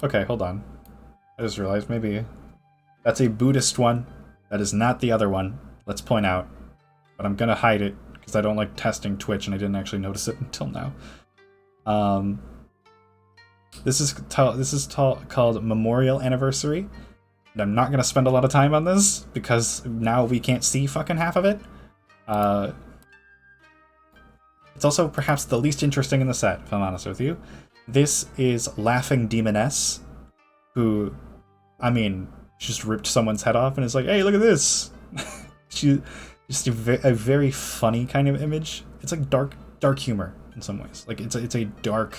Okay, hold on. I just realized maybe that's a Buddhist one. That is not the other one. Let's point out. But I'm gonna hide it because I don't like testing Twitch and I didn't actually notice it until now. This is called Memorial Anniversary. And I'm not gonna spend a lot of time on this because now we can't see fucking half of it. It's also perhaps the least interesting in the set, if I'm honest with you. This is Laughing Demoness, who, I mean, just ripped someone's head off and is like, hey, look at this! Just a very funny kind of image. It's like dark humor in some ways. Like, it's a dark,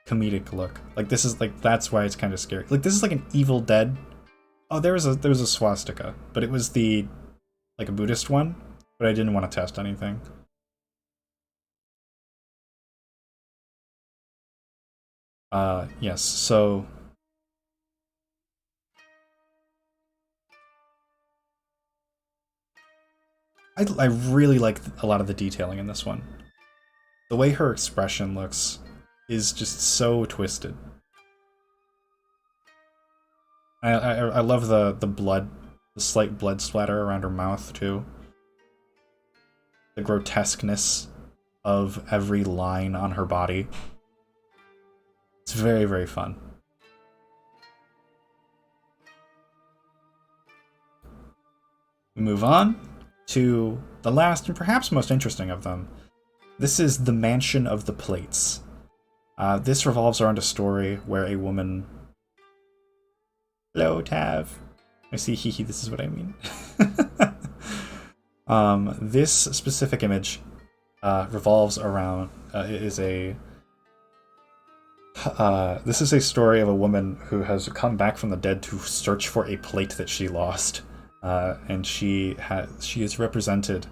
comedic look. Like, this is, like, that's why it's kind of scary. Like, this is like an Evil Dead. Oh, there was a swastika, but it was like a Buddhist one, but I didn't want to test anything. Yes, so... I really like a lot of the detailing in this one. The way her expression looks is just so twisted. I love the blood, the slight blood splatter around her mouth, too. The grotesqueness of every line on her body. It's very, very fun. We move on to the last and perhaps most interesting of them. This is the Mansion of the Plates. This revolves around a story where a woman... Hello, Tav. I see, hee, this is what I mean. This specific image revolves around... this is a story of a woman who has come back from the dead to search for a plate that she lost. And she is represented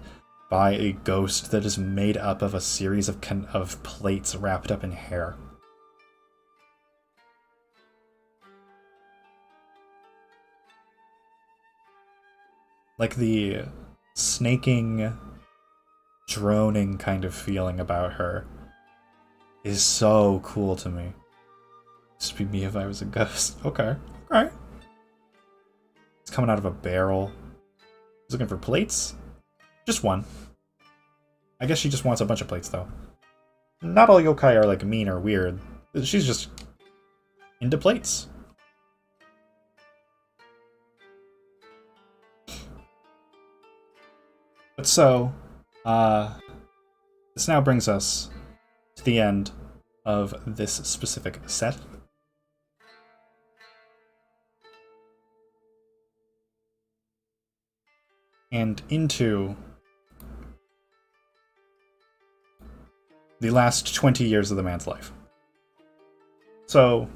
by a ghost that is made up of a series of plates wrapped up in hair. Like the snaking, droning kind of feeling about her is so cool to me. This would be me if I was a ghost. Okay. Okay. It's coming out of a barrel. He's looking for plates? Just one. I guess she just wants a bunch of plates, though. Not all yokai are, like, mean or weird. She's just into plates. But so, this now brings us to the end of this specific set. And into the last 20 years of the man's life. So,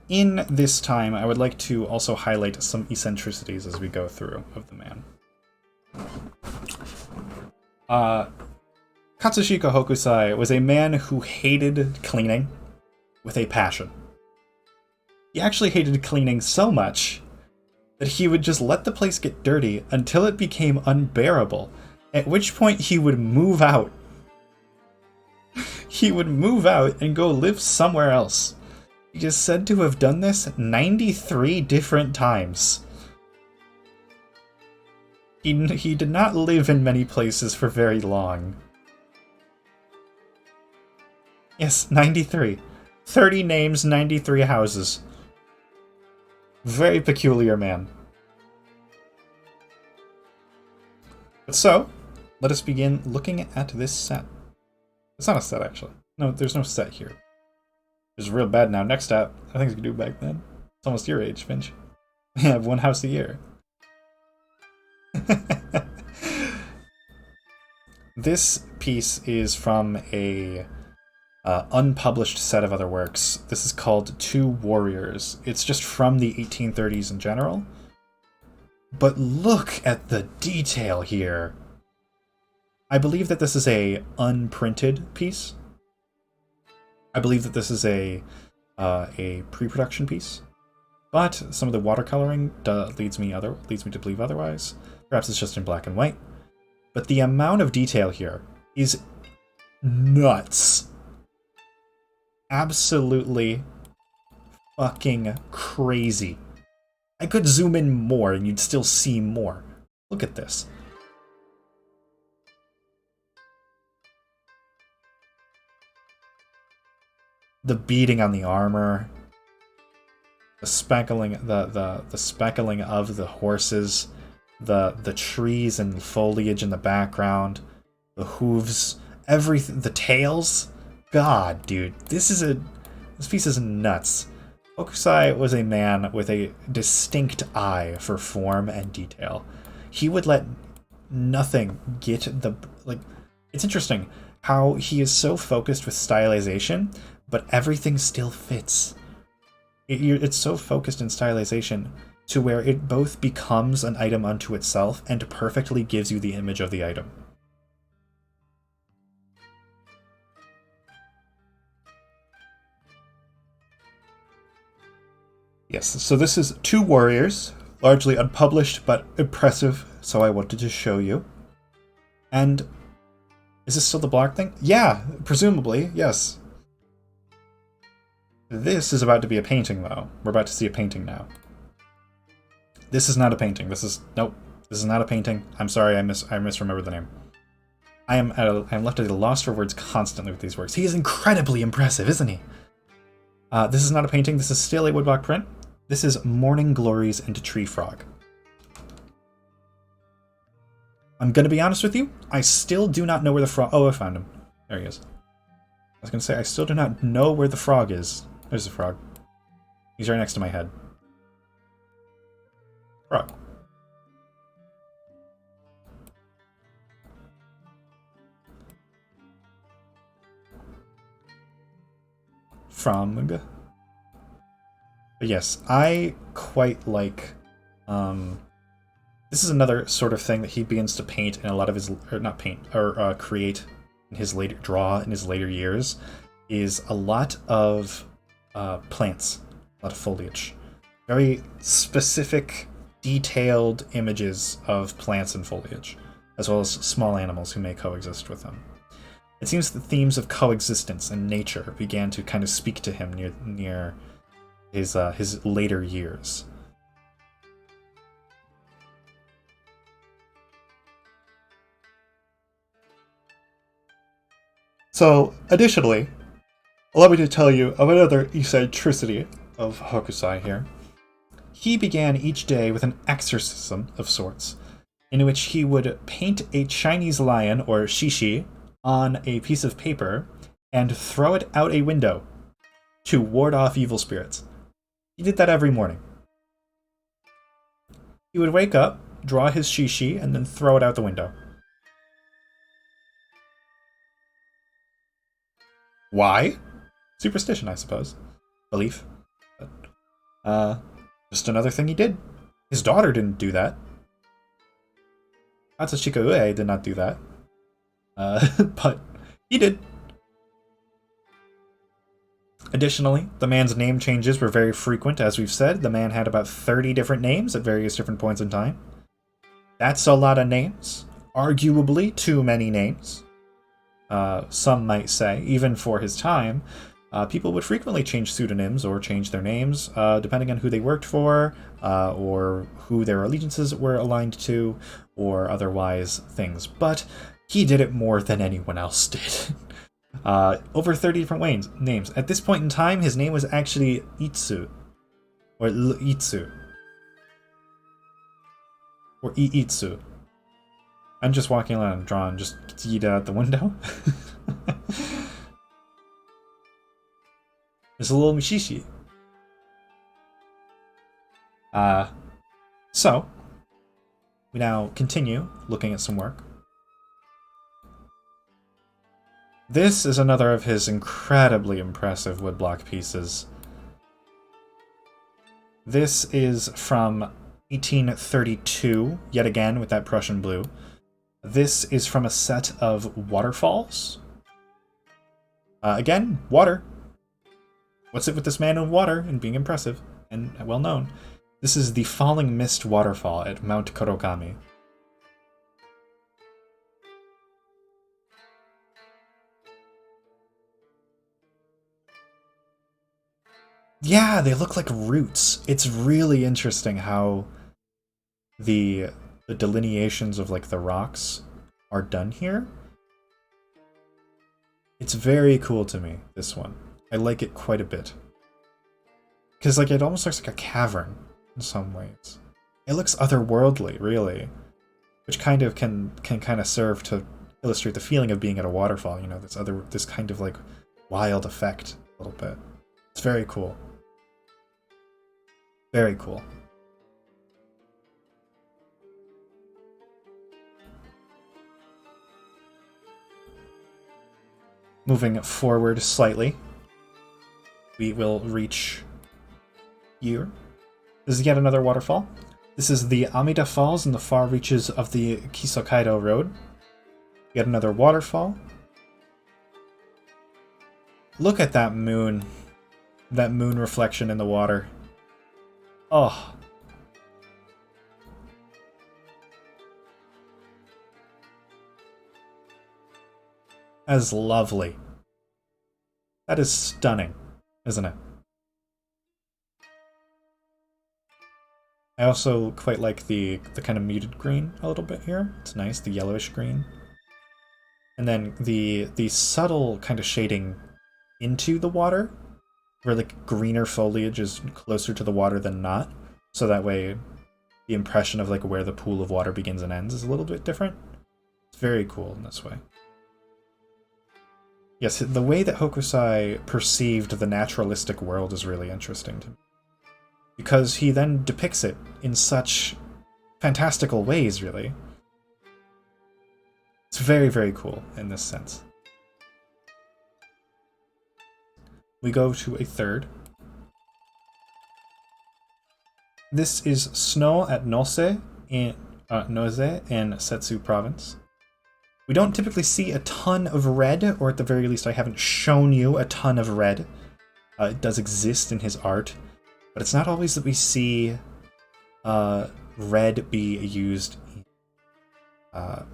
in this time, I would like to also highlight some eccentricities as we go through of the man. Katsushika Hokusai was a man who hated cleaning with a passion. He actually hated cleaning so much that he would just let the place get dirty until it became unbearable, at which point he would move out. He would move out and go live somewhere else. He is said to have done this 93 different times. He did not live in many places for very long. Yes, 93. 30 names, 93 houses. Very peculiar man. But so, let us begin looking at this set. It's not a set, actually. No, there's no set here. It's real bad now. Next up, I think we could do back then. It's almost your age, Finch. We have one house a year. This piece is from a unpublished set of other works. This is called Two Warriors. It's just from the 1830s in general. But look at the detail here. I believe that this is a unprinted piece. I believe that this is a pre-production piece. But some of the watercoloring leads me to believe otherwise. Perhaps it's just in black and white. But the amount of detail here is nuts. Absolutely fucking crazy. I could zoom in more and you'd still see more. Look at this. The beading on the armor. The speckling, the speckling of the horses. The trees and foliage in the background. The hooves. Everything. The tails. God, dude. This piece is nuts. Hokusai was a man with a distinct eye for form and detail. He would let nothing get the... it's interesting how he is so focused with stylization, but everything still fits. It's so focused in stylization to where it both becomes an item unto itself and perfectly gives you the image of the item. Yes, so this is Two Warriors, largely unpublished but impressive, so I wanted to show you. And is this still the block thing? Yeah, presumably, yes. This is about to be a painting, though. We're about to see a painting now. This is not a painting. Nope. This is not a painting. I'm sorry, I misremembered the name. I am left at a loss for words constantly with these works. He is incredibly impressive, isn't he? This is not a painting. This is still a woodblock print. This is Morning Glories and Tree Frog. I'm going to be honest with you. I still do not know where the frog... Oh, I found him. There he is. I was going to say, I still do not know where the frog is. There's the frog. He's right next to my head. Frog. Frog. But yes, I quite like... this is another sort of thing that he begins to paint in a lot of his... Or not paint, or create in his later... Draw in his later years, is a lot of plants. A lot of foliage. Very specific, detailed images of plants and foliage, as well as small animals who may coexist with them. It seems the themes of coexistence and nature began to kind of speak to him near his later years. So, additionally, allow me to tell you of another eccentricity of Hokusai here. He began each day with an exorcism of sorts, in which he would paint a Chinese lion, or shishi, on a piece of paper and throw it out a window to ward off evil spirits. He did that every morning. He would wake up, draw his shishi, and then throw it out the window. Why? Superstition, I suppose. Belief. But, just another thing he did. His daughter didn't do that. Katsushika Ue did not do that. But he did. Additionally, the man's name changes were very frequent, as we've said. The man had about 30 different names at various different points in time. That's a lot of names. Arguably too many names. Some might say, even for his time, people would frequently change pseudonyms or change their names, depending on who they worked for, or who their allegiances were aligned to, or otherwise things. But he did it more than anyone else did. Over 30 different names. At this point in time, his name was actually Itsu, or Itsu, or Iitsu. I'm just walking around and drawing, just yeet out the window. There's a little Mishishi. So, we now continue looking at some work. This is another of his incredibly impressive woodblock pieces. This is from 1832, yet again with that Prussian blue. This is from a set of waterfalls. Again, water. What's it with this man and water and being impressive and well known? This is the Falling Mist waterfall at Mount Kurokami. Yeah, they look like roots. It's really interesting how the delineations of like the rocks are done here. It's very cool to me, this one. I like it quite a bit. Because like it almost looks like a cavern in some ways. It looks otherworldly, really. Which kind of can kind of serve to illustrate the feeling of being at a waterfall, you know, this kind of like wild effect a little bit. It's very cool. Very cool. Moving forward slightly, we will reach here. This is yet another waterfall. This is the Amida Falls in the far reaches of the Kisokaido Road. Yet another waterfall. Look at that moon. That moon reflection in the water. Oh. That is lovely. That is stunning, isn't it? I also quite like the kind of muted green a little bit here. It's nice, the yellowish green. And then the subtle kind of shading into the water, where like greener foliage is closer to the water than not. So that way the impression of like where the pool of water begins and ends is a little bit different. It's very cool in this way. Yes, the way that Hokusai perceived the naturalistic world is really interesting to me. Because he then depicts it in such fantastical ways, really. It's very, very cool in this sense. We go to a third. This is snow at Nose in Setsu Province. We don't typically see a ton of red, or at the very least I haven't shown you a ton of red. It does exist in his art, but it's not always that we see red be used in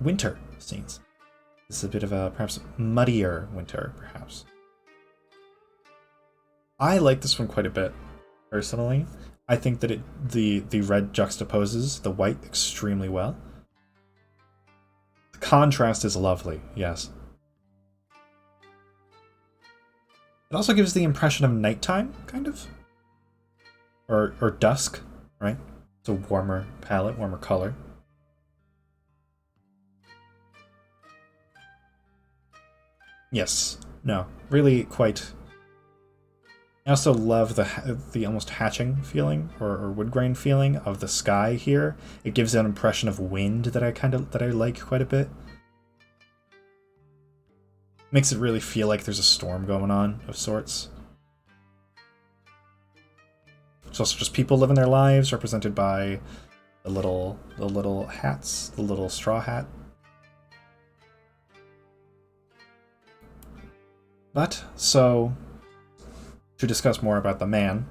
winter scenes. This is a bit of a perhaps muddier winter, perhaps. I like this one quite a bit, personally. I think that the red juxtaposes the white extremely well. The contrast is lovely, yes. It also gives the impression of nighttime, kind of. Or dusk, right? It's a warmer palette, warmer color. Yes. No. Really quite... I also love the almost hatching feeling, or wood grain feeling of the sky here. It gives an impression of wind that I like quite a bit. Makes it really feel like there's a storm going on, of sorts. It's also just people living their lives, represented by the little hats, the little straw hat. But, so, to discuss more about the man,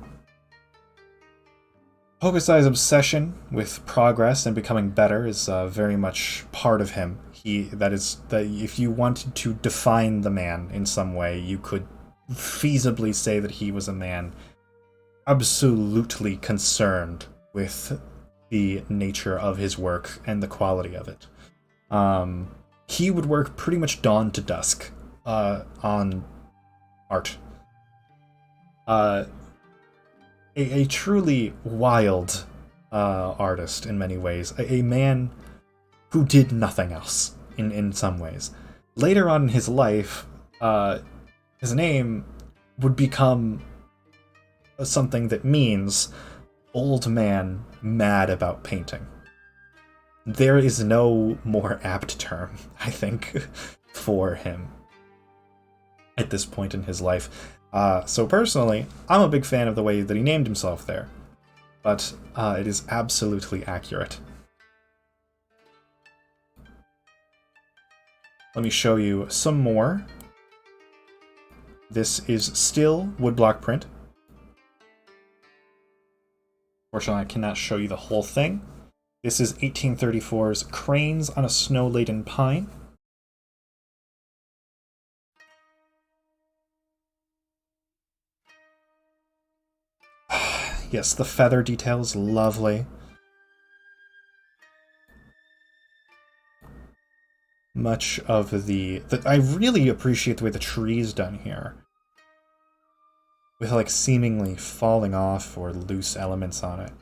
Hokusai's obsession with progress and becoming better is very much part of him. That if you wanted to define the man in some way, you could feasibly say that he was a man absolutely concerned with the nature of his work and the quality of it. He would work pretty much dawn to dusk on art. A truly wild artist in many ways. A man who did nothing else in some ways. Later on in his life, his name would become something that means old man mad about painting. There is no more apt term, I think, for him at this point in his life. So personally, I'm a big fan of the way that he named himself there, but it is absolutely accurate. Let me show you some more. This is still woodblock print. Fortunately, I cannot show you the whole thing. This is 1834's Cranes on a Snow-Laden Pine. Yes, the feather detail is lovely. Much of I really appreciate the way the tree is done here. With, like, seemingly falling off or loose elements on it.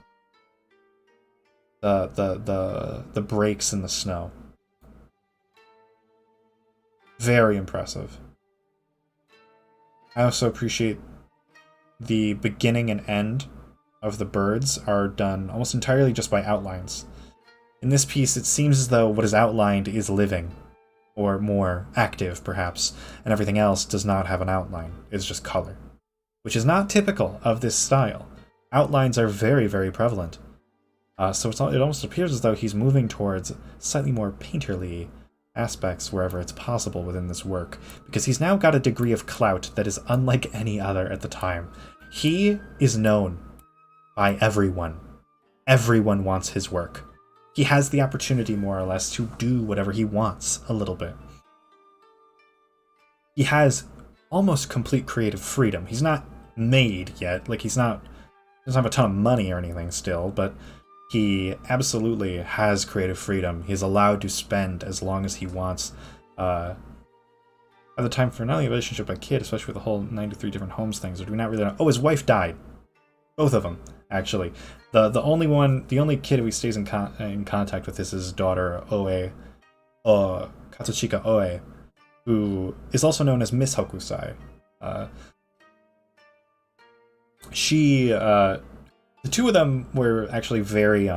The breaks in the snow. Very impressive. I also appreciate the beginning and end of the birds are done almost entirely just by outlines. In this piece, it seems as though what is outlined is living, or more active, perhaps, and everything else does not have an outline. It's just color, which is not typical of this style. Outlines are very, very prevalent. So it almost appears as though he's moving towards slightly more painterly aspects wherever it's possible within this work, because he's now got a degree of clout that is unlike any other at the time. He is known by everyone. Everyone wants his work. He has the opportunity, more or less, to do whatever he wants a little bit. He has almost complete creative freedom. He's not made yet, like he doesn't have a ton of money or anything still, but he absolutely has creative freedom. He's allowed to spend as long as he wants. At the time for not only a relationship but a kid, especially with the whole 93 different homes things, or do we not really know? Oh, his wife died. Both of them, actually. The only kid who he stays in contact with is his daughter, Oe, Katsushika Oe, who is also known as Miss Hokusai. The two of them were actually very,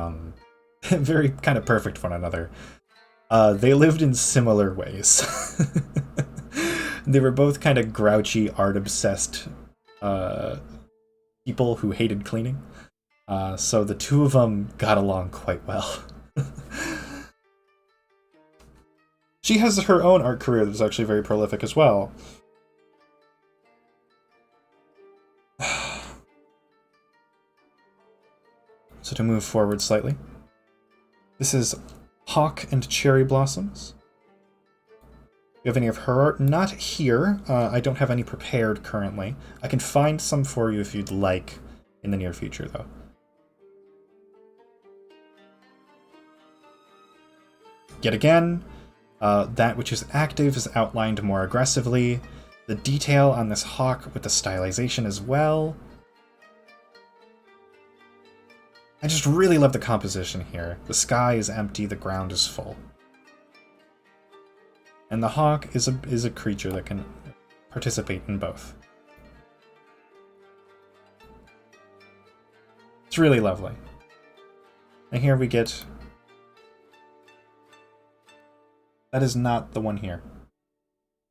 very kind of perfect for one another. They lived in similar ways. They were both kind of grouchy, art-obsessed people who hated cleaning. So the two of them got along quite well. She has her own art career that's actually very prolific as well. So to move forward slightly, this is Hawk and Cherry Blossoms. You have any of her art? Not here. I don't have any prepared currently. I can find some for you if you'd like in the near future, though. Yet again, that which is active is outlined more aggressively. The detail on this hawk with the stylization as well. I just really love the composition here. The sky is empty, the ground is full. And the hawk is a creature that can participate in both. It's really lovely. And here we get... That is not the one here.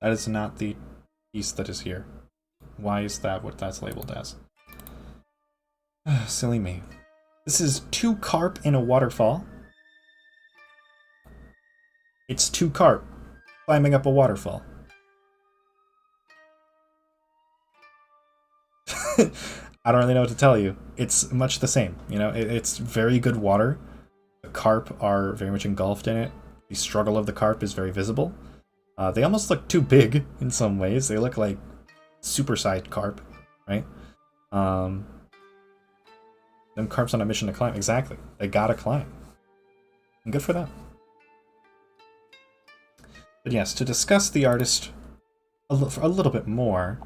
That is not the piece that is here. Why is that what that's labeled as? Silly me. This is 2 carp in a waterfall. It's 2 carp climbing up a waterfall. I don't really know what to tell you. It's much the same. You know, it's very good water. The carp are very much engulfed in it. The struggle of the carp is very visible. They almost look too big in some ways. They look like supersized carp, right? Them carp's on a mission to climb. Exactly. They gotta climb. And good for them. But yes, to discuss the artist a little bit more,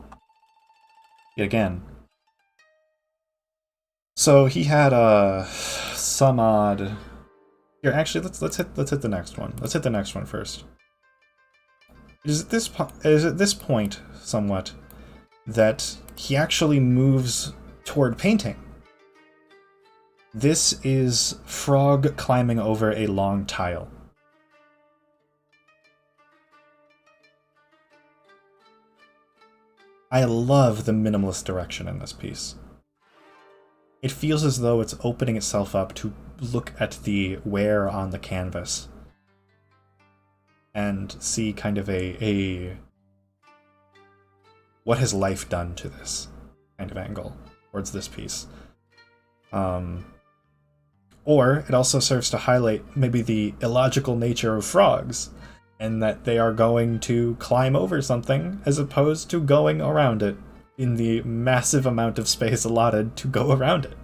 yet again. So he had some odd... Here, actually, let's hit the next one. Let's hit the next one first. It is at this point, somewhat, that he actually moves toward painting. This is Frog climbing over a long tile. I love the minimalist direction in this piece. It feels as though it's opening itself up to look at the wear on the canvas and see kind of a what has life done to this kind of angle towards this piece. Or it also serves to highlight maybe the illogical nature of frogs, and that they are going to climb over something as opposed to going around it in the massive amount of space allotted to go around it.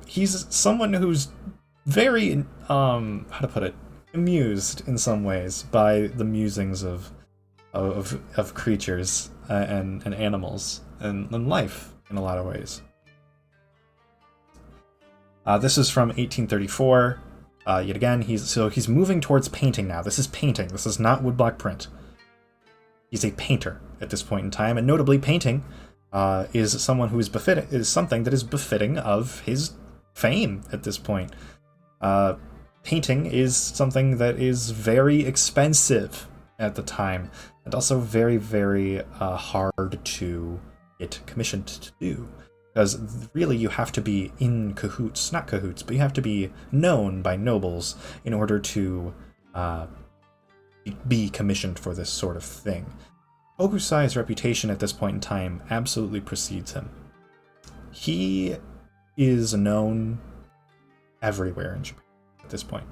He's someone who's very, how to put it, amused in some ways by the musings of creatures and animals and life in a lot of ways. This is from 1834. Yet again, he's moving towards painting now. This is painting. This is not woodblock print. He's a painter at this point in time, and notably, painting is someone who is something that is befitting of his fame at this point. Painting is something that is very expensive at the time, and also very, very hard to get commissioned to do. Because really you have to be in cahoots, not cahoots, but you have to be known by nobles in order to be commissioned for this sort of thing. Hokusai's reputation at this point in time absolutely precedes him. He is known everywhere in Japan at this point.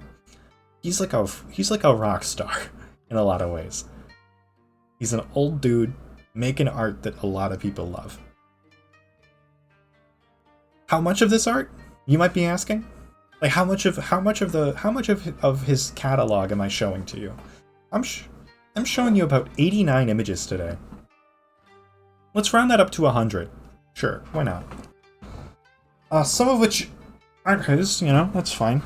He's like a rock star in a lot of ways. He's an old dude making art that a lot of people love. How much of this art, you might be asking? Like how much of his catalog am I showing to you? I'm showing you about 89 images today. Let's round that up to 100. Sure, why not? Some of which aren't his, you know, that's fine.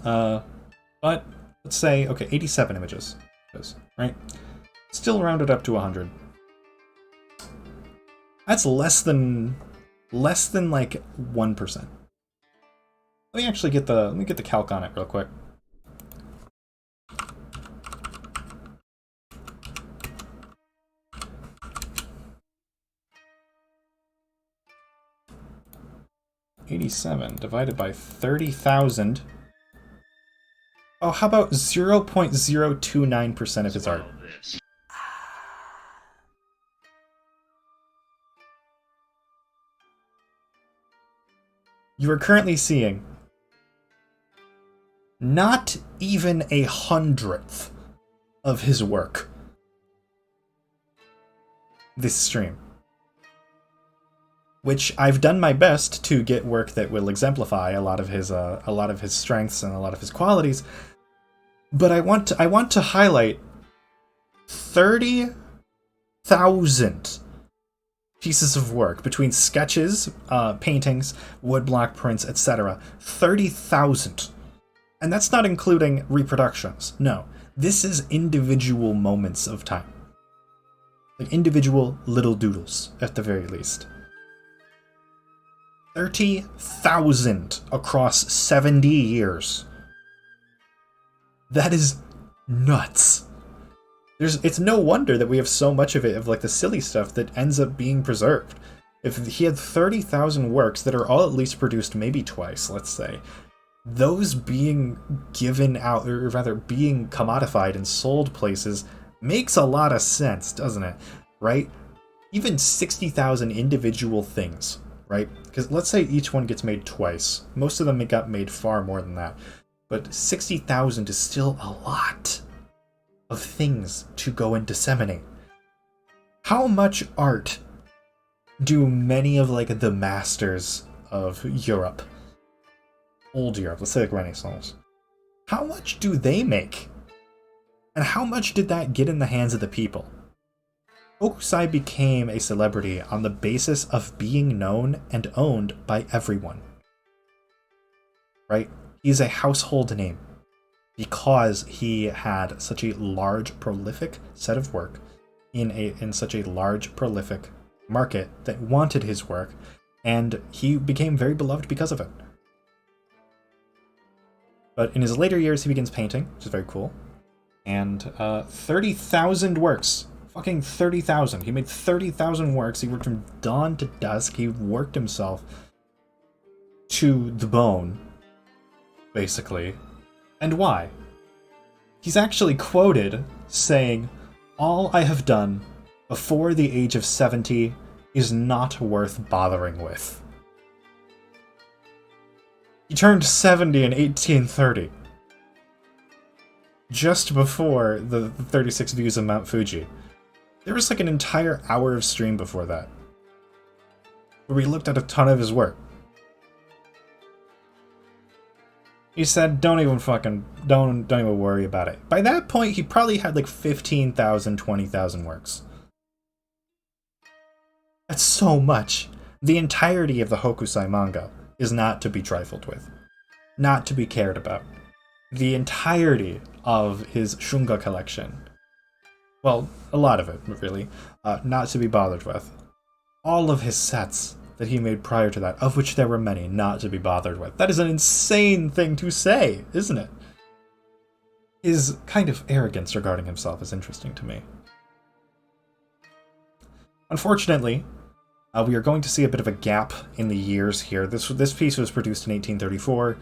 But let's say, okay, 87 images, right? Still rounded up to 100. That's less than like 1%. Let me actually get the calc on it real quick. $87 divided by 30,000. Oh, how about 0.029% of his art? You are currently seeing not even 1/100th of his work this stream. Which I've done my best to get work that will exemplify a lot of his strengths and a lot of his qualities. But I want to highlight 30,000 pieces of work between sketches, paintings, woodblock prints, etc. 30,000. And that's not including reproductions. No, this is individual moments of time. Like individual little doodles, at the very least. 30,000 across 70 years. That is nuts. It's no wonder that we have so much of it, of like the silly stuff that ends up being preserved. If he had 30,000 works that are all at least produced maybe twice, let's say, those being given out, or rather being commodified and sold places, makes a lot of sense, doesn't it? Right? Even 60,000 individual things. Right? Because let's say each one gets made twice. Most of them got made far more than that. But 60,000 is still a lot of things to go and disseminate. How much art do many of like the masters of Europe, old Europe, let's say like Renaissance, how much do they make? And how much did that get in the hands of the people? Hokusai became a celebrity on the basis of being known and owned by everyone. Right? He's a household name because he had such a large, prolific set of work in such a large, prolific market that wanted his work, and he became very beloved because of it. But in his later years, he begins painting, which is very cool. And 30,000 works. Fucking 30,000. He made 30,000 works. He worked from dawn to dusk. He worked himself to the bone, basically. And why? He's actually quoted saying, "All I have done before the age of 70 is not worth bothering with." He turned 70 in 1830. Just before the 36 views of Mount Fuji. There was like an entire hour of stream before that, where we looked at a ton of his work. He said, don't even worry about it. By that point, he probably had like 15,000, 20,000 works. That's so much. The entirety of the Hokusai manga is not to be trifled with. Not to be cared about. The entirety of his Shunga collection, well, a lot of it, really, not to be bothered with. All of his sets that he made prior to that, of which there were many, not to be bothered with. That is an insane thing to say, isn't it? His kind of arrogance regarding himself is interesting to me. Unfortunately, we are going to see a bit of a gap in the years here. This piece was produced in 1834,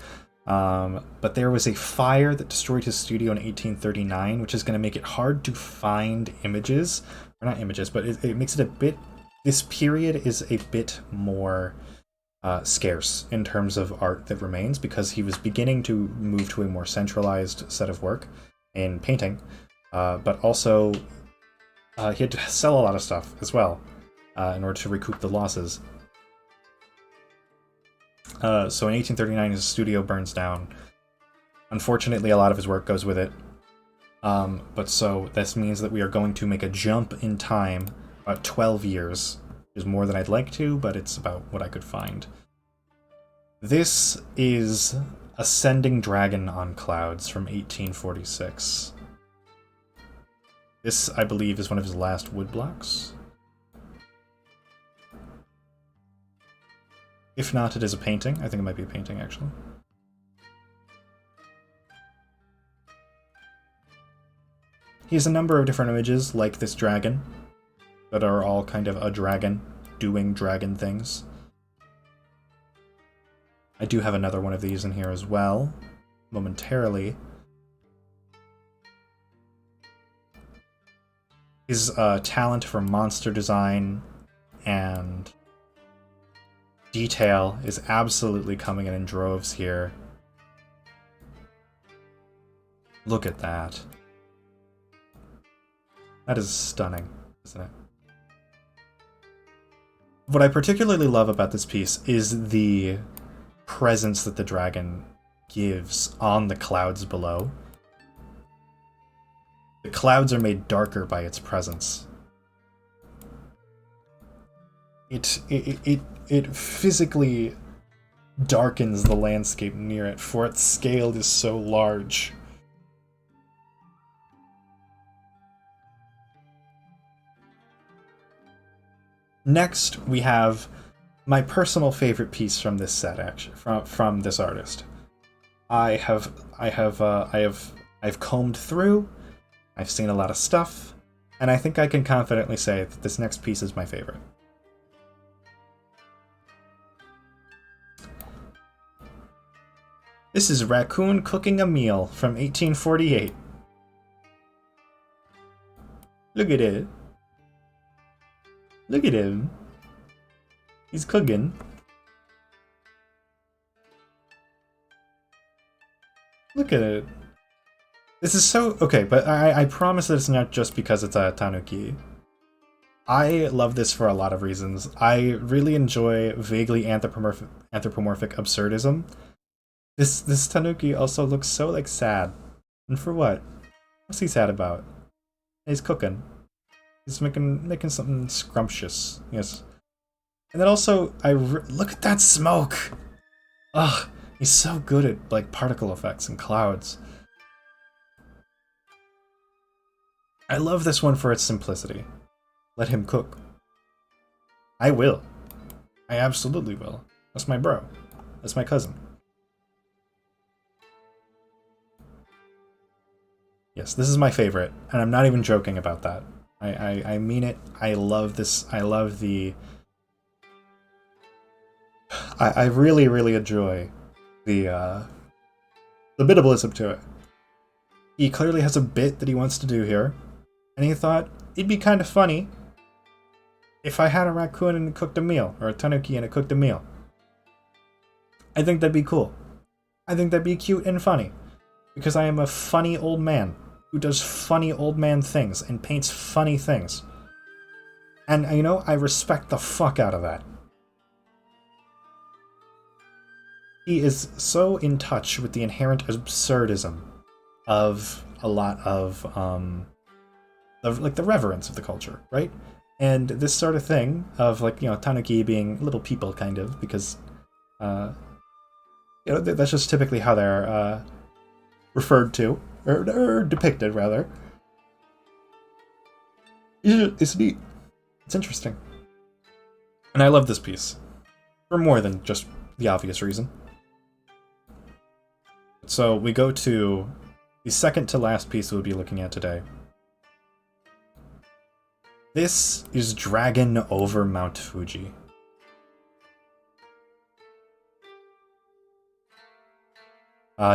but there was a fire that destroyed his studio in 1839, which is going to make it hard to find images. Or not images, but it makes it a bit... This period is a bit more scarce in terms of art that remains, because he was beginning to move to a more centralized set of work in painting, but also he had to sell a lot of stuff as well in order to recoup the losses. So in 1839, his studio burns down. Unfortunately, a lot of his work goes with it. But so this means that we are going to make a jump in time about 12 years. Which is more than I'd like to, but it's about what I could find. This is Ascending Dragon on Clouds from 1846. This, I believe, is one of his last woodblocks. If not, it is a painting. I think it might be a painting, actually. He has a number of different images, like this dragon, that are all kind of a dragon doing dragon things. I do have another one of these in here as well, momentarily. His talent for monster design and detail is absolutely coming in droves here. Look at that. That is stunning, isn't it? What I particularly love about this piece is the presence that the dragon gives on the clouds below. The clouds are made darker by its presence. It physically darkens the landscape near it, for its scale is so large. Next, we have my personal favorite piece from this set, actually, from this artist. I've combed through. I've seen a lot of stuff, and I think I can confidently say that this next piece is my favorite. This is Raccoon Cooking a Meal from 1848. Look at it. Look at him. He's cooking. Look at it. This is so... Okay, but I promise that it's not just because it's a tanuki. I love this for a lot of reasons. I really enjoy vaguely anthropomorphic absurdism. This tanuki also looks so, like, sad. And for what? What's he sad about? He's cooking. He's making something scrumptious. Yes. And then also, look at that smoke! Ugh, he's so good at, like, particle effects and clouds. I love this one for its simplicity. Let him cook. I will. I absolutely will. That's my bro. That's my cousin. Yes, this is my favorite, and I'm not even joking about that. I mean it. I love this. I love the... I really, really enjoy the bitablism to it. He clearly has a bit that he wants to do here, and he thought it'd be kind of funny if I had a raccoon and it cooked a meal, or a tanuki and it cooked a meal. I think that'd be cool. I think that'd be cute and funny, because I am a funny old man who does funny old man things and paints funny things. And, you know, I respect the fuck out of that. He is so in touch with the inherent absurdism of a lot of, like, the reverence of the culture, right? And this sort of thing of, like, you know, tanuki being little people, kind of, because, you know, that's just typically how they're, referred to, or depicted, rather. It's neat. It's interesting. And I love this piece. For more than just the obvious reason. So we go to the second to last piece we'll be looking at today. This is Dragon over Mount Fuji.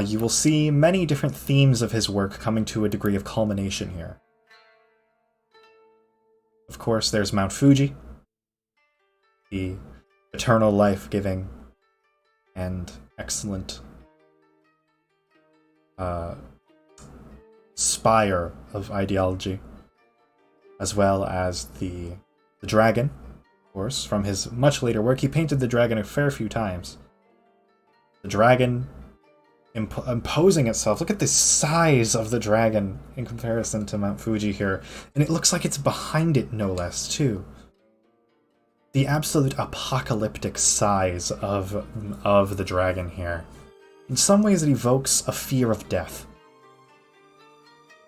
You will see many different themes of his work coming to a degree of culmination here. Of course, there's Mount Fuji, the eternal life-giving and excellent spire of ideology, as well as the dragon, of course, from his much later work. He painted the dragon a fair few times. The dragon imposing itself. Look at the size of the dragon in comparison to Mount Fuji here. And it looks like it's behind it, no less, too. The absolute apocalyptic size of the dragon here. In some ways it evokes a fear of death.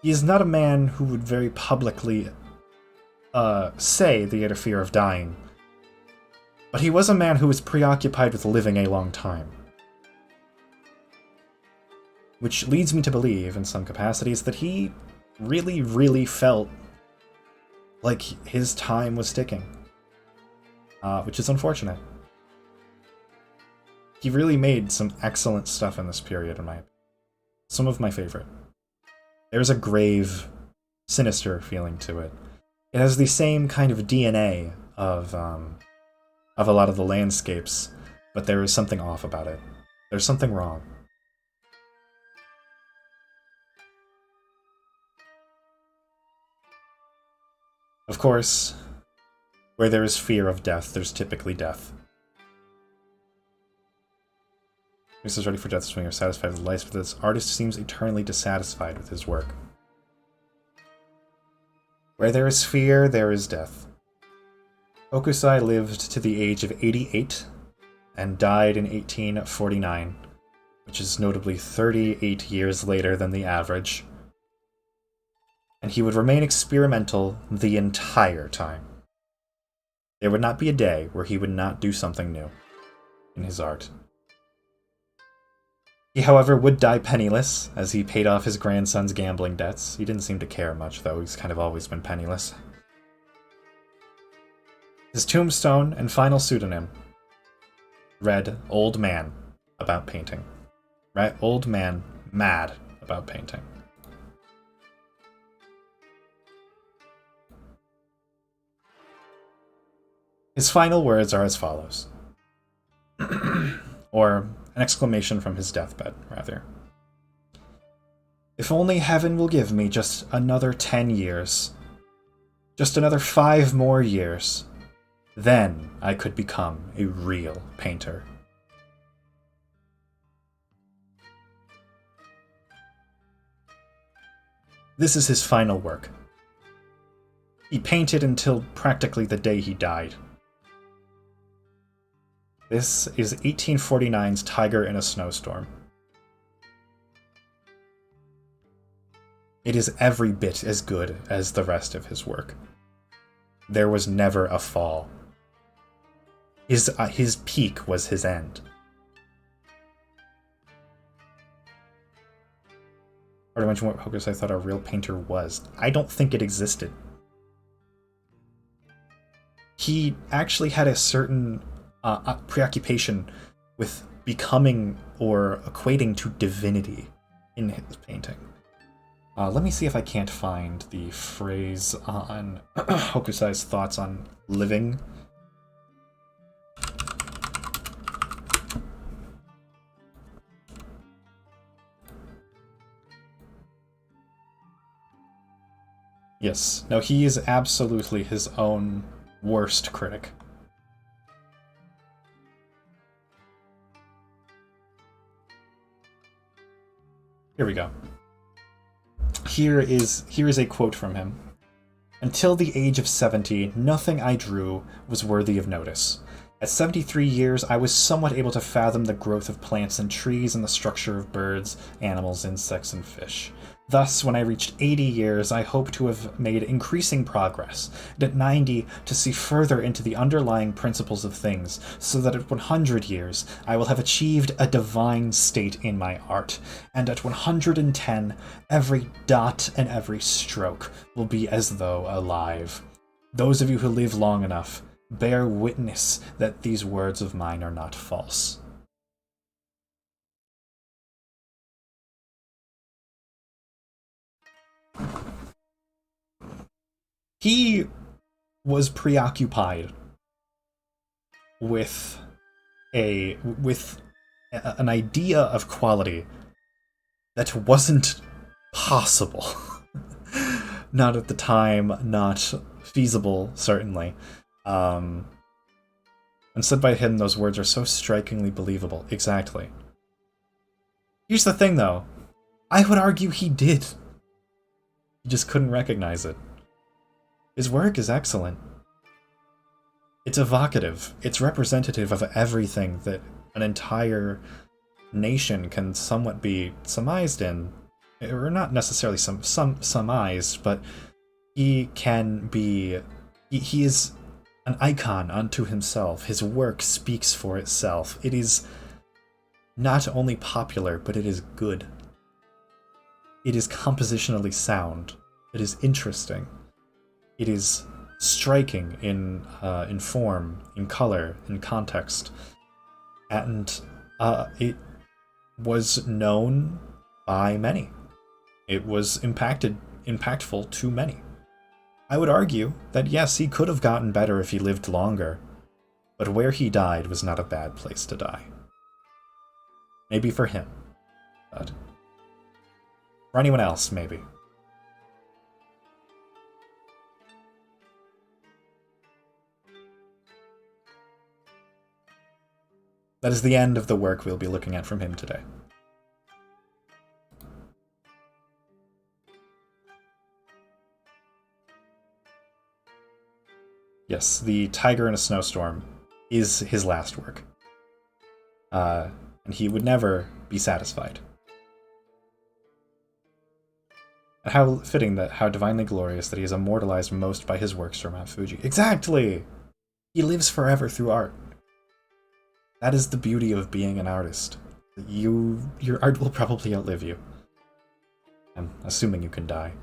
He is not a man who would very publicly say that he had a fear of dying. But he was a man who was preoccupied with living a long time. Which leads me to believe, in some capacities, that he really, really felt like his time was ticking. Which is unfortunate. He really made some excellent stuff in this period, in my opinion. Some of my favorite. There's a grave, sinister feeling to it. It has the same kind of DNA of a lot of the landscapes, but there is something off about it. There's something wrong. Of course, where there is fear of death, there's typically death. This is ready for death swing or satisfied with life, but this artist seems eternally dissatisfied with his work. Where there is fear, there is death. Hokusai lived to the age of 88 and died in 1849, which is notably 38 years later than the average. And he would remain experimental the entire time. There would not be a day where he would not do something new in his art. He, however, would die penniless, as he paid off his grandson's gambling debts. He didn't seem to care much, though. He's kind of always been penniless. His tombstone and final pseudonym read Old Man About Painting. Right? Old Man Mad About Painting. His final words are as follows. Or an exclamation from his deathbed, rather. If only heaven will give me just another 10 years, just another 5 more years, then I could become a real painter. This is his final work. He painted until practically the day he died. This is 1849's Tiger in a Snowstorm. It is every bit as good as the rest of his work. There was never a fall. His peak was his end. Or to mention what Hokusai thought a real painter was. I don't think it existed. He actually had a certain preoccupation with becoming or equating to divinity in his painting. Let me see if I can't find the phrase on Hokusai's thoughts on living. Yes, no, he is absolutely his own worst critic. Here we go. Here is a quote from him. Until the age of 70, nothing I drew was worthy of notice. At 73 years, I was somewhat able to fathom the growth of plants and trees and the structure of birds, animals, insects, and fish. Thus, when I reached 80 years, I hope to have made increasing progress, and at 90 to see further into the underlying principles of things, so that at 100 years I will have achieved a divine state in my art, and at 110 every dot and every stroke will be as though alive. Those of you who live long enough, bear witness that these words of mine are not false. He was preoccupied with an idea of quality that wasn't possible. Not at the time, not feasible, certainly. And said by him, those words are so strikingly believable. Exactly. Here's the thing, though. I would argue he did. He just couldn't recognize it. His work is excellent. It's evocative. It's representative of everything that an entire nation can somewhat be surmised in. Or not necessarily surmised, but he can be... He is an icon unto himself. His work speaks for itself. It is not only popular, but it is good. It is compositionally sound. It is interesting. It is striking in form, in color, in context. And it was known by many. It was impactful to many. I would argue that yes, he could have gotten better if he lived longer, but where he died was not a bad place to die. Maybe for him, but for anyone else, maybe. That is the end of the work we'll be looking at from him today. Yes, the Tiger in a Snowstorm is his last work. And he would never be satisfied. And how fitting that, how divinely glorious that he is immortalized most by his works from Mount Fuji. Exactly! He lives forever through art. That is the beauty of being an artist. Your art will probably outlive you. I'm assuming you can die.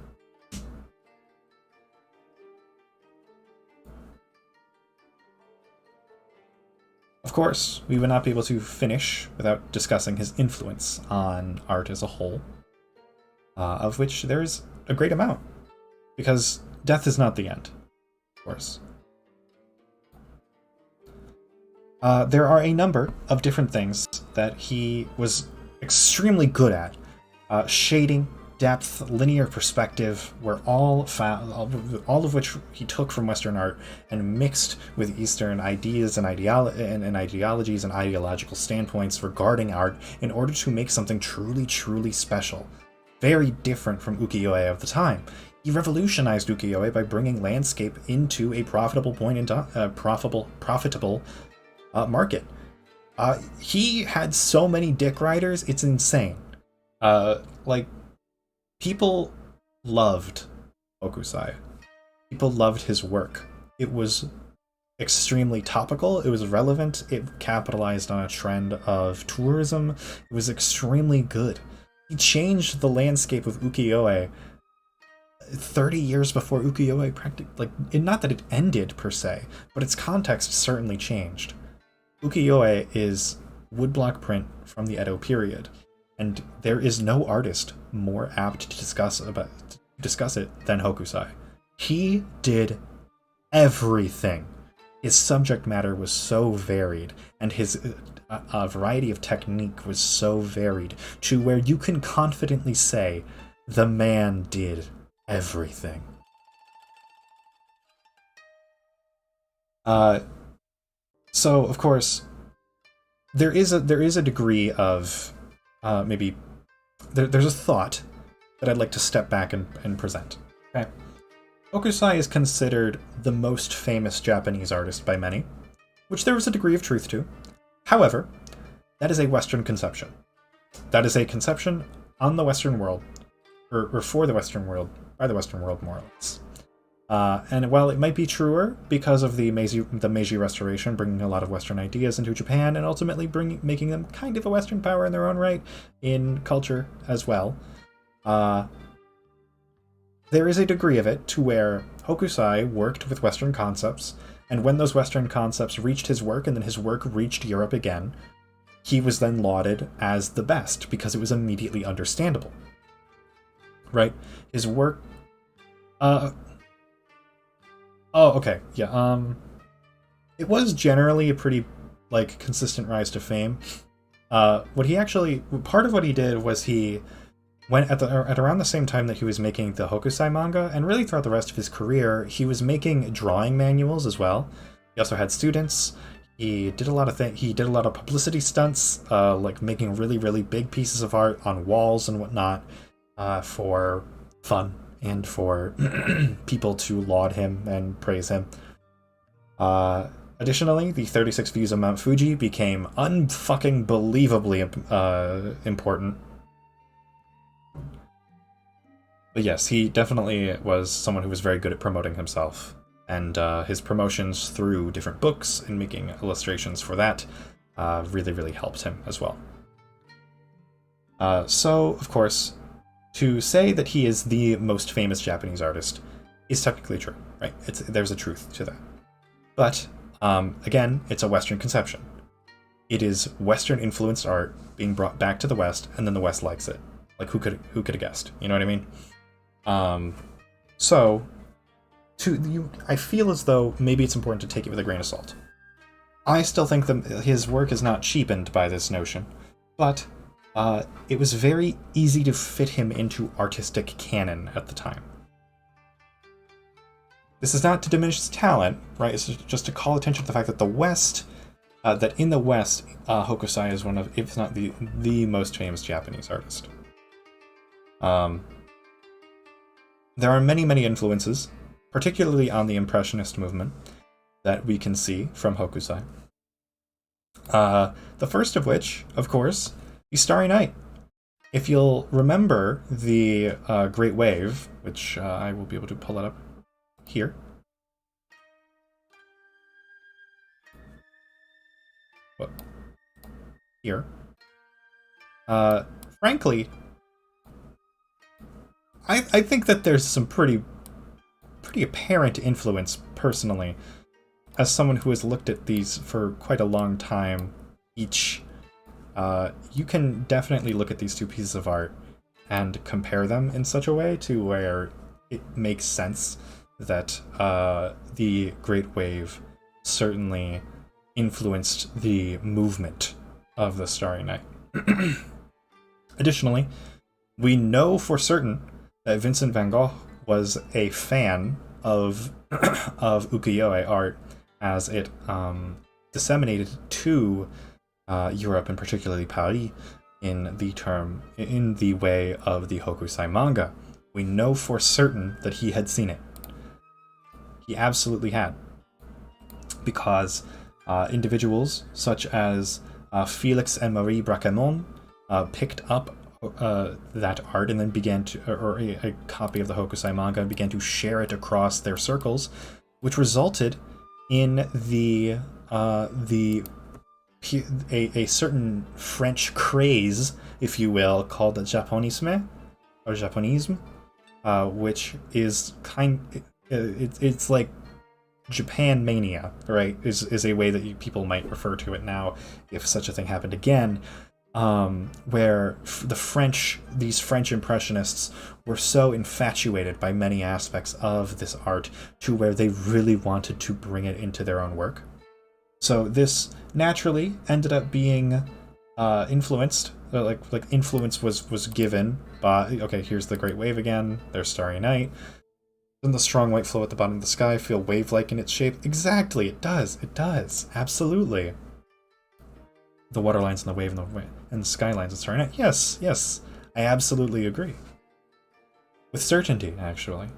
Of course, we would not be able to finish without discussing his influence on art as a whole, of which there is a great amount, because death is not the end, of course. There are a number of different things that he was extremely good at. Shading, depth, linear perspective were all of which he took from Western art and mixed with Eastern ideas and ideologies and ideological standpoints regarding art in order to make something truly, truly special. Very different from ukiyo-e of the time. He revolutionized ukiyo-e by bringing landscape into a profitable point in time, profitable market. He had so many dick riders, it's insane. People loved Hokusai. People loved his work. It was extremely topical, it was relevant, it capitalized on a trend of tourism, it was extremely good. He changed the landscape of ukiyo-e 30 years before ukiyo-e not that it ended per se, but its context certainly changed. Ukiyo-e is woodblock print from the Edo period, and there is no artist more apt to discuss it than Hokusai. He did everything. His subject matter was so varied, and his variety of technique was so varied, to where you can confidently say, the man did everything. So, of course, there is a degree of there's a thought that I'd like to step back and present. Okay, Hokusai is considered the most famous Japanese artist by many, which there is a degree of truth to. However, that is a Western conception. That is a conception on the Western world, or for the Western world, by the Western world, more or less. And while it might be truer because of the Meiji Restoration bringing a lot of Western ideas into Japan and ultimately making them kind of a Western power in their own right in culture as well, there is a degree of it to where Hokusai worked with Western concepts, and when those Western concepts reached his work and then his work reached Europe again, he was then lauded as the best because it was immediately understandable. Right? His work... Oh, okay, yeah, it was generally a pretty, consistent rise to fame. Part of what he did was he went at around the same time that he was making the Hokusai manga, and really throughout the rest of his career, he was making drawing manuals as well. He also had students. He did a lot of publicity stunts, making really, really big pieces of art on walls and whatnot, for fun and for people to laud him and praise him. Additionally, the 36 views of Mount Fuji became unfucking believably important. But yes, he definitely was someone who was very good at promoting himself, and his promotions through different books and making illustrations for that really, really helped him as well. So, of course, to say that he is the most famous Japanese artist is technically true, right? There's a truth to that. But, again, it's a Western conception. It is Western-influenced art being brought back to the West, and then the West likes it. Who could have guessed? You know what I mean? I feel as though maybe it's important to take it with a grain of salt. I still think his work is not cheapened by this notion, but it was very easy to fit him into artistic canon at the time. This is not to diminish his talent, right? It's just to call attention to the fact that the West that in the West, Hokusai is one of, if not the most famous Japanese artist. There are many, many influences, particularly on the Impressionist movement, that we can see from Hokusai. The first of which, of course, the Starry Night. If you'll remember the Great Wave, which I will be able to pull it up here. What? Here. Frankly, I think that there's some pretty apparent influence, personally, as someone who has looked at these for quite a long time each. You can definitely look at these two pieces of art and compare them in such a way to where it makes sense that the Great Wave certainly influenced the movement of the Starry Night. Additionally, we know for certain that Vincent van Gogh was a fan of ukiyo-e art as it disseminated to Europe, and particularly Paris, in the way of the Hokusai manga. We know for certain that he had seen it. He absolutely had. Because individuals such as Felix and Marie Braquemont picked up that art and then began to, or a copy of the Hokusai manga, began to share it across their circles, which resulted in a certain French craze, if you will, called Japonisme, or Japonisme, which is it's like Japan mania, right? Is a way that people might refer to it now, if such a thing happened again. Where these French Impressionists were so infatuated by many aspects of this art to where they really wanted to bring it into their own work. So this naturally ended up being influenced. Like influence was given by, okay, here's the Great Wave again. There's Starry Night. Doesn't the strong white flow at the bottom of the sky feel wave-like in its shape? Exactly, it does. It does. Absolutely. The waterlines and the wave and the skylines at Starry Night. Yes, I absolutely agree. With certainty, actually.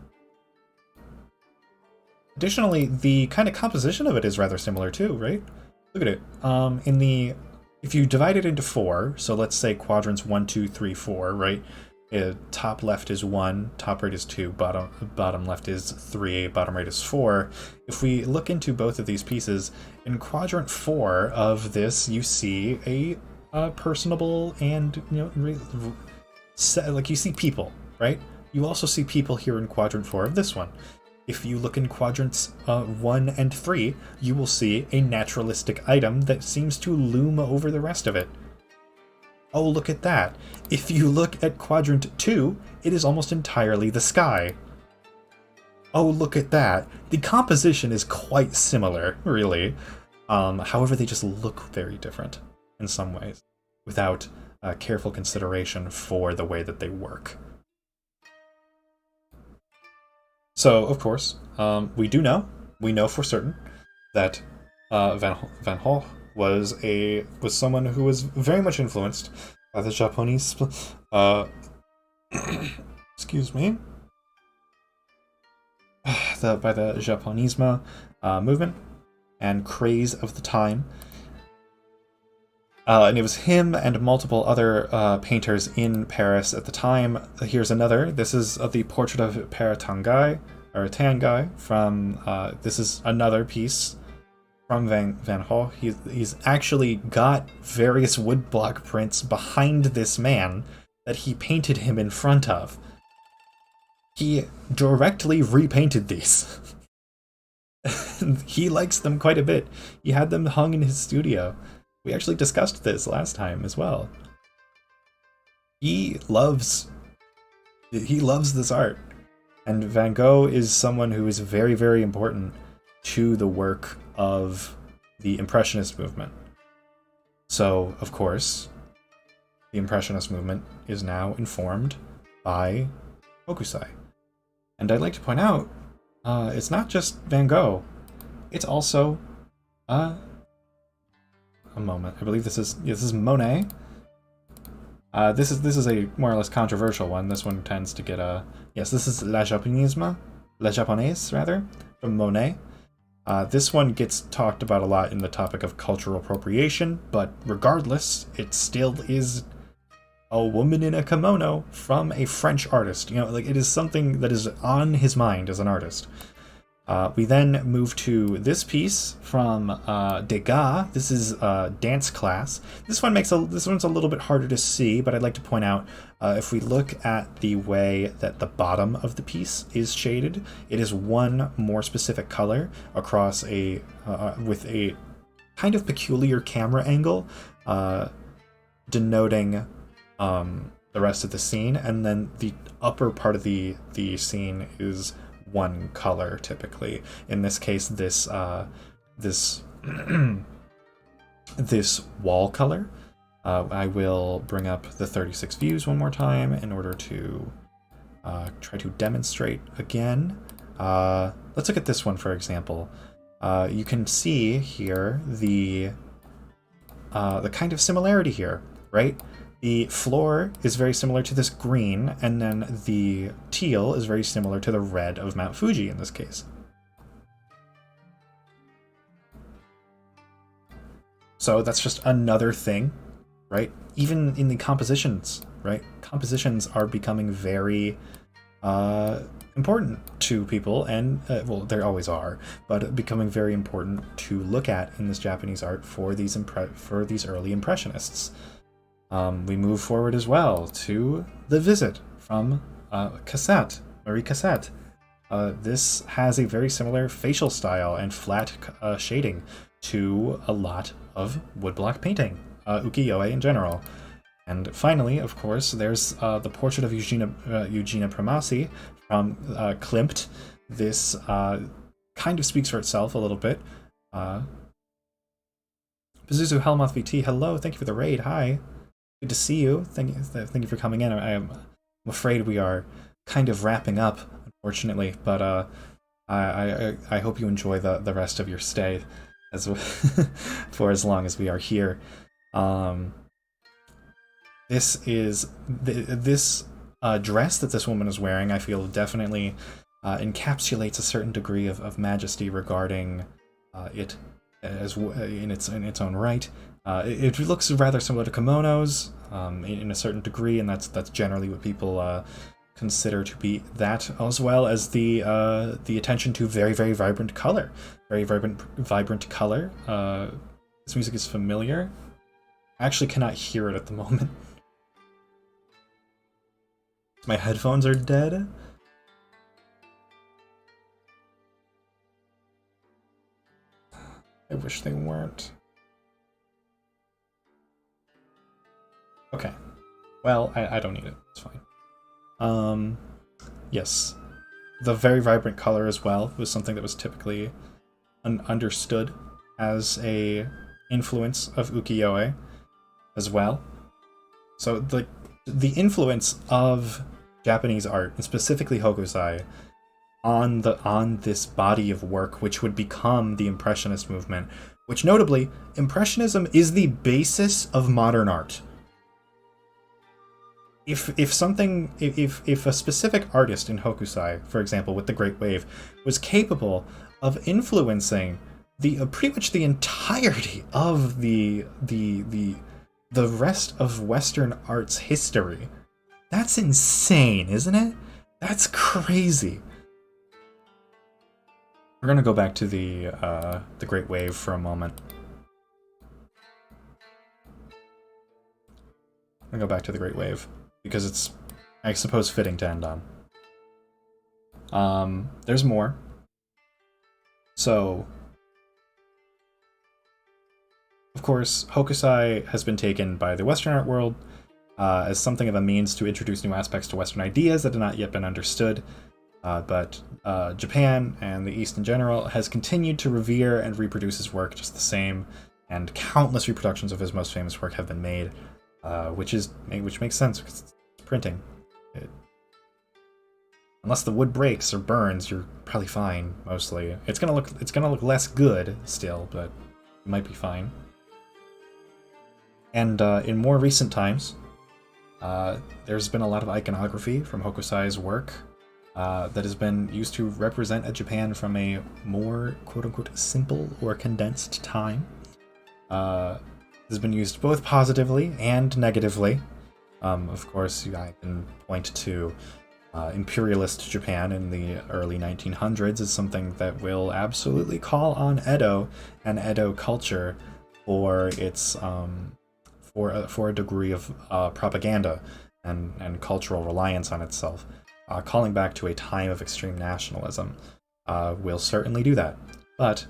Additionally, the kind of composition of it is rather similar too, right? Look at it. If you divide it into 4, so let's say quadrants 1, 2, 3, 4, right? Top left is 1, top right is 2, bottom left is 3, bottom right is 4. If we look into both of these pieces, in quadrant 4 of this, you see a personable and, like you see people, right? You also see people here in quadrant 4 of this one. If you look in quadrants 1 and 3, you will see a naturalistic item that seems to loom over the rest of it. Oh, look at that. If you look at quadrant 2, it is almost entirely the sky. Oh, look at that. The composition is quite similar, really. However, they just look very different in some ways, without careful consideration for the way that they work. So, of course, we know for certain that Van Gogh was someone who was very much influenced by the Japanese excuse me, by the Japonisme movement and craze of the time. And it was him and multiple other painters in Paris at the time. Here's another. This is the portrait of Père Tanguy from. This is another piece from Van Gogh. He's actually got various woodblock prints behind this man that he painted him in front of. He directly repainted these. He likes them quite a bit. He had them hung in his studio. We actually discussed this last time as well. He loves this art. And Van Gogh is someone who is very, very important to the work of the Impressionist movement. So, of course, the Impressionist movement is now informed by Hokusai. And I'd like to point out, it's not just Van Gogh. It's also a moment. I believe this is Monet. This is a more or less controversial one. This one tends to get a yes. This is La Japonaise rather, from Monet. This one gets talked about a lot in the topic of cultural appropriation, but regardless, it still is a woman in a kimono from a French artist. You know, like, it is something that is on his mind as an artist. We then move to this piece from Degas. This is Dance Class. This one's a little bit harder to see, but I'd like to point out, if we look at the way that the bottom of the piece is shaded, it is one more specific color across a with a kind of peculiar camera angle, denoting the rest of the scene, and then the upper part of the scene is one color typically. In this case, this this wall color. I will bring up the 36 views one more time in order to try to demonstrate again. Let's look at this one, for example. You can see here the kind of similarity here, right? The floor is very similar to this green, and then the teal is very similar to the red of Mount Fuji in this case. So that's just another thing, right? Even in the compositions, right? Compositions are becoming very important to people, and well, they always are, but becoming very important to look at in this Japanese art for these early impressionists. We move forward as well to The Visit from Marie Cassatt. This has a very similar facial style and flat shading to a lot of woodblock painting, ukiyo-e in general. And finally, of course, there's the portrait of Eugenia Premasi from Klimt. This kind of speaks for itself a little bit. Pazuzu Helmoth VT, hello, thank you for the raid, hi. Good to see you. Thank you for coming in. I'm afraid we are kind of wrapping up, unfortunately, but I hope you enjoy the rest of your stay as for as long as we are here. This dress that this woman is wearing, I feel, definitely encapsulates a certain degree of majesty regarding it as in its own right. It looks rather similar to kimonos in a certain degree, and that's generally what people consider to be that, as well as the attention to very, very vibrant color. Very vibrant color. This music is familiar. I actually cannot hear it at the moment. My headphones are dead. I wish they weren't. Okay. Well, I don't need it. It's fine. Yes. The very vibrant color as well was something that was typically understood as a influence of ukiyo-e as well. So the influence of Japanese art, and specifically Hokusai, on this body of work, which would become the Impressionist movement, which notably, Impressionism is the basis of modern art. If a specific artist in Hokusai, for example, with the Great Wave, was capable of influencing pretty much the entirety of the rest of Western art's history, that's insane, isn't it? That's crazy. We're gonna go back to the Great Wave for a moment. I'm gonna go back to the Great Wave because it's, I suppose, fitting to end on. There's more. So, of course, Hokusai has been taken by the Western art world as something of a means to introduce new aspects to Western ideas that have not yet been understood. But Japan and the East in general has continued to revere and reproduce his work just the same, and countless reproductions of his most famous work have been made, which makes sense because it's printing. Unless the wood breaks or burns, you're probably fine. Mostly, it's gonna look less good still, but you might be fine. And in more recent times, there's been a lot of iconography from Hokusai's work that has been used to represent a Japan from a more quote-unquote simple or condensed time. Has been used both positively and negatively. Of course, I can point to imperialist Japan in the early 1900s as something that will absolutely call on Edo and Edo culture for its for a degree of propaganda and cultural reliance on itself, calling back to a time of extreme nationalism. Will certainly do that, but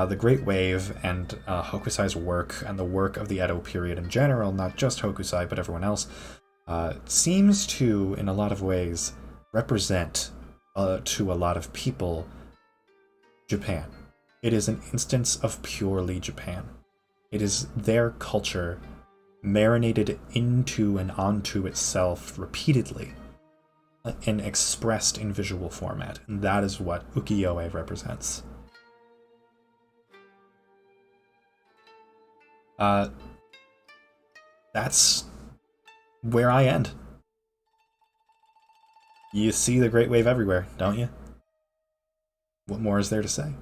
the Great Wave and Hokusai's work and the work of the Edo period in general, not just Hokusai but everyone else, seems to, in a lot of ways, represent to a lot of people Japan. It is an instance of purely Japan. It is their culture marinated into and onto itself repeatedly and expressed in visual format, and that is what ukiyo-e represents. That's where I end. You see the Great Wave everywhere, don't you? What more is there to say?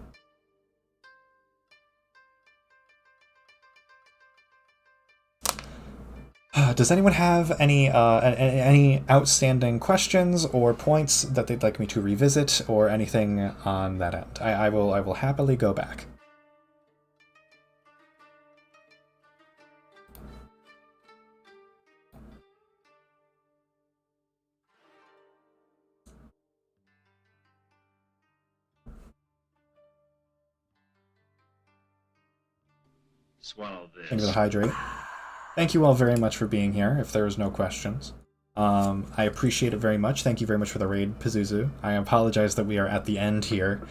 Does anyone have any outstanding questions or points that they'd like me to revisit, or anything on that end? I will happily go back. Swallow this. Thank you for the hydrate. Thank you all very much for being here, if there is no questions. I appreciate it very much. Thank you very much for the raid, Pazuzu. I apologize that we are at the end here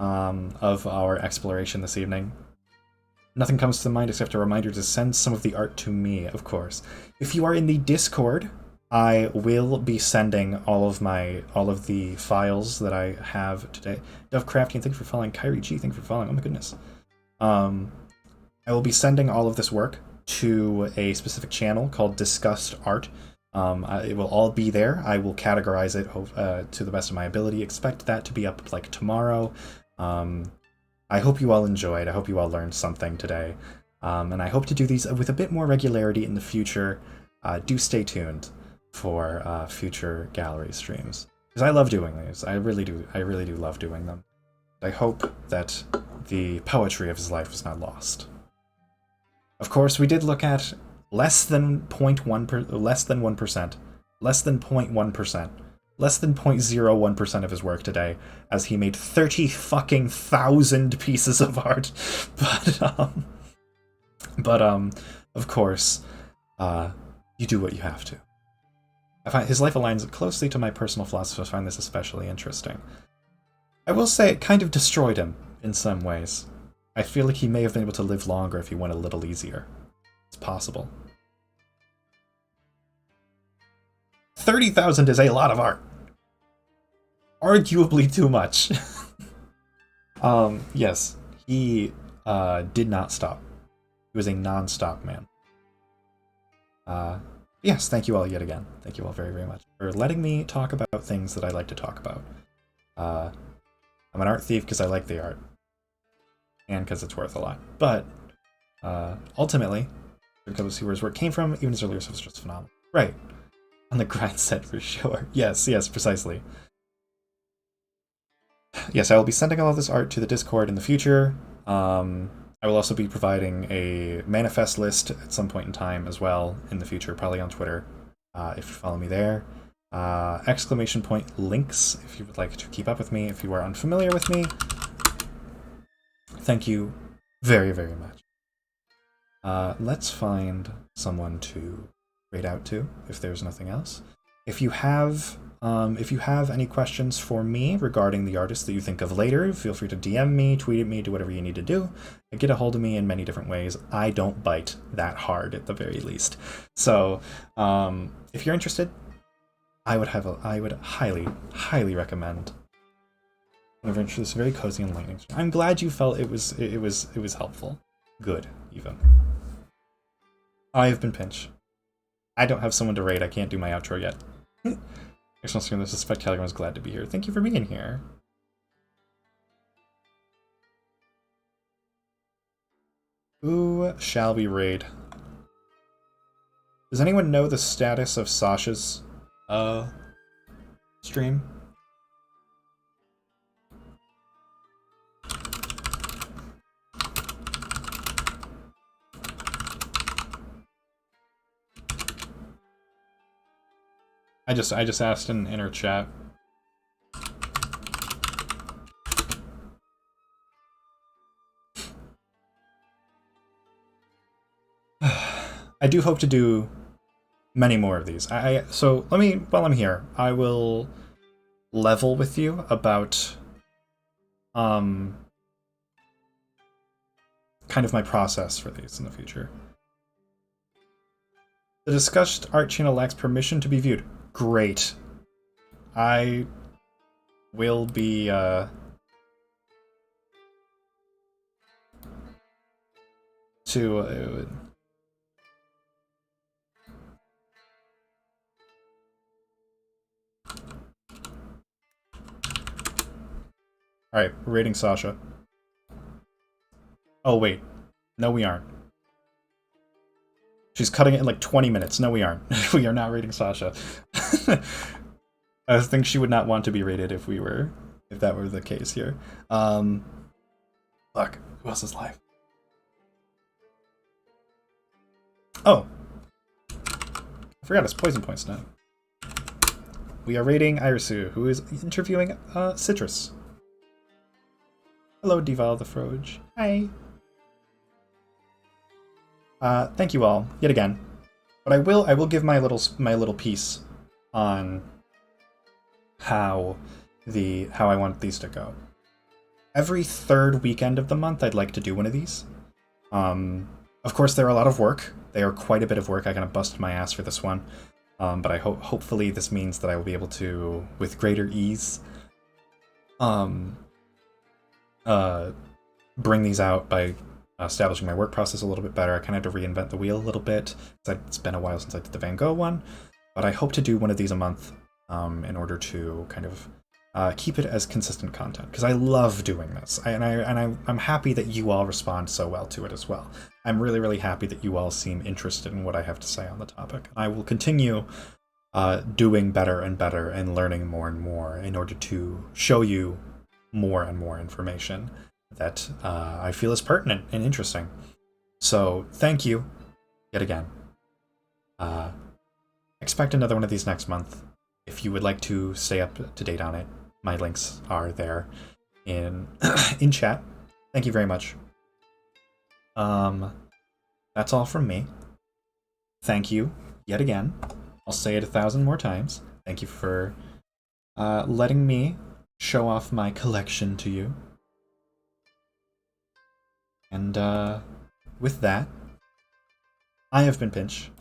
of our exploration this evening. Nothing comes to mind except a reminder to send some of the art to me, of course. If you are in the Discord, I will be sending all of the files that I have today. Dovecrafting, thank you for following. Kyrie G, thank you for following. Oh my goodness. I will be sending all of this work to a specific channel called Discussed Art. It will all be there. I will categorize it to the best of my ability. Expect that to be up like tomorrow. I hope you all enjoyed. I hope you all learned something today. And I hope to do these with a bit more regularity in the future. Do stay tuned for future gallery streams, because I love doing these. I really do love doing them. I hope that the poetry of his life was not lost. Of course, we did look at less than 0.1%, less than 1%, less than 0.1%, less than 0.01% of his work today, as he made 30 fucking thousand pieces of art. But of course, you do what you have to. I find his life aligns closely to my personal philosophy. I find this especially interesting. I will say it kind of destroyed him in some ways. I feel like he may have been able to live longer if he went a little easier. It's possible. 30,000 is a lot of art. Arguably too much. Yes, he did not stop. He was a non-stop man. Yes, thank you all yet again. Thank you all very, very much for letting me talk about things that I like to talk about. I'm an art thief because I like the art. And because it's worth a lot. But, ultimately, because of see where his work came from, even his earlier stuff was just phenomenal. Right. On the grind set for sure. Yes, precisely. Yes, I will be sending all of this art to the Discord in the future. I will also be providing a manifest list at some point in time as well in the future, probably on Twitter, if you follow me there. Exclamation point links if you would like to keep up with me, if you are unfamiliar with me. Thank you very, very much. Let's find someone to raid out to, if there's nothing else. If you have any questions for me regarding the artist that you think of later, feel free to DM me, tweet at me, do whatever you need to do. Get a hold of me in many different ways. I don't bite that hard, at the very least. So, if you're interested, I would highly, highly recommend this very cozy and enlightening. I'm glad you felt it was helpful. Good, even. I have been Pinch. I don't have someone to raid. I can't do my outro yet. Excellent stream. This is spectacular. I was glad to be here. Thank you for being here. Who shall we raid? Does anyone know the status of Sasha's stream? I just asked in her chat. I do hope to do many more of these. So let me, while I'm here, I will level with you about kind of my process for these in the future. The discussed art channel lacks permission to be viewed. Great. I will be Alright, we're rating Sasha. Oh wait. No we aren't. She's cutting it in like 20 minutes. No we aren't. We are not rating Sasha. I think she would not want to be rated if that were the case here. Fuck, who else is live? Oh. I forgot it's Poison Points now. We are rating Irisu, who is interviewing Citrus. Hello, Deval the Froge. Hi. Thank you all yet again. But I will give my little piece on how I want these to go. Every third weekend of the month, I'd like to do one of these. Of course, they're a lot of work. They are quite a bit of work. I kind of busted my ass for this one, but I hopefully this means that I will be able to, with greater ease, bring these out by establishing my work process a little bit better. I kind of had to reinvent the wheel a little bit. It's been a while since I did the Van Gogh one, but I hope to do one of these a month in order to kind of keep it as consistent content, because I love doing this, I'm happy that you all respond so well to it as well. I'm really, really happy that you all seem interested in what I have to say on the topic. I will continue doing better and better and learning more and more in order to show you more and more information that I feel is pertinent and interesting. So thank you yet again. Expect another one of these next month. If you would like to stay up to date on it, my links are there in chat. Thank you very much. That's all from me. Thank you yet again. I'll say it 1,000 more times. Thank you for letting me show off my collection to you. And with that, I have been Pinch.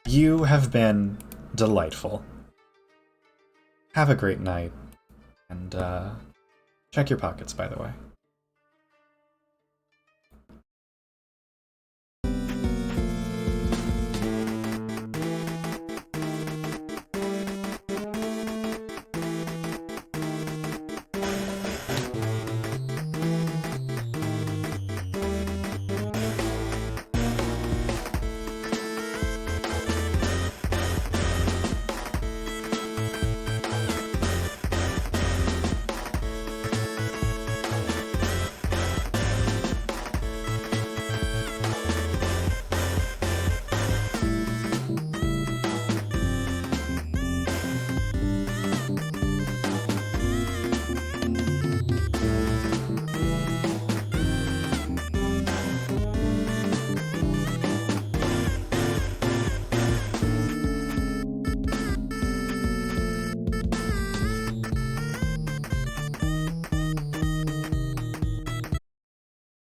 You have been delightful. Have a great night, and check your pockets, by the way.